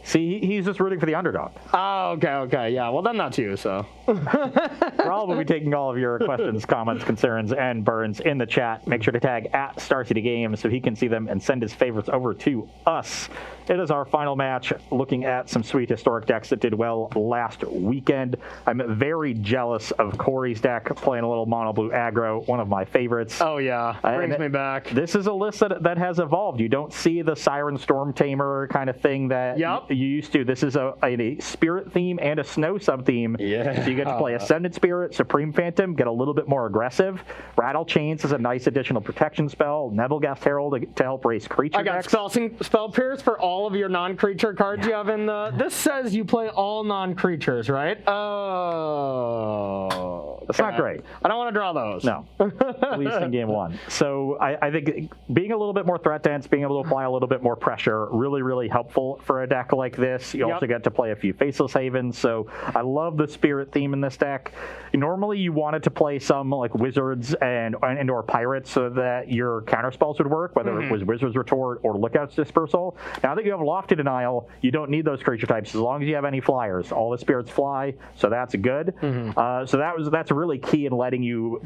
See, he's just rooting for the underdog. Oh, okay. Yeah, well, then that's you, so. Rob will be taking all of your questions, comments, concerns, and burns in the chat. Make sure to tag at Star City Games so he can see them and send his favorites over to us. It is our final match, looking at some sweet historic decks that did well last weekend. I'm very jealous of Corey's deck, playing a little mono blue aggro, one of my favorites. Oh, yeah. Brings me back. This is a list that has evolved. You don't see the Siren Storm Tamer kind of thing that you used to. This is a spirit theme and a snow sub theme. Yeah. So you get to play Ascended Spirit, Supreme Phantom, get a little bit more aggressive. Rattle Chains is a nice additional protection spell. Nebelgast Herald to help race creature decks. I got Spell Pierce for all of your non-creature cards you have in the... This says you play all non-creatures, right? Oh. That's not great. I don't want to draw those. No. At least in game one. So I think being a little bit more threat dense, being able to apply a little bit more pressure, really, really helpful for a deck like this. You also get to play a few Faceless Havens. So I love the spirit theme in this deck. Normally you wanted to play some like Wizards and or Pirates so that your counter spells would work, whether it was Wizard's Retort or Lookout's Dispersal. Now that you have Lofty Denial, you don't need those creature types as long as you have any flyers. All the spirits fly, so that's good. So that's really key in letting you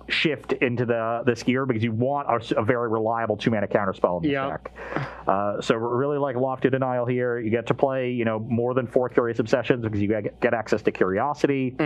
shift into this gear because you want a very reliable 2-mana counterspell in this deck. So really like Lofty Denial here. You get to play more than 4 Curious Obsessions because you get access to Curiosity.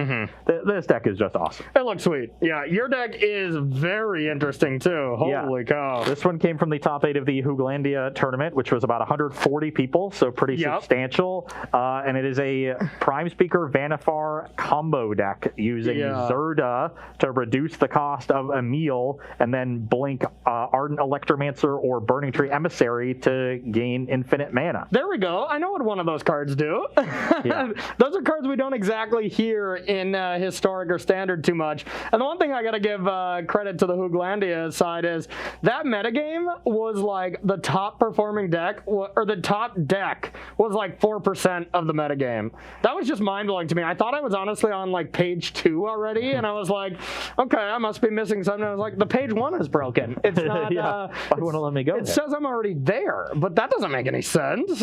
This deck is just awesome. It looks sweet. Yeah, your deck is very interesting too. Holy cow. This one came from the top 8 of the Hooglandia tournament, which was about 140 people, so pretty substantial. And it is a Prime Speaker Vanifar combo deck using Zerda to reduce the cost of Emil and then blink Ardent Electromancer or Burning Tree Emissary to gain infinite mana. There we go. I know what one of those cards do. Those are cards we don't exactly hear in Historic or Standard too much. And the one thing I got to give credit to the Hooglandia side is that metagame was like the top performing deck, or the top deck was like 4% of the metagame. That was just mind-blowing to me. I thought I was honestly on like page 2 already, and I was like, okay, I must be missing something. I was like, the page 1 is broken. It's not... Why wouldn't it let me go It says I'm already there, but that doesn't make any sense.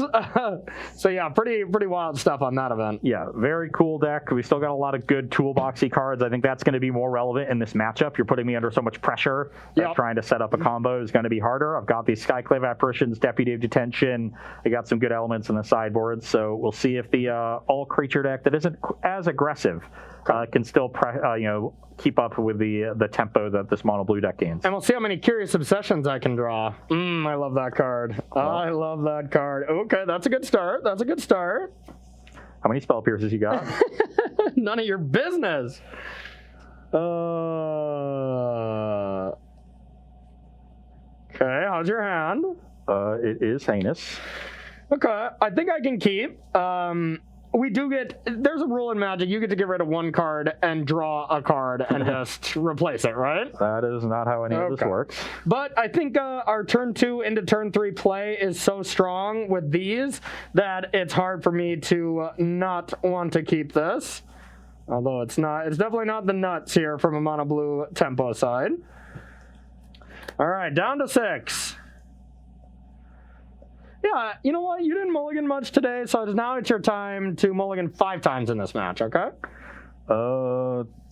So yeah, pretty wild stuff on that event. Yeah, very cool deck. We still got a lot of good toolboxy cards. I think that's going to be more relevant in this matchup. You're putting me under so much pressure that trying to set up a combo is going to be harder. I've got these Skyclave Apparitions, Deputy of Detention. I got some good elements in the sideboard, so we'll see if the all-creature deck that isn't as aggressive can still keep up with the tempo that this mono blue deck gains. And we'll see how many Curious Obsessions I can draw. I love that card. I love that card. Okay, that's a good start. That's a good start. How many Spell Pierces you got? None of your business. Okay, how's your hand? It is heinous. Okay, I think I can keep. We do there's a rule in Magic, you get to get rid of one card and draw a card and just replace it, right? That is not how any of this works. But I think our turn 2 into turn 3 play is so strong with these that it's hard for me to not want to keep this. Although it's definitely not the nuts here from a mono blue tempo side. All right, down to 6. Yeah, you know what? You didn't mulligan much today, so now it's your time to mulligan 5 times in this match, okay?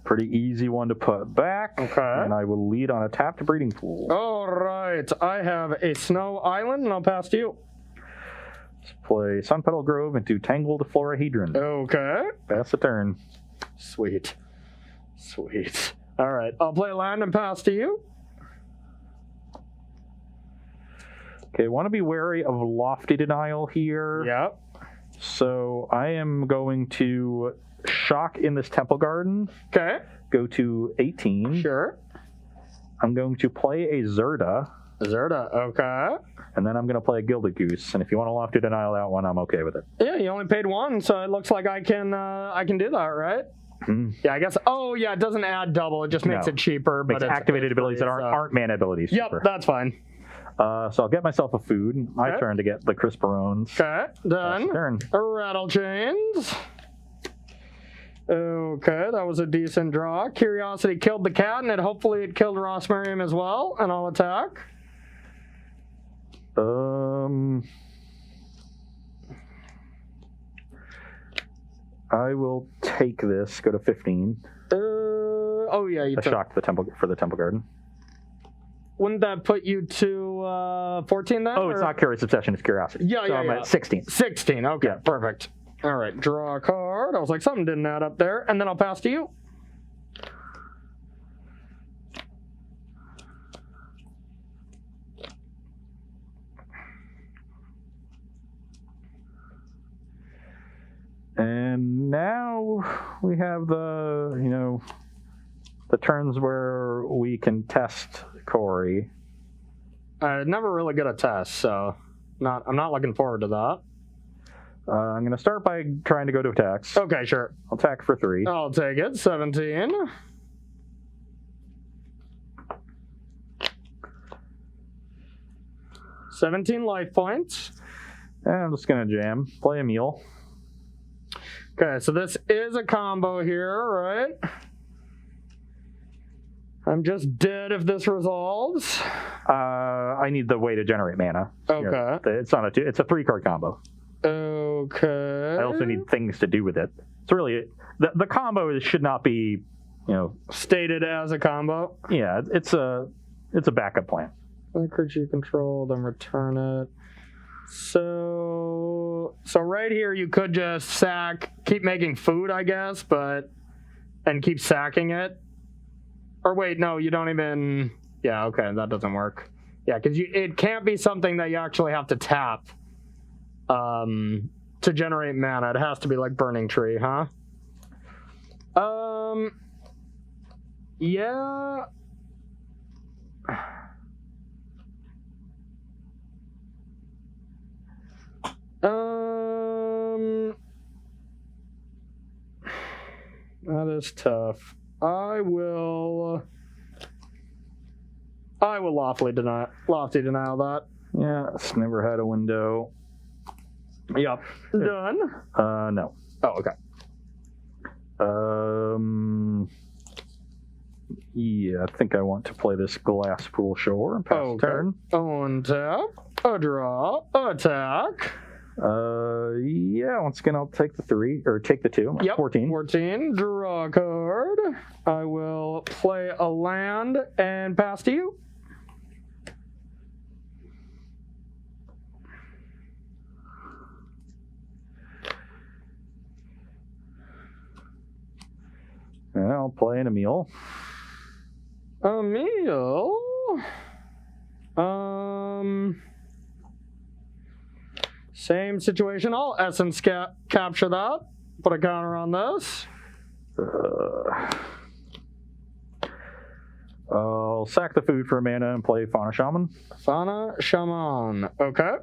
Pretty easy one to put back. Okay. And I will lead on a tapped Breeding Pool. All right. I have a Snow Island, and I'll pass to you. Let's play Sunpetal Grove into Tangled Florahedron. Okay. Pass the turn. Sweet. All right. I'll play land and pass to you. Okay, want to be wary of Lofty Denial here. Yep. So I am going to shock in this Temple Garden. Okay. Go to 18. Sure. I'm going to play a Zerda. Zerda. Okay. And then I'm going to play a Gilded Goose. And if you want to Lofty Denial that one, I'm okay with it. Yeah, you only paid 1, so it looks like I can do that, right? Yeah, I guess. Oh, yeah, it doesn't add double. It just makes it cheaper. Makes but activated it's abilities that aren't mana abilities Yep, cheaper. that's fine. So I'll get myself a food. My turn to get the Crisperones. Okay, done. Turn. Rattle chains. Okay, that was a decent draw. Curiosity killed the cat, and hopefully it killed Ross Merriam as well, and I'll attack. I will take this. Go to 15. Oh yeah, you I took. shocked the Temple for the Temple Garden. Wouldn't that put you to 14 then? Oh, it's not Curious Obsession, it's Curiosity. Yeah, so yeah, I'm yeah. at 16. 16. Okay, Yeah. perfect. All right, draw a card. I was like, something didn't add up there, and then I'll pass to you. And now we have the turns where we can test Corey. I never really get a test, so I'm not looking forward to that. I'm going to start by trying to go to attacks. Okay, sure. I'll attack for 3. I'll take it. 17. $17 life points. And I'm just going to jam. Play a meal. Okay, so this is a combo here, right? I'm just dead if this resolves. I need the way to generate mana. Okay. It's not it's a 3-card combo. Okay. I also need things to do with it. It's really the combo should not be, stated as a combo. Yeah, it's a backup plan. Creature you control, then return it. So right here you could just keep making food, I guess, and keep sacking it. Or wait, no, you don't even. Yeah, okay, that doesn't work. Yeah, because it can't be something that you actually have to tap to generate mana. It has to be like Burning Tree, huh? Yeah. That is tough. I will lofty denial that. Yeah, it's never had a window. Yep. Done. No. Oh, okay. Yeah, I think I want to play this Glasspool Shore and pass turn. Untap, a draw, attack. Yeah, once again, I'll take the 3, or take the 2. Yep. 14. 14, draw a card. I will play a land and pass to you. And I'll play an Emil. Emil? Same situation. I'll essence capture that. Put a counter on this. I'll sack the food for a mana and play Fauna Shaman. Fauna Shaman. Okay.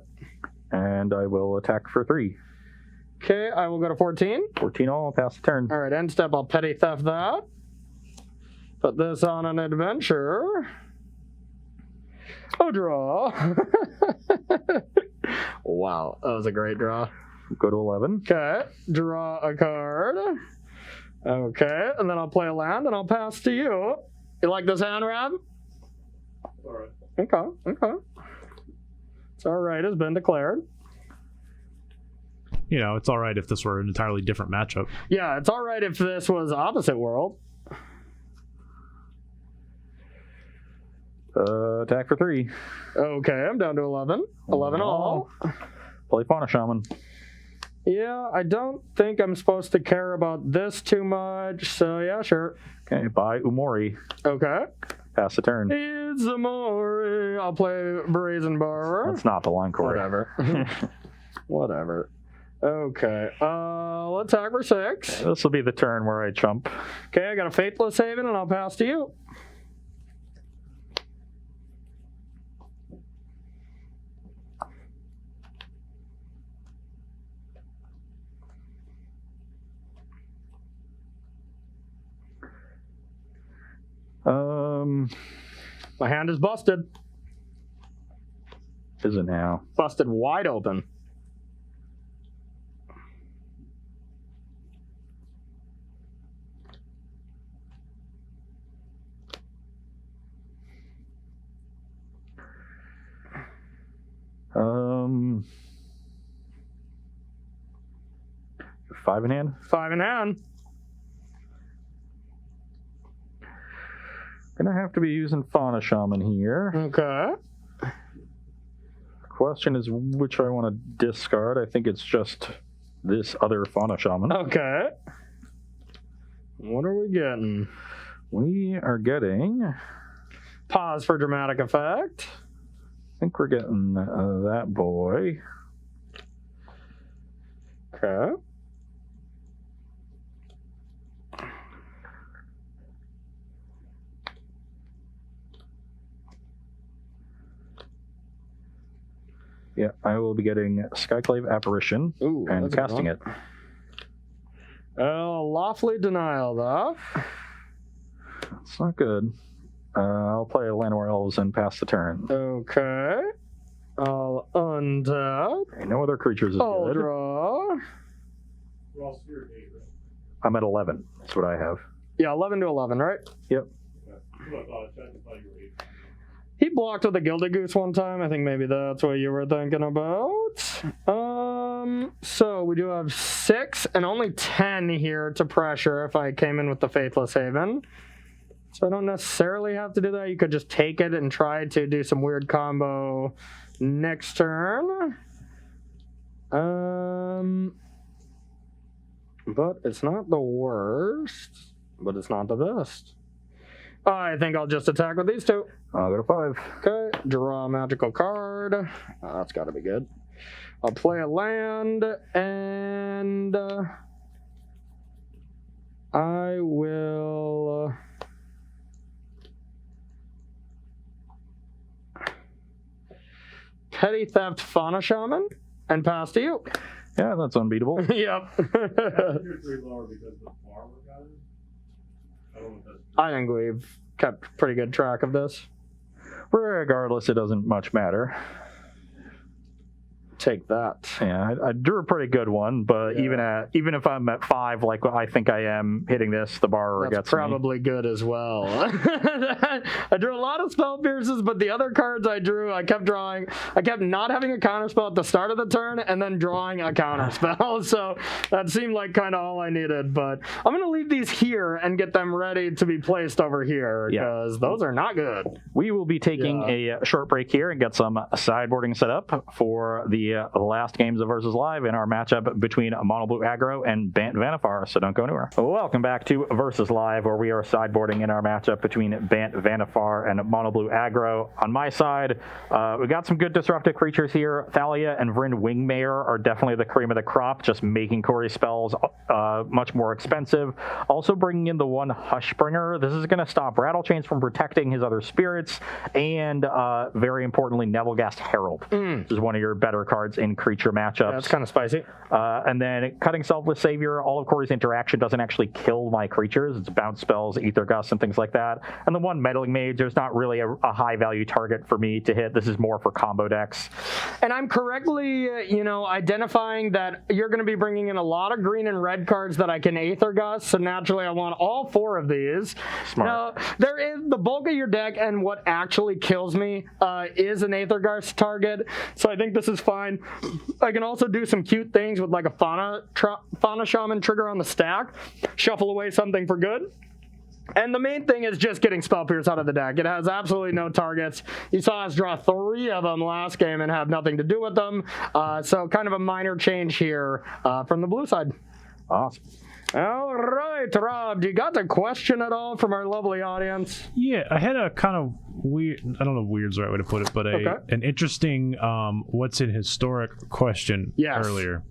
And I will attack for 3. Okay, I will go to 14. 14 all, I'll pass the turn. All right, end step, I'll petty theft that. Put this on an adventure. Oh, draw. Wow, that was a great draw. Go to 11. Okay, draw a card. Okay, and then I'll play a land and I'll pass to you. You like this hand, Rab? All right. Okay. It's all right, it's been declared. It's all right if this were an entirely different matchup. Yeah, it's all right if this was opposite world. Attack for 3. Okay, I'm down to 11. 11 all. Play Fauna Shaman. Yeah, I don't think I'm supposed to care about this too much, so yeah, sure. Okay, buy Umori. Okay. Pass the turn. It's Amore. I'll play Brazen Bar. That's not the line cord. Whatever. Whatever. Okay. Let's attack for 6. This will be the turn where I chump. Okay, I got a Faithless Haven, and I'll pass to you. My hand is busted. Is it now? Busted wide open. Five in hand? 5 in hand. Gonna have to be using Fauna Shaman here. Okay. Question is which I want to discard. I think it's just this other Fauna Shaman. Okay. What are we getting? We are getting... Pause for dramatic effect. I think we're getting that boy. Okay. Yeah, I will be getting Skyclave Apparition and casting it. Lawfully denial, though. It's not good. I'll play Llanowar Elves and pass the turn. Okay. I'll untap. Okay, no other creatures is I'll good. draw. Ross, you're at 8, right? I'm at 11. That's what I have. Yeah, 11 to 11, right? Yep. Yeah. I thought you were 8. He blocked with a Gilded Goose one time. I think maybe that's what you were thinking about. So we do have 6 and only 10 here to pressure if I came in with the Faithless Haven. So I don't necessarily have to do that. You could just take it and try to do some weird combo next turn. But it's not the worst, but it's not the best. I think I'll just attack with these 2. I'll go to 5. Okay, draw a magical card. That's got to be good. I'll play a land, and I will Petty Theft Fauna Shaman and pass to you. Yeah, that's unbeatable. Yep. You're 3 lower because the farmer got it? I don't know if that's... I think we've kept pretty good track of this. Regardless, it doesn't much matter. Take that. Yeah, I drew a pretty good one, but Yeah. even if I'm at 5, like I think I am hitting this, the borrower That's gets me. probably good as well. I drew a lot of spell pierces, but the other cards I drew, I kept drawing. I kept not having a counter spell at the start of the turn and then drawing a counter spell. So that seemed like kind of all I needed. But I'm going to leave these here and get them ready to be placed over here because those are not good. We will be taking a short break here and get some sideboarding set up for the last games of Versus Live in our matchup between Mono Blue Aggro and Bant Vanifar, so don't go anywhere. Welcome back to Versus Live, where we are sideboarding in our matchup between Bant Vanifar and Mono Blue Aggro. On my side, we got some good disruptive creatures here. Thalia and Vryn Wingmare are definitely the cream of the crop, just making Corey spells much more expensive. Also bringing in the one Hushbringer. This is going to stop Rattlechains from protecting his other spirits, and very importantly, Nebelgast Herald. This is one of your better cards in creature matchups. That's kind of spicy. And then Cutting Selfless Savior, all of Corey's interaction doesn't actually kill my creatures. It's bounce spells, Ether Gust, and things like that. And the one Meddling Mage, there's not really a high value target for me to hit. This is more for combo decks. And I'm correctly, identifying that you're going to be bringing in a lot of green and red cards that I can Aether Gust. So naturally, I want all 4 of these. Smart. Now, there is the bulk of your deck, and what actually kills me is an Aether Gust target. So I think this is fine. I can also do some cute things with like a Fauna Shaman trigger on the stack, shuffle away something for good. And the main thing is just getting Spell Pierce out of the deck. It has absolutely no targets. You saw us draw 3 of them last game and have nothing to do with them. So kind of a minor change here from the blue side. Awesome. All right, Rob, do you got a question at all from our lovely audience? Yeah, I had a kind of weird, I don't know if weird's the right way to put it, but an interesting what's in historic question earlier.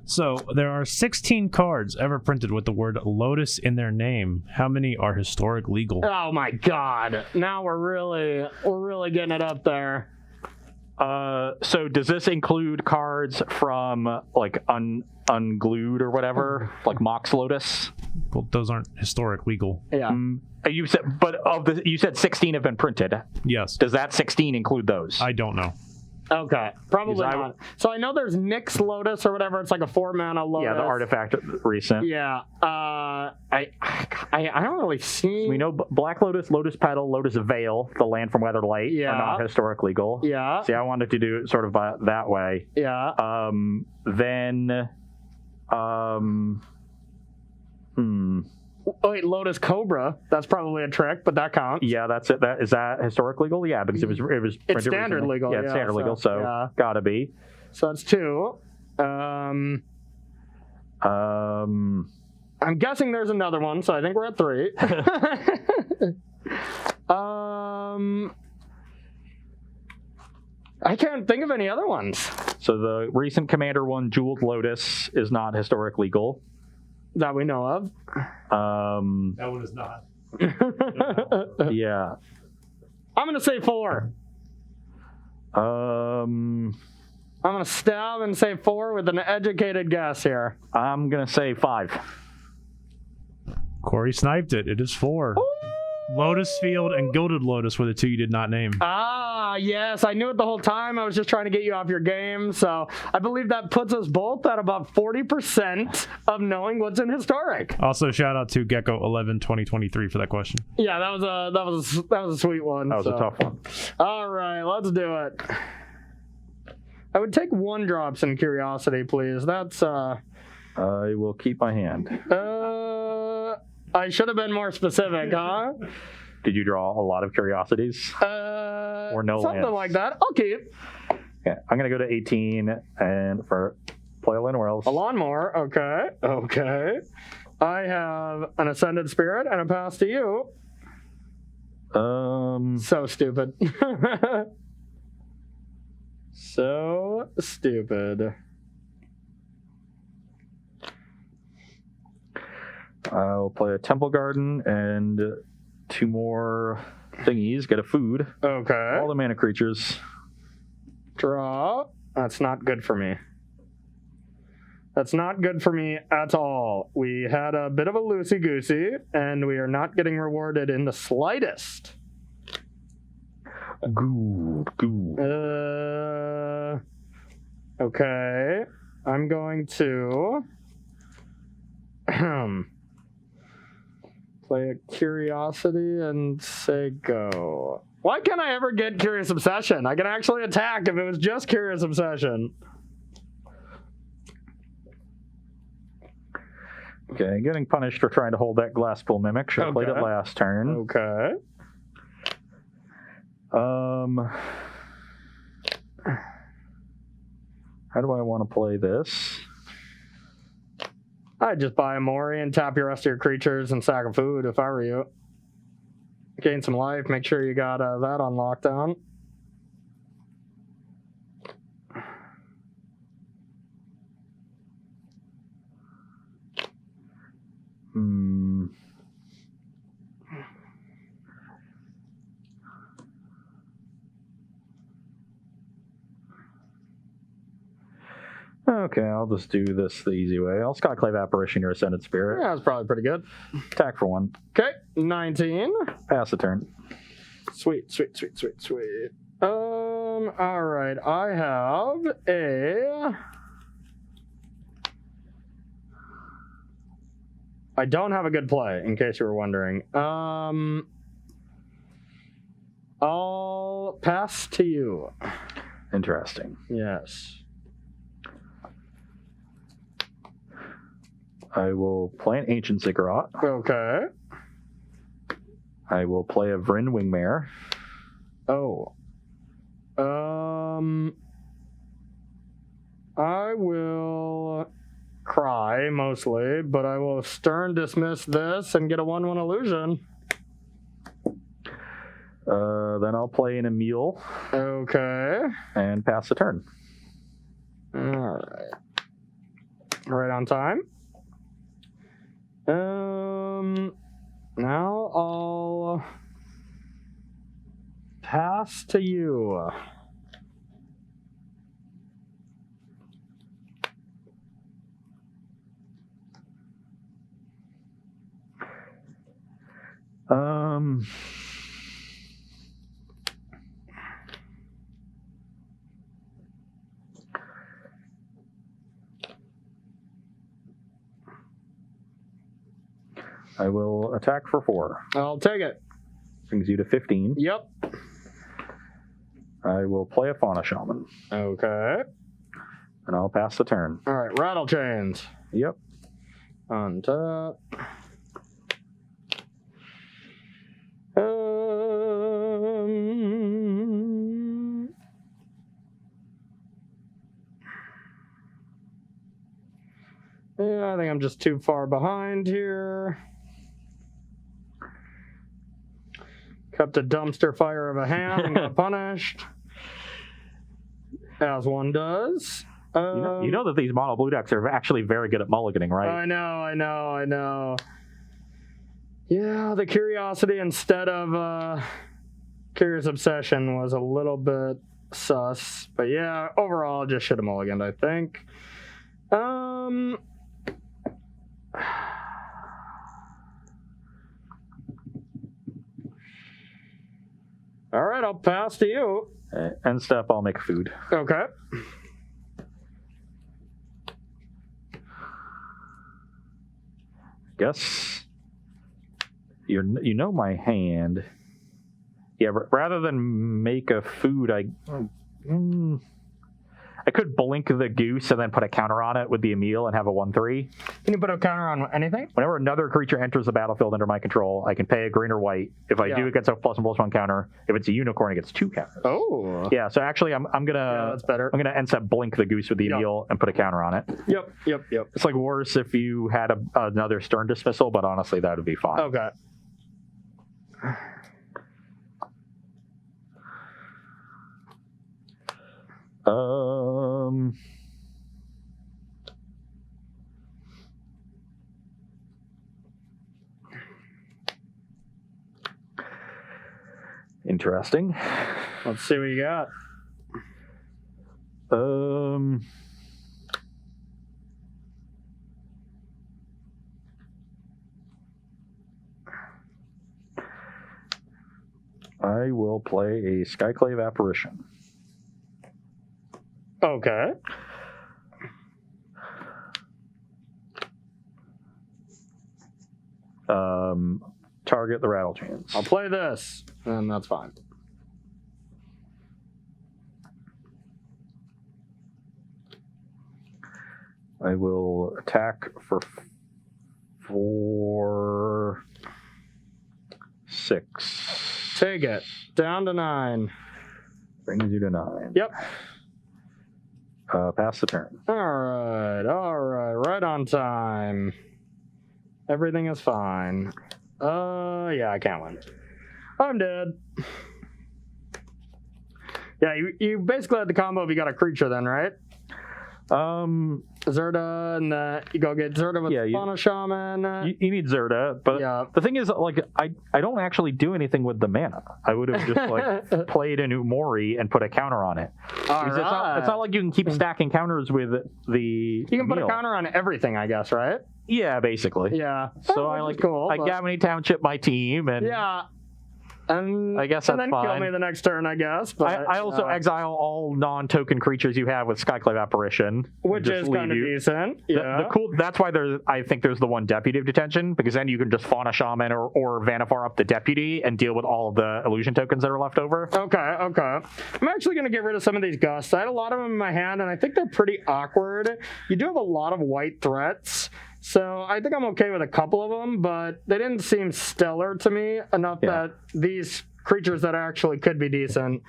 So there are 16 cards ever printed with the word Lotus in their name. How many are historic legal? Oh my God! Now we're really getting it up there. So does this include cards from like Unglued or whatever, like Mox Lotus? Well, those aren't historic legal. Yeah. You said, but you said 16 have been printed. Yes. Does that 16 include those? I don't know. Okay, probably not. So I know there's Nyx Lotus or whatever. It's like a 4-mana Lotus. Yeah, the artifact recent. Yeah. I don't really see. We know Black Lotus, Lotus Petal, Lotus Veil, the land from Weatherlight, are not historic legal. Yeah. See, I wanted to do it sort of that way. Yeah. Wait, Lotus Cobra. That's probably a trick, but that counts. Yeah, that's it. Is that historic legal? Yeah, because it was. It's standard recently. legal. Yeah, it's standard legal. So gotta be. So that's 2. I'm guessing there's another one, so I think we're at 3. I can't think of any other ones. So the recent Commander one, Jeweled Lotus, is not historic legal. That we know of. That one is not. Yeah. I'm going to say 4. I'm going to stab and say 4 with an educated guess here. I'm going to say 5. Corey sniped it. It is 4. Ooh. Lotus Field and Gilded Lotus were the 2 you did not name. Ah, yes. I knew it the whole time. I was just trying to get you off your game. So I believe that puts us both at about 40% of knowing what's in historic. Also, shout out to Gecko 11 2023 for that question. Yeah, that was a sweet one. That was a tough one. All right, let's do it. I would take 1 drops in curiosity, please. That's I will keep my hand. I should have been more specific, huh? Did you draw a lot of curiosities? Or no something lands? like that. I'll keep. Yeah, I'm gonna go to 18 and for play a Land Wells. A lawnmower. Okay. I have an Ascended Spirit and a pass to you. So stupid. So stupid. I'll play a Temple Garden and 2 more thingies. Get a food. Okay. All the mana creatures. Draw. That's not good for me. That's not good for me at all. We had a bit of a loosey-goosey, and we are not getting rewarded in the slightest. Good. Okay. I'm going to play a Curiosity and say go. Why can't I ever get Curious Obsession? I can actually attack if it was just Curious Obsession. Okay, getting punished for trying to hold that Glasspool Mimic. Should have played it last turn. Okay. How do I want to play this? I'd just buy a Mori and tap your rest of your creatures and sack of food if I were you. Gain some life, make sure you got that on lockdown. Okay, I'll just do this the easy way. I'll Skyclave Apparition your Ascended Spirit. Yeah, that's probably pretty good. Attack for 1. Okay, 19. Pass the turn. Sweet. All right, I have a... I don't have a good play, in case you were wondering. I'll pass to you. Interesting. Yes. I will play an Ancient Ziggurat. Okay. I will play a Vryn Wingmare. Oh. I will cry, mostly, but I will Stern Dismiss this and get a 1/1 illusion. Then I'll play an Emil. Okay. And pass the turn. All right. Right on time. Now I'll pass to you. I will attack for 4. I'll take it. Brings you to 15. Yep. I will play a Fauna Shaman. Okay. And I'll pass the turn. All right, Rattle Chains. Yep. On top. Yeah, I think I'm just too far behind here. Kept a dumpster fire of a hand and got punished. As one does. You know that these mono blue decks are actually very good at mulliganing, right? I know. Yeah, the Curiosity instead of Curious Obsession was a little bit sus. But yeah, overall, just should have mulliganed, I think. All right, I'll pass to you. End step, I'll make food. Okay. Guess you know my hand. Yeah, rather than make a food, I could blink the goose and then put a counter on it with the Emil and have a 1/3. Can you put a counter on anything? Whenever another creature enters the battlefield under my control, I can pay a green or white. If I do, it gets a +1/+1 counter. If it's a unicorn, it gets 2 counters. Oh. Yeah, so actually I'm gonna that's better. I'm gonna end up blink the goose with the Emil and put a counter on it. Yep. It's like worse if you had another Stern Dismissal, but honestly that would be fine. Okay. Interesting. Let's see what you got. I will play a Skyclave Apparition. Okay. Target the Rattle Chains. I'll play this, and that's fine. I will attack for 6. Take it. Down to 9. Brings you to 9. Yep. Pass the turn. All right. Right on time. Everything is fine. Yeah, I can't win. I'm dead. Yeah, you basically had the combo if you got a creature then, right? Zerda, and you go get Zerda with Fauna Shaman. You need Zerda, but the thing is, like, I don't actually do anything with the mana. I would have just like played an Umori and put a counter on it. It's not like you can keep stacking counters with the. You can put a counter on everything, I guess, right? Yeah, basically. Yeah. So I Gavany Township my team, and and I guess that's then fine. kill me the next turn, I guess. But I also exile all non-token creatures you have with Skyclave Apparition, which is kind of decent. Yeah. That's why I think there's the one Deputy of Detention, because then you can just Fauna Shaman or Vanifar up the Deputy and deal with all of the illusion tokens that are left over. Okay. I'm actually going to get rid of some of these gusts. I had a lot of them in my hand, and I think they're pretty awkward. You do have a lot of white threats. So I think I'm okay with a couple of them, but they didn't seem stellar to me enough that these creatures that actually could be decent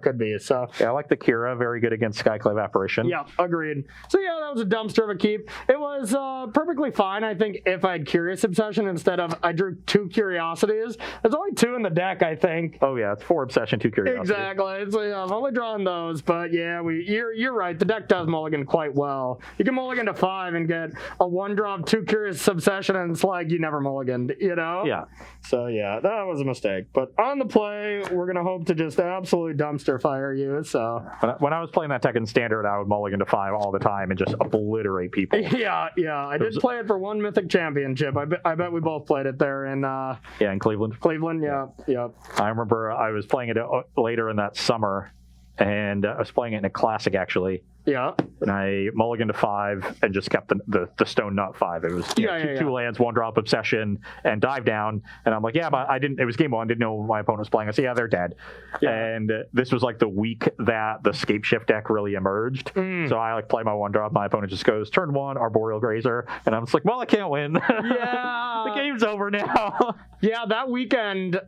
could be. So Yeah, I like the Kira. Very good against Skyclave Apparition. yeah, agreed. So yeah, that was a dumpster of a keep. It was perfectly fine. I think if I had Curious Obsession instead of I drew 2 Curiosities. There's only 2 in the deck, I think. Oh yeah, it's 4 Obsession, 2 Curiosity. Exactly. So yeah, I've only drawn those, but yeah, you're right. The deck does mulligan quite well. You can mulligan to 5 and get a 1-drop, 2 Curious Obsession, and it's like you never mulliganed, you know? Yeah. So yeah, that was a mistake. But on the play, we're gonna hope to just absolutely dumpster fire you. So When I was playing that deck in Standard, I would mulligan to 5 all the time and just obliterate people. yeah, I did play it for one Mythic Championship. I bet we both played it there in Yeah, in Cleveland. Cleveland. Yeah. I remember I was playing it later in that summer, and I was playing it in a Classic, actually. Yeah. And I mulliganed to 5 and just kept the Stone Nut 5. It was two lands, 1-drop Obsession, and Dive Down. And I'm like, yeah, but I didn't. It was game 1. Didn't know my opponent was playing. I said, yeah, they're dead. Yeah. And this was like the week that the Scape Shift deck really emerged. So I play my 1-drop. My opponent just goes turn 1, Arboreal Grazer, and I'm just like, well, I can't win. Yeah. The game's over now. Yeah, that weekend.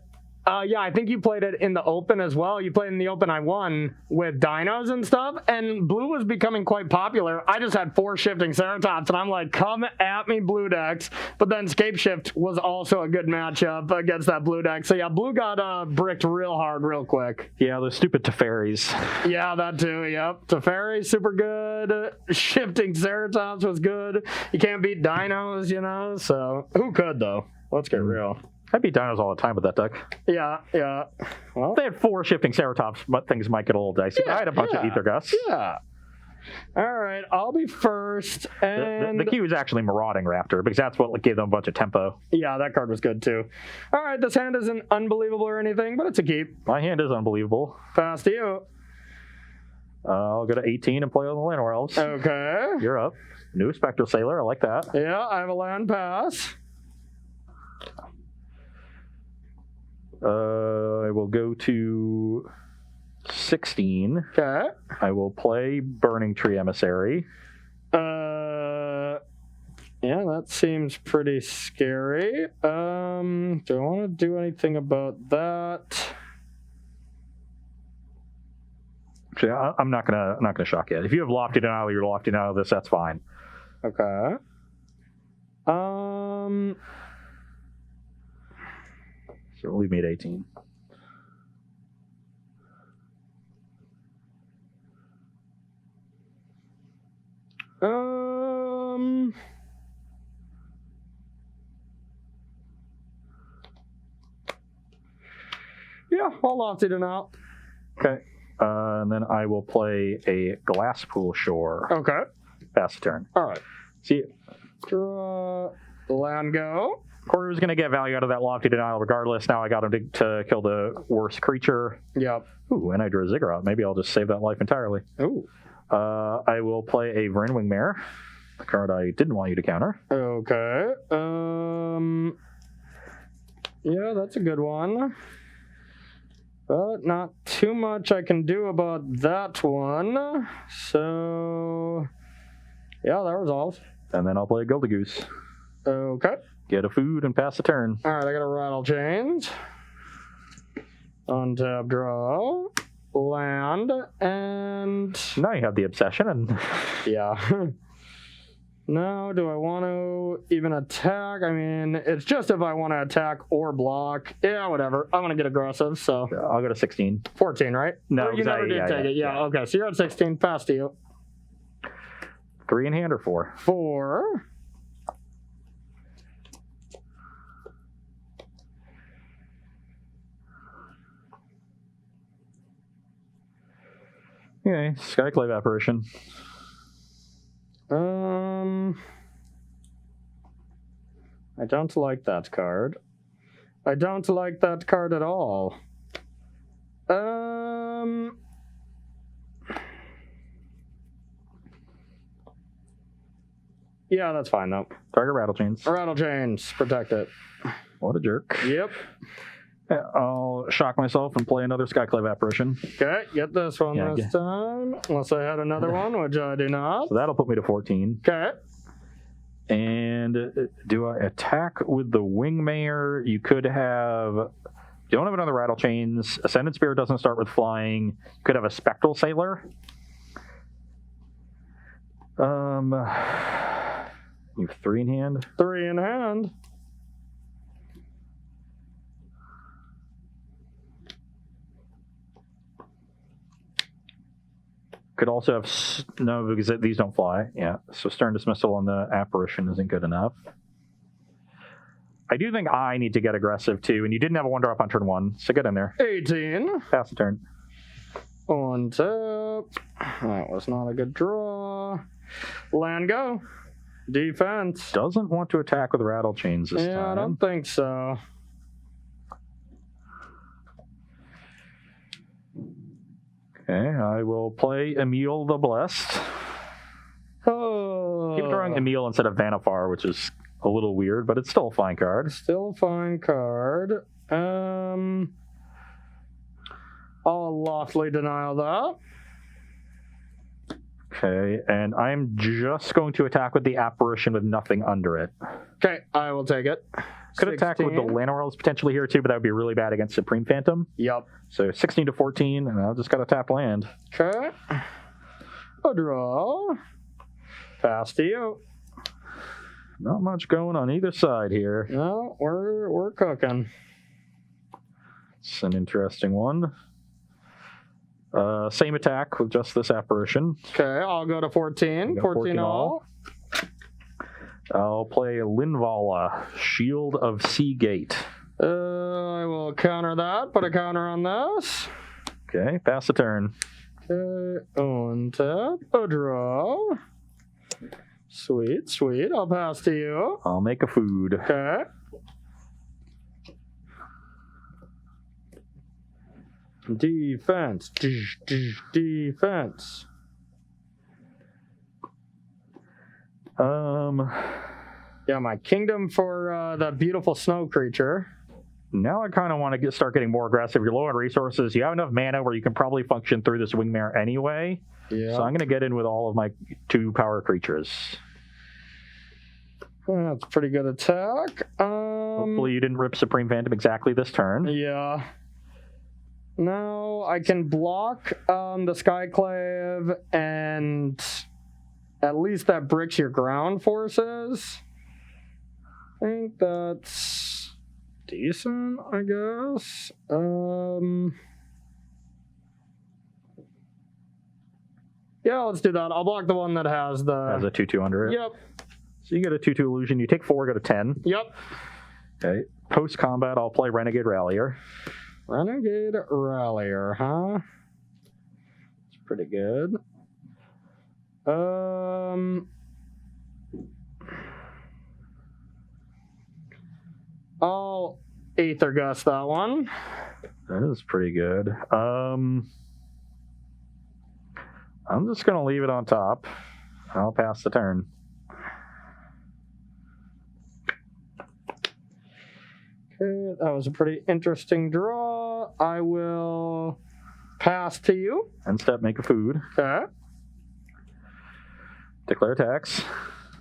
I think you played it in the Open as well. You played in the Open I won with dinos and stuff, and blue was becoming quite popular. I just had 4 Shifting Ceratops, and I'm like, come at me, blue decks. But then Scape Shift was also a good matchup against that blue deck. So yeah, blue got bricked real hard real quick. Yeah, those stupid Teferis. Yeah, that too, yep. Teferi, super good. Shifting Ceratops was good. You can't beat dinos, you know, so who could, though? Let's get real. I beat dinos all the time with that deck. Yeah. Well, they had 4 Shifting Ceratops, but things might get a little dicey. Yeah, I had a bunch of Ether Gusts. Yeah. All right, I'll be first. And the key was actually Marauding Raptor, because that's what gave them a bunch of tempo. Yeah, that card was good too. All right, this hand isn't unbelievable or anything, but it's a keep. My hand is unbelievable. Pass to you. I'll go to 18 and play on the Llanowar Elves. Okay. You're up. New Spectral Sailor, I like that. Yeah, I have a land pass. I will go to 16. Okay. I will play Burning Tree Emissary. Yeah, that seems pretty scary. Do I want to do anything about that? Actually, I'm not gonna shock you. If you have Lofty Denial, you're Lofty Denial of this. That's fine. Okay. So leave me at 18. Yeah, I'll Lofty Denial. Okay. And then I will play a Glasspool Shore. Okay. Pass the turn. All right. See, Draw. Land go. Corey was going to get value out of that Lofty Denial regardless. Now I got him to kill the worst creature. Yep. Ooh, and I drew a Ziggurat. Maybe I'll just save that life entirely. Ooh. I will play a Vrinwing Mare, the card I didn't want you to counter. Okay. Yeah, that's a good one. But not too much I can do about that one. So, yeah, that resolves. And then I'll play a Gildagoose. Okay. Get a food and pass the turn. All right, I got a Rattle Chains. Untap, draw, land, and... Now you have the Obsession, and yeah. Now, do I want to even attack? I mean, it's just if I want to attack or block. Yeah, whatever. I'm going to get aggressive, so... I'll go to 16. 14, right? No, or you never did take it. Yeah, okay. So you're at 16. Pass to you. 3 in hand or 4? 4. Okay, Skyclave Apparition. I don't like that card. I don't like that card at all. Yeah, that's fine though. Target Rattle Chains. Rattle Chains, protect it. What a jerk. Yep. I'll shock myself and play another Skyclave Apparition. Okay, get this one this time. Unless I had another one, which I do not. So that'll put me to 14. Okay. And do I attack with the Wingmare? You could have don't have another Rattle Chains. Ascendant Spirit doesn't start with flying. You could have a Spectral Sailor. You have 3 in hand. 3 in hand. Could also have no, because these don't fly. Yeah, so Stern Dismissal on the Apparition isn't good enough. I do think I need to get aggressive too, and you didn't have a 1-drop on turn 1, so get in there. 18. Pass the turn. On tap. That was not a good draw. Land go. Defense. Doesn't want to attack with Rattle Chains this time. Yeah, I don't think so. Okay, I will play Emil the Blessed. Oh. Keep drawing Emil instead of Vanifar, which is a little weird, but it's still a fine card. Still a fine card. I'll loftily denial that. Okay, and I'm just going to attack with the Apparition with nothing under it. Okay, I will take it. Could attack with the Llanowar potentially here too, but that would be really bad against Supreme Phantom. Yep. So 16 to 14, and I've just got to tap land. Okay. A draw. Pass to you. Not much going on either side here. No, we're cooking. It's an interesting one. Same attack with just this Apparition. Okay, I'll go to 14. 14 all. I'll play Linvala, Shield of Seagate. I will counter that. Put a counter on this. Okay, pass the turn. Okay, on tap. A draw. Sweet, sweet. I'll pass to you. I'll make a food. Okay. Defense. Defense. Yeah, my kingdom for the beautiful snow creature. Now I kind of want to start getting more aggressive. You're low on resources. You have enough mana where you can probably function through this Wingmare anyway. Yeah. So I'm going to get in with all of my 2 power creatures. That's a pretty good attack. Hopefully you didn't rip Supreme Phantom exactly this turn. Yeah. Now I can block the Skyclave, and at least that bricks your ground forces. I think that's decent, I guess. Yeah, let's do that. I'll block the one that has the... Has a 2/2 under it. Yep. So you get a 2/2 illusion. You take 4, go to 10. Yep. Okay. Post combat, I'll play Renegade Rallier. Renegade Rallier, huh? It's pretty good. I'll Aether Gust that one. That is pretty good. I'm just going to leave it on top. I'll pass the turn. Okay, that was a pretty interesting draw. I will pass to you. End step, make a food. Okay. Declare attacks.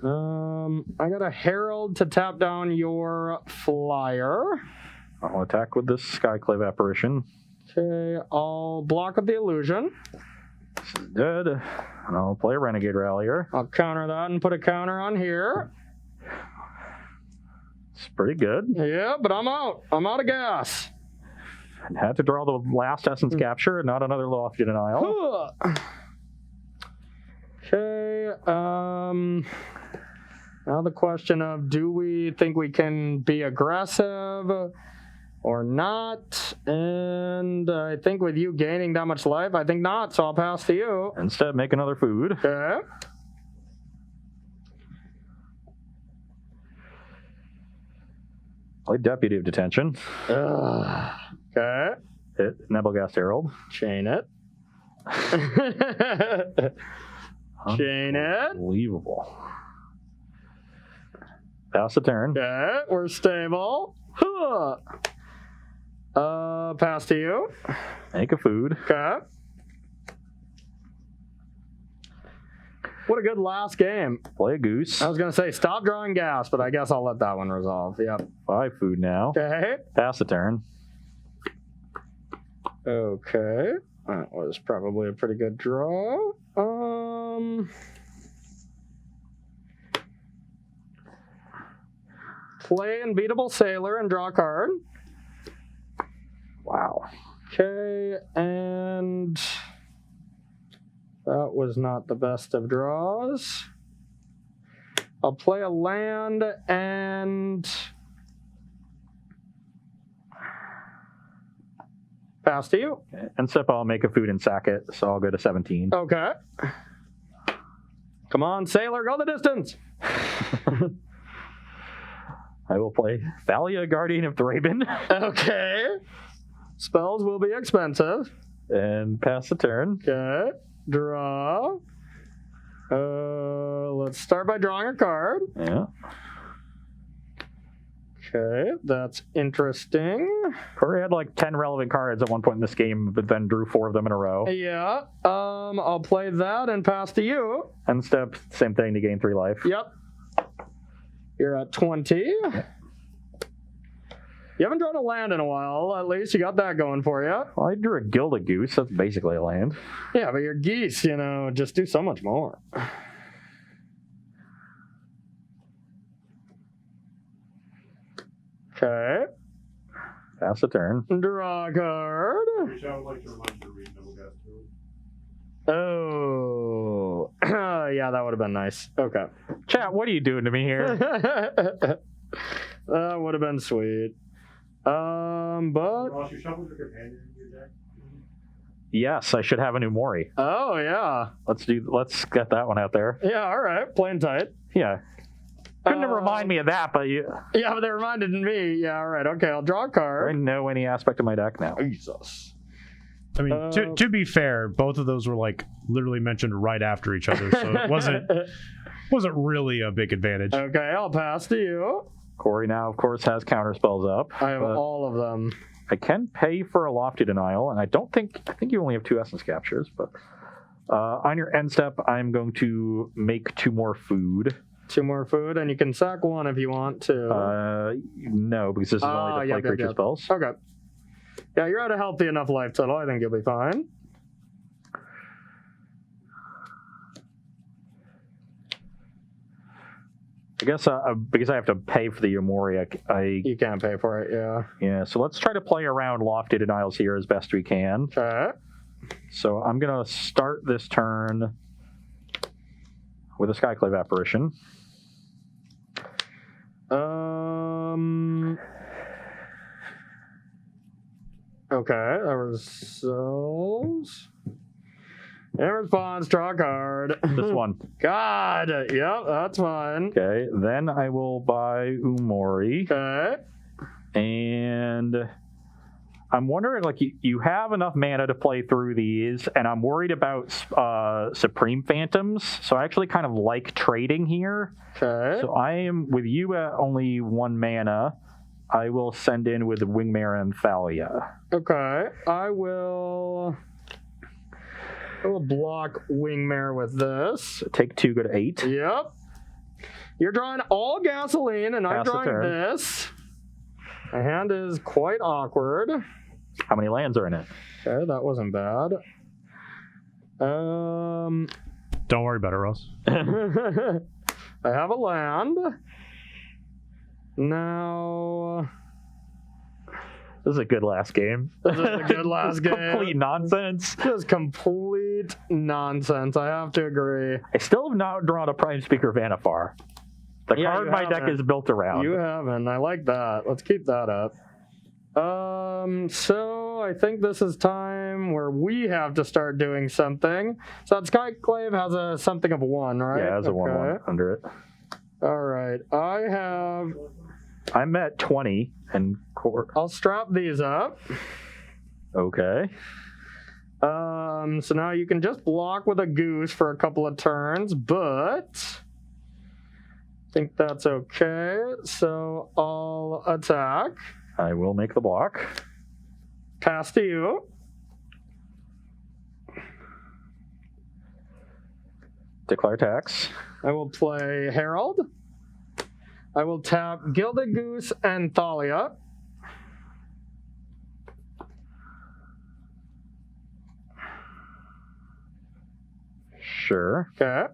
I got a Herald to tap down your flyer. I'll attack with this Skyclave Apparition. Okay, I'll block with the illusion. This is dead. And I'll play Renegade Rallier. I'll counter that and put a counter on here. It's pretty good. Yeah, but I'm out. I'm out of gas. And had to draw the last Essence Capture, not another Lofty Denial. Okay, now the question of, do we think we can be aggressive or not? And I think with you gaining that much life, I think not, so I'll pass to you. Instead, make another food. Okay. Play Deputy of Detention. Okay. Hit Nebelgast Herald. Chain it. Chain it. Unbelievable. Pass the turn. Okay, we're stable. Pass to you. Make a food. Okay. What a good last game. Play a Goose. I was going to say stop drawing gas, but I guess I'll let that one resolve. Yep. 5 food now. Okay. Pass the turn. Okay. That was probably a pretty good draw. Play Unbeatable Sailor and draw a card. Wow. Okay, and that was not the best of draws. I'll play a land and pass to you. Okay. And Sip, I'll make a food and sack it, so I'll go to 17. Okay. Come on, Sailor, go the distance. I will play Thalia, Guardian of Thraben. Okay. Spells will be expensive. And pass the turn. Okay. Draw. Let's start by drawing a card. Yeah. Okay, that's interesting. Corey had like 10 relevant cards at one point in this game, but then drew 4 of them in a row. Yeah. I'll play that and pass to you. End step, same thing to gain 3 life. Yep. You're at 20. Yeah. You haven't drawn a land in a while. At least you got that going for you. Well, I drew a Gilded Goose. That's basically a land. Yeah, but your geese, just do so much more. Okay. Pass the turn. Draw a card. Which I would like to remind you to read Double Gas too. Oh. Yeah, that would have been nice. Okay. Chat, what are you doing to me here? That would have been sweet. But Ross, you shuffled your companion in your deck? Yes, I should have a new Mori. oh yeah. Let's get that one out there. Yeah, all right. Playing tight. Yeah. Couldn't remind me of that, but Yeah, but they reminded me. Yeah, all right. Okay, I'll draw a I card. know any aspect of my deck now. Jesus. I mean, to be fair, both of those were like literally mentioned right after each other, so it wasn't really a big advantage. Okay, I'll pass to you. Corey now, of course, has counter spells up. I have all of them. I can pay for a Lofty Denial, and I think you only have 2 Essence Captures, but on your end step, I'm going to make 2 more food. 2 more food, and you can sack 1 if you want to. No, because this is only the play creature spells. Okay. Yeah, you're at a healthy enough life total. I think you'll be fine. I guess because I have to pay for the Yomori, You can't pay for it, yeah. Yeah, so let's try to play around Lofty Denials here as best we can. Okay. So I'm going to start this turn with a Skyclave Apparition. Okay, that resolves. In response, draw a card. This one. God, yep, that's fine. Okay, then I will buy Umori. Okay. And I'm wondering, like, you have enough mana to play through these, and I'm worried about Supreme Phantoms, so I actually kind of like trading here. Okay. So I am, with you at only 1 mana, I will send in with Wingmare and Thalia. Okay, I will block Wingmare with this. Take 2, go to 8. Yep. You're drawing all gasoline, and I'm Pass the drawing turn. this. My hand is quite awkward. How many lands are in it? Okay, that wasn't bad. Don't worry about it, Ross. I have a land. Now, This is a good last game. this is a good last game. Complete nonsense. Just complete nonsense. I have to agree. I still have not drawn a Prime Speaker Vanifar. The Yeah, card you my deck haven't. is built around. You haven't. I like that. Let's keep that up. So I think this is time where we have to start doing something. So that Skyclave has a something of 1, right? Yeah, it has a 1/1 under it. All right. I'm at 20 and I'll strap these up. okay. So now you can just block with a goose for a couple of turns, but I think that's okay. So I'll attack. I will make the block. Pass to you. Declare tax. I will play Herald. I will tap Gilded Goose and Thalia. Sure. Okay.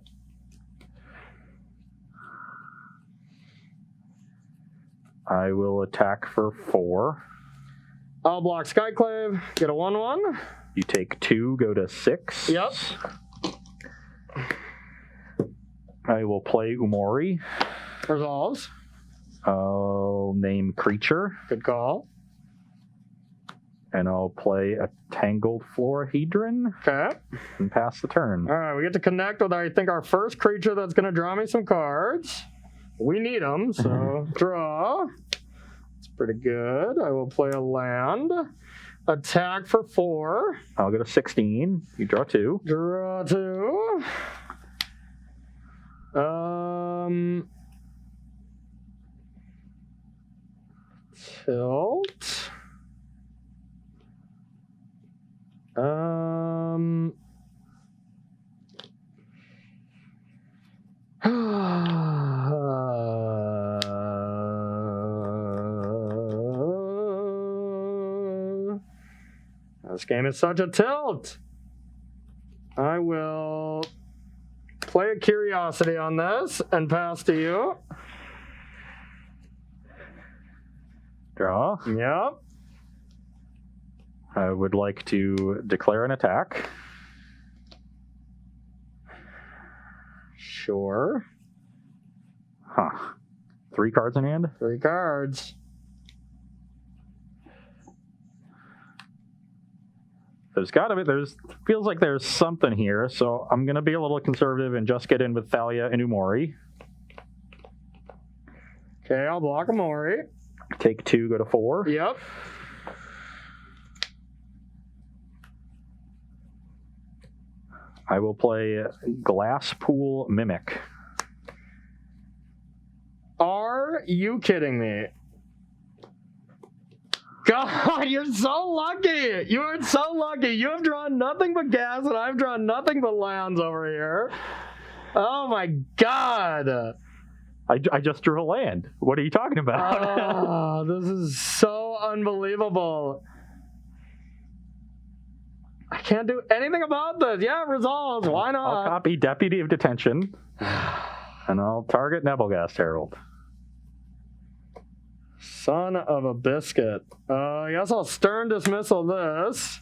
I will attack for 4. I'll block Skyclave, get a 1/1. You take 2, go to 6. Yep. I will play Umori. Resolves. I'll name creature. Good call. And I'll play a Tangled Florahedron Okay. and pass the turn. All right, we get to connect with, I think, our first creature that's going to draw me some cards. We need them, so draw. It's pretty good. I will play a land. Attack for 4. I'll go to 16. You draw 2. Draw 2. Tilt. This game is such a tilt. I will play a curiosity on this and pass to you. Draw. Yep. I would like to declare an attack. Sure. Huh. 3 cards in hand? 3 cards. Feels like there's something here, so I'm going to be a little conservative and just get in with Thalia and Umori. Okay, I'll block Amori. Take 2, go to 4. Yep. I will play Glasspool Mimic. Are you kidding me? God, you're so lucky. You are so lucky. You have drawn nothing but gas, and I've drawn nothing but lands over here. Oh, my God. I just drew a land. What are you talking about? Oh, this is so unbelievable. I can't do anything about this. Yeah, resolves. Why not? I'll copy Deputy of Detention, and I'll target Nebelgast Herald. Son of a biscuit. I guess I'll stern dismissal this.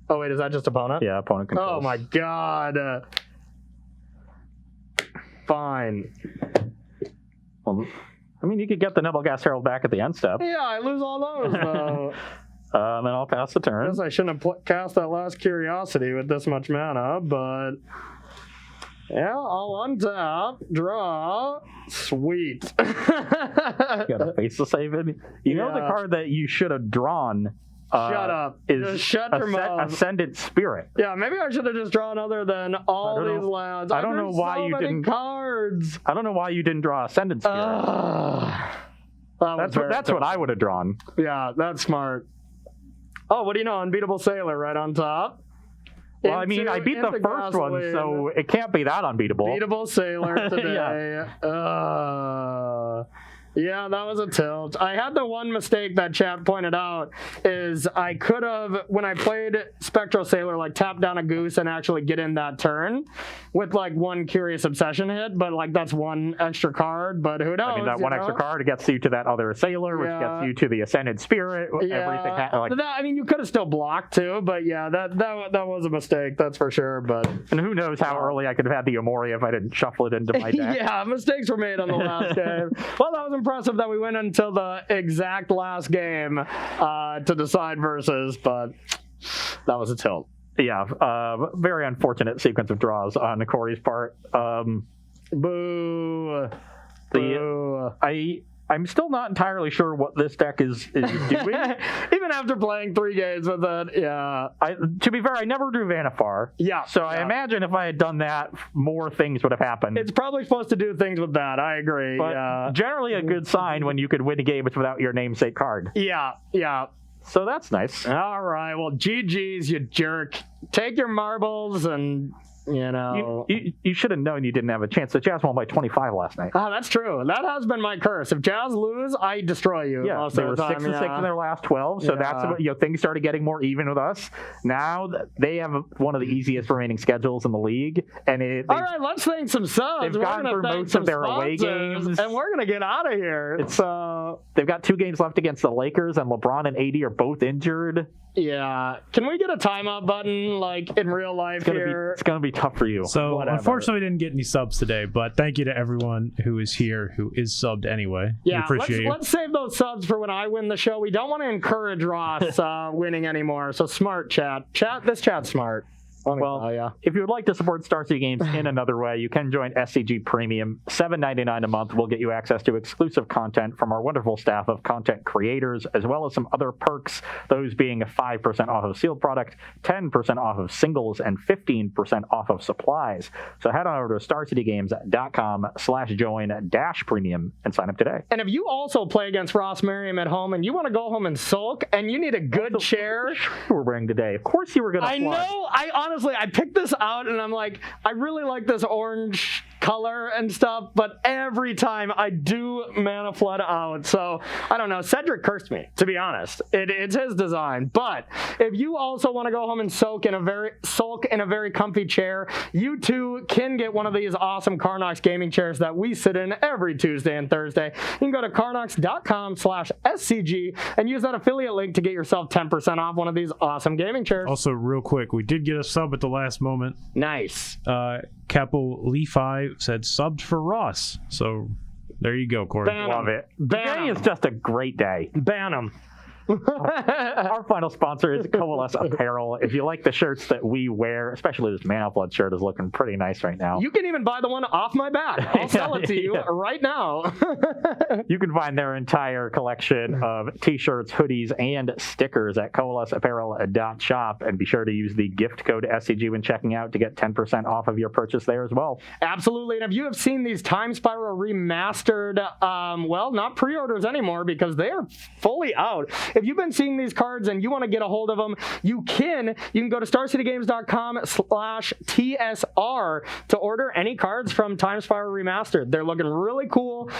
Oh, wait, is that just opponent? Yeah, opponent controls. Oh, my God. Fine. Well, I mean, you could get the Nebelgast Herald back at the end step. Yeah, I lose all those, though. Then I'll pass the I turn. guess I shouldn't have cast that last curiosity with this much mana, but yeah, I'll untap, draw. Sweet. You got a Faceless Haven. You know the card that you should have drawn. Shut up. Is just shut your mouth. Ascendant Spirit. Yeah, maybe I should have just drawn other than all these lands. I don't know why you didn't. Cards. I don't know why you didn't draw Ascendant Spirit. That's what I would have drawn. Yeah, that's smart. Oh, what do you know? Unbeatable Sailor right on top. Well, I mean, I beat the first one, so it can't be that unbeatable. Unbeatable Sailor today. Yeah, that was a tilt. I had the one mistake that chat pointed out is I could have, when I played Spectral Sailor, like tap down a goose and actually get in that turn with like one Curious Obsession hit, but like that's one extra card, but who knows? I mean, that one extra card gets you to that other Sailor, which gets you to the Ascended Spirit. Everything. I mean, you could have still blocked too, but yeah, that was a mistake, that's for sure. But and who knows how early I could have had the Omori if I didn't shuffle it into my deck. Yeah, mistakes were made on the last game. Well, that was impressive that we went until the exact last game to decide versus, but that was a tilt. Yeah, very unfortunate sequence of draws on Corey's part. Boo. I'm still not entirely sure what this deck is doing. Even after playing 3 games with it, yeah. To be fair, I never drew Vanifar. Yeah. So I imagine if I had done that, more things would have happened. It's probably supposed to do things with that. I agree. But generally a good sign when you could win a game without your namesake card. Yeah, yeah. So that's nice. All right. Well, GG's, you jerk. Take your marbles and You know, you should have known you didn't have a chance. The Jazz won by 25 last night. Oh, that's true. That has been my curse. If Jazz lose, I destroy you. Yeah, most they of were the time, 6-6 in their last 12, so that's what, things started getting more even with us. Now they have one of the easiest remaining schedules in the league, and all right, let's thank some subs. They've gotten through most of their away games, and we're gonna get out of here. They've got 2 games left against the Lakers, and LeBron and AD are both injured. Yeah, can we get a timeout button like in real life here? It's gonna be tough for you. So Whatever. unfortunately, we didn't get any subs today, but thank you to everyone who is here, who is subbed anyway. Yeah, we appreciate let's save those subs for when I win the show. We don't want to encourage Ross winning anymore. So smart chat. This chat's smart. Well, if you would like to support Star City Games in another way, you can join SCG Premium. $7.99 a month will get you access to exclusive content from our wonderful staff of content creators, as well as some other perks, those being 5% off of sealed product, 10% off of singles, and 15% off of supplies. So head on over to starcitygames.com/join-premium and sign up today. And if you also play against Ross Merriam at home and you want to go home and sulk and you need a good chair. We're wearing today. Of course you were going to know. Honestly, I picked this out and I'm like, I really like this orange color and stuff, but every time I do mana flood out. So I don't know. Cedric cursed me, to be honest. It's his design. But if you also want to go home and sulk in a very comfy chair, you too can get one of these awesome Carnox gaming chairs that we sit in every Tuesday and Thursday. You can go to carnox.com/SCG and use that affiliate link to get yourself 10% off one of these awesome gaming chairs. Also, real quick, we did get a sub at the last moment. Nice. Capo Leafy said subbed for Ross. So there you go, Corey. Love it. Today is just a great day. Ban him. Our final sponsor is Coalesce Apparel. If you like the shirts that we wear, especially this Mana Flood shirt is looking pretty nice right now. You can even buy the one off my back. I'll sell it to you right now. You can find their entire collection of t-shirts, hoodies, and stickers at coalesceapparel.shop, and be sure to use the gift code SCG when checking out to get 10% off of your purchase there as well. Absolutely. And if you have seen these Time Spiral remastered, not pre-orders anymore because they are fully out. If you've been seeing these cards and you want to get a hold of them, you can go to starcitygames.com/TSR to order any cards from Time Spiral Remastered. They're looking really cool.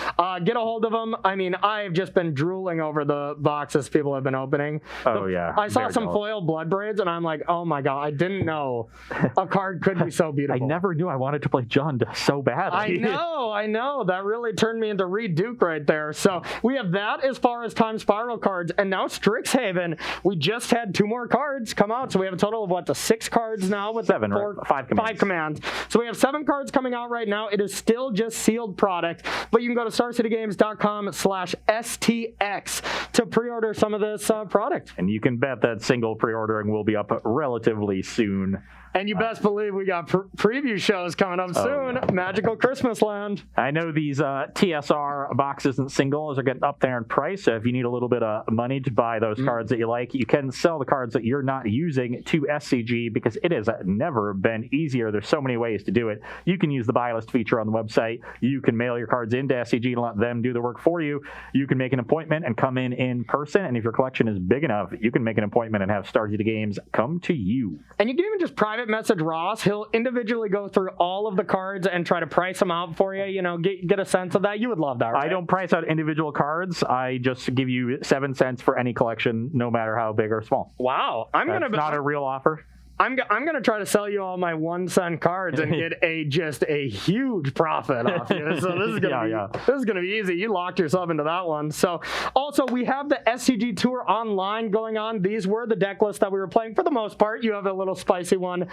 Get a hold of them. I mean, I've just been drooling over the boxes people have been opening. I saw some foil Blood Braids and I'm like, oh my God, I didn't know a card could be so beautiful. I never knew I wanted to play Jund so badly. I know. That really turned me into Reed Duke right there. So we have that as far as Time Spiral cards. And now Strixhaven, we just had 2 more cards come out. So we have a total of 6 cards now with 7, right? 5 commands. 5 commands. So we have 7 cards coming out right now. It is still just sealed product, but you can go to starcitygames.com/STX to pre-order some of this product. And you can bet that single pre-ordering will be up relatively soon. And you best believe we got preview shows coming up soon. Yeah. Magical Christmas Land. I know these TSR boxes and singles are getting up there in price, so if you need a little bit of money to buy those cards that you like, you can sell the cards that you're not using to SCG because it has never been easier. There's so many ways to do it. You can use the buy list feature on the website. You can mail your cards into SCG and let them do the work for you. You can make an appointment and come in person, and if your collection is big enough, you can make an appointment and have Star City Games come to you. And you can even just private message Ross. He'll individually go through all of the cards and try to price them out for you. Get a sense of that. You would love that, right? I don't price out individual cards. I just give you 7 cents for any collection, no matter how big or small. Wow, That's not a real offer. I'm going to try to sell you all my 1 cent cards and get just a huge profit off you. So this is going to be easy. You locked yourself into that one. So also we have the SCG Tour online going on. These were the deck lists that we were playing for the most part. You have a little spicy one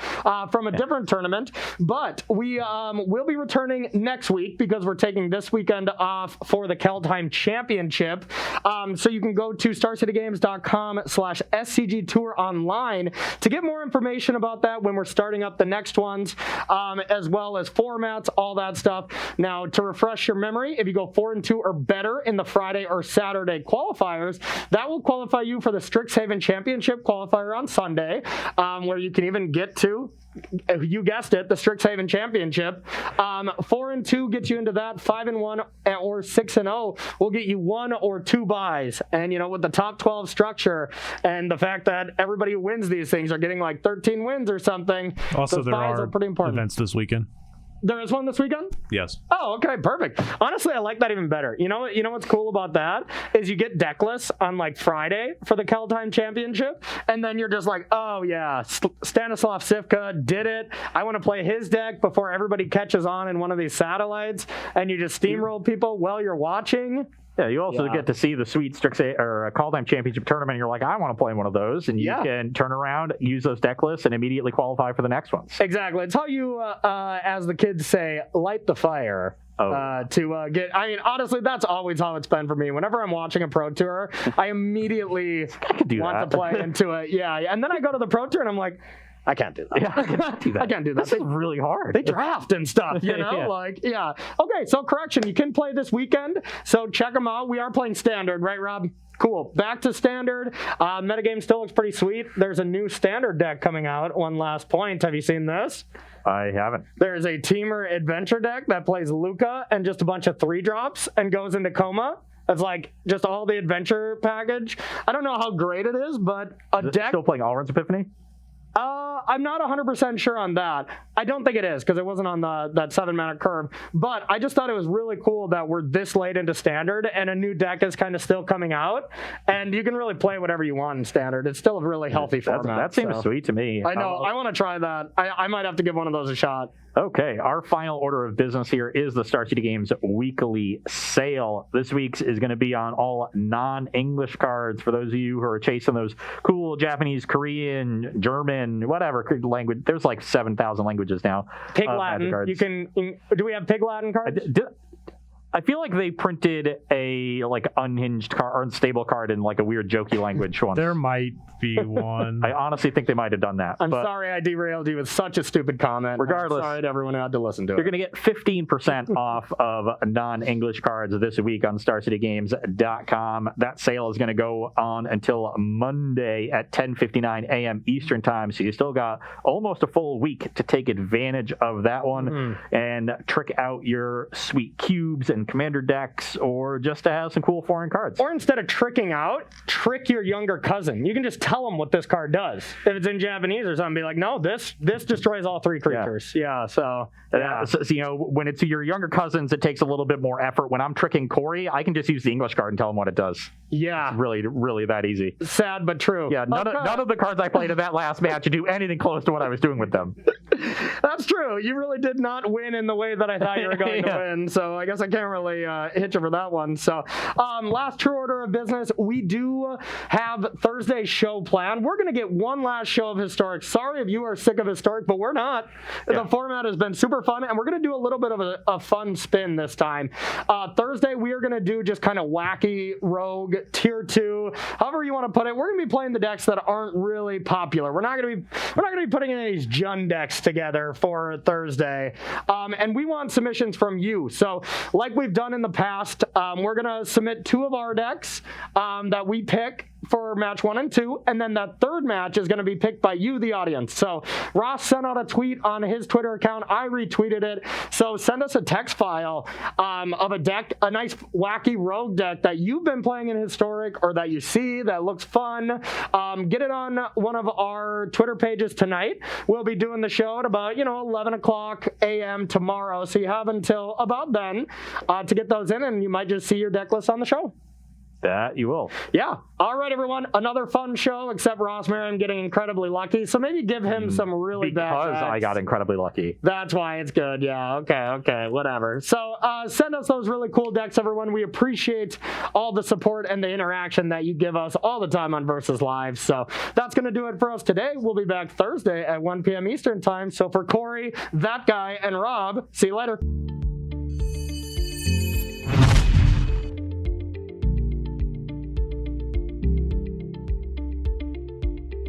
from a different tournament, but we will be returning next week because we're taking this weekend off for the Kaldheim Championship. So you can go to starcitygames.com/SCG Tour online to get more information about that when we're starting up the next ones, as well as formats, all that stuff. Now, to refresh your memory, if you go 4-2 or better in the Friday or Saturday qualifiers, that will qualify you for the Strixhaven Championship qualifier on Sunday, where you can even get to you guessed it, the Strixhaven Championship. 4-2 gets you into that. 5-1 or 6-0 will get you 1 or 2 buys. And, with the top 12 structure and the fact that everybody who wins these things are getting like 13 wins or something, also, those buys are pretty important. Events this weekend. There is one this weekend? Yes. Oh, okay, perfect. Honestly, I like that even better. You know what's cool about that is you get deckless on like Friday for the Kaldheim Championship, and then you're just like, oh yeah, Stanislav Sivka did it. I want to play his deck before everybody catches on in one of these satellites, and you just steamroll people while you're watching. Yeah, you also get to see the sweet Strixhaven or Kaldheim Championship tournament. And you're like, I want to play one of those, and you can turn around, use those deck lists, and immediately qualify for the next ones. Exactly. It's how you, as the kids say, light the fire. To get, honestly, that's always how it's been for me. Whenever I'm watching a pro tour, I immediately want to play into it. Yeah, and then I go to the pro tour and I'm like, I can't do that. Yeah, I cannot do that. I can't do that. This is really hard. They draft and stuff, Okay, so correction, you can play this weekend, so check them out. We are playing Standard, right, Rob? Cool. Back to Standard. Metagame still looks pretty sweet. There's a new Standard deck coming out. One last point. Have you seen this? I haven't. There's a Teamer Adventure deck that plays Luca and just a bunch of 3-drops and goes into Coma. It's like just all the adventure package. I don't know how great it is, but deck... Still playing Alrund's Epiphany? I'm not 100% sure on that. I don't think it is because it wasn't on that 7-mana curve. But I just thought it was really cool that we're this late into Standard and a new deck is kind of still coming out. And you can really play whatever you want in Standard. It's still a really healthy format. That seems sweet to me. I know. I want to try that. I might have to give one of those a shot. Okay, our final order of business here is the Star City Games weekly sale. This week's is going to be on all non-English cards for those of you who are chasing those cool Japanese, Korean, German, whatever language. There's like 7,000 languages now. Pig Latin. You can. Do we have Pig Latin cards? I feel like they printed a unhinged card or unstable card in like a weird jokey language once. There might be one. I honestly think they might have done that. I'm sorry I derailed you with such a stupid comment. Regardless, I'm sorry to everyone who had to listen to it. You're going to get 15% off of non-English cards this week on StarCityGames.com. That sale is going to go on until Monday at 10:59 a.m. Eastern Time. So you still got almost a full week to take advantage of that one and trick out your sweet cubes and commander decks, or just to have some cool foreign cards. Or instead of tricking out, trick your younger cousin. You can just tell them what this card does. If it's in Japanese or something, be like, no, this destroys all 3 creatures. So when it's your younger cousins, it takes a little bit more effort. When I'm tricking Corey, I can just use the English card and tell him what it does. Yeah. It's really, really that easy. Sad but true. Yeah, none of the cards I played in that last match do anything close to what I was doing with them. That's true. You really did not win in the way that I thought you were going to win. So I guess I can't really hit you for that one. So last true order of business, we do have Thursday's show planned. We're going to get one last show of Historic. Sorry if you are sick of Historic, but we're not. The format has been super fun, and we're going to do a little bit of a fun spin this time. Thursday, we are going to do just kind of wacky, rogue, tier 2, however you want to put it. We're going to be playing the decks that aren't really popular. We're not going to be putting any of these Jun decks together for Thursday. And we want submissions from you. So like we've done in the past, we're going to submit 2 of our decks that we pick for match 1 and 2, and then that third match is going to be picked by you, the audience. So Ross sent out a tweet on his Twitter account. I retweeted it. So send us a text file of a deck, a nice wacky rogue deck that you've been playing in Historic or that you see that looks fun. Get it on one of our Twitter pages tonight. We'll be doing the show at about 11 o'clock a.m. tomorrow. So you have until about then to get those in, and you might just see your deck list on the show. That you will. Yeah. All right, everyone. Another fun show, except Ross Merriam getting incredibly lucky. So maybe give him some really bad Because decks. I got incredibly lucky. That's why it's good. Yeah. Okay. Whatever. So send us those really cool decks, everyone. We appreciate all the support and the interaction that you give us all the time on Versus Live. So that's going to do it for us today. We'll be back Thursday at 1 p.m. Eastern Time. So for Corey, that guy, and Rob, see you later.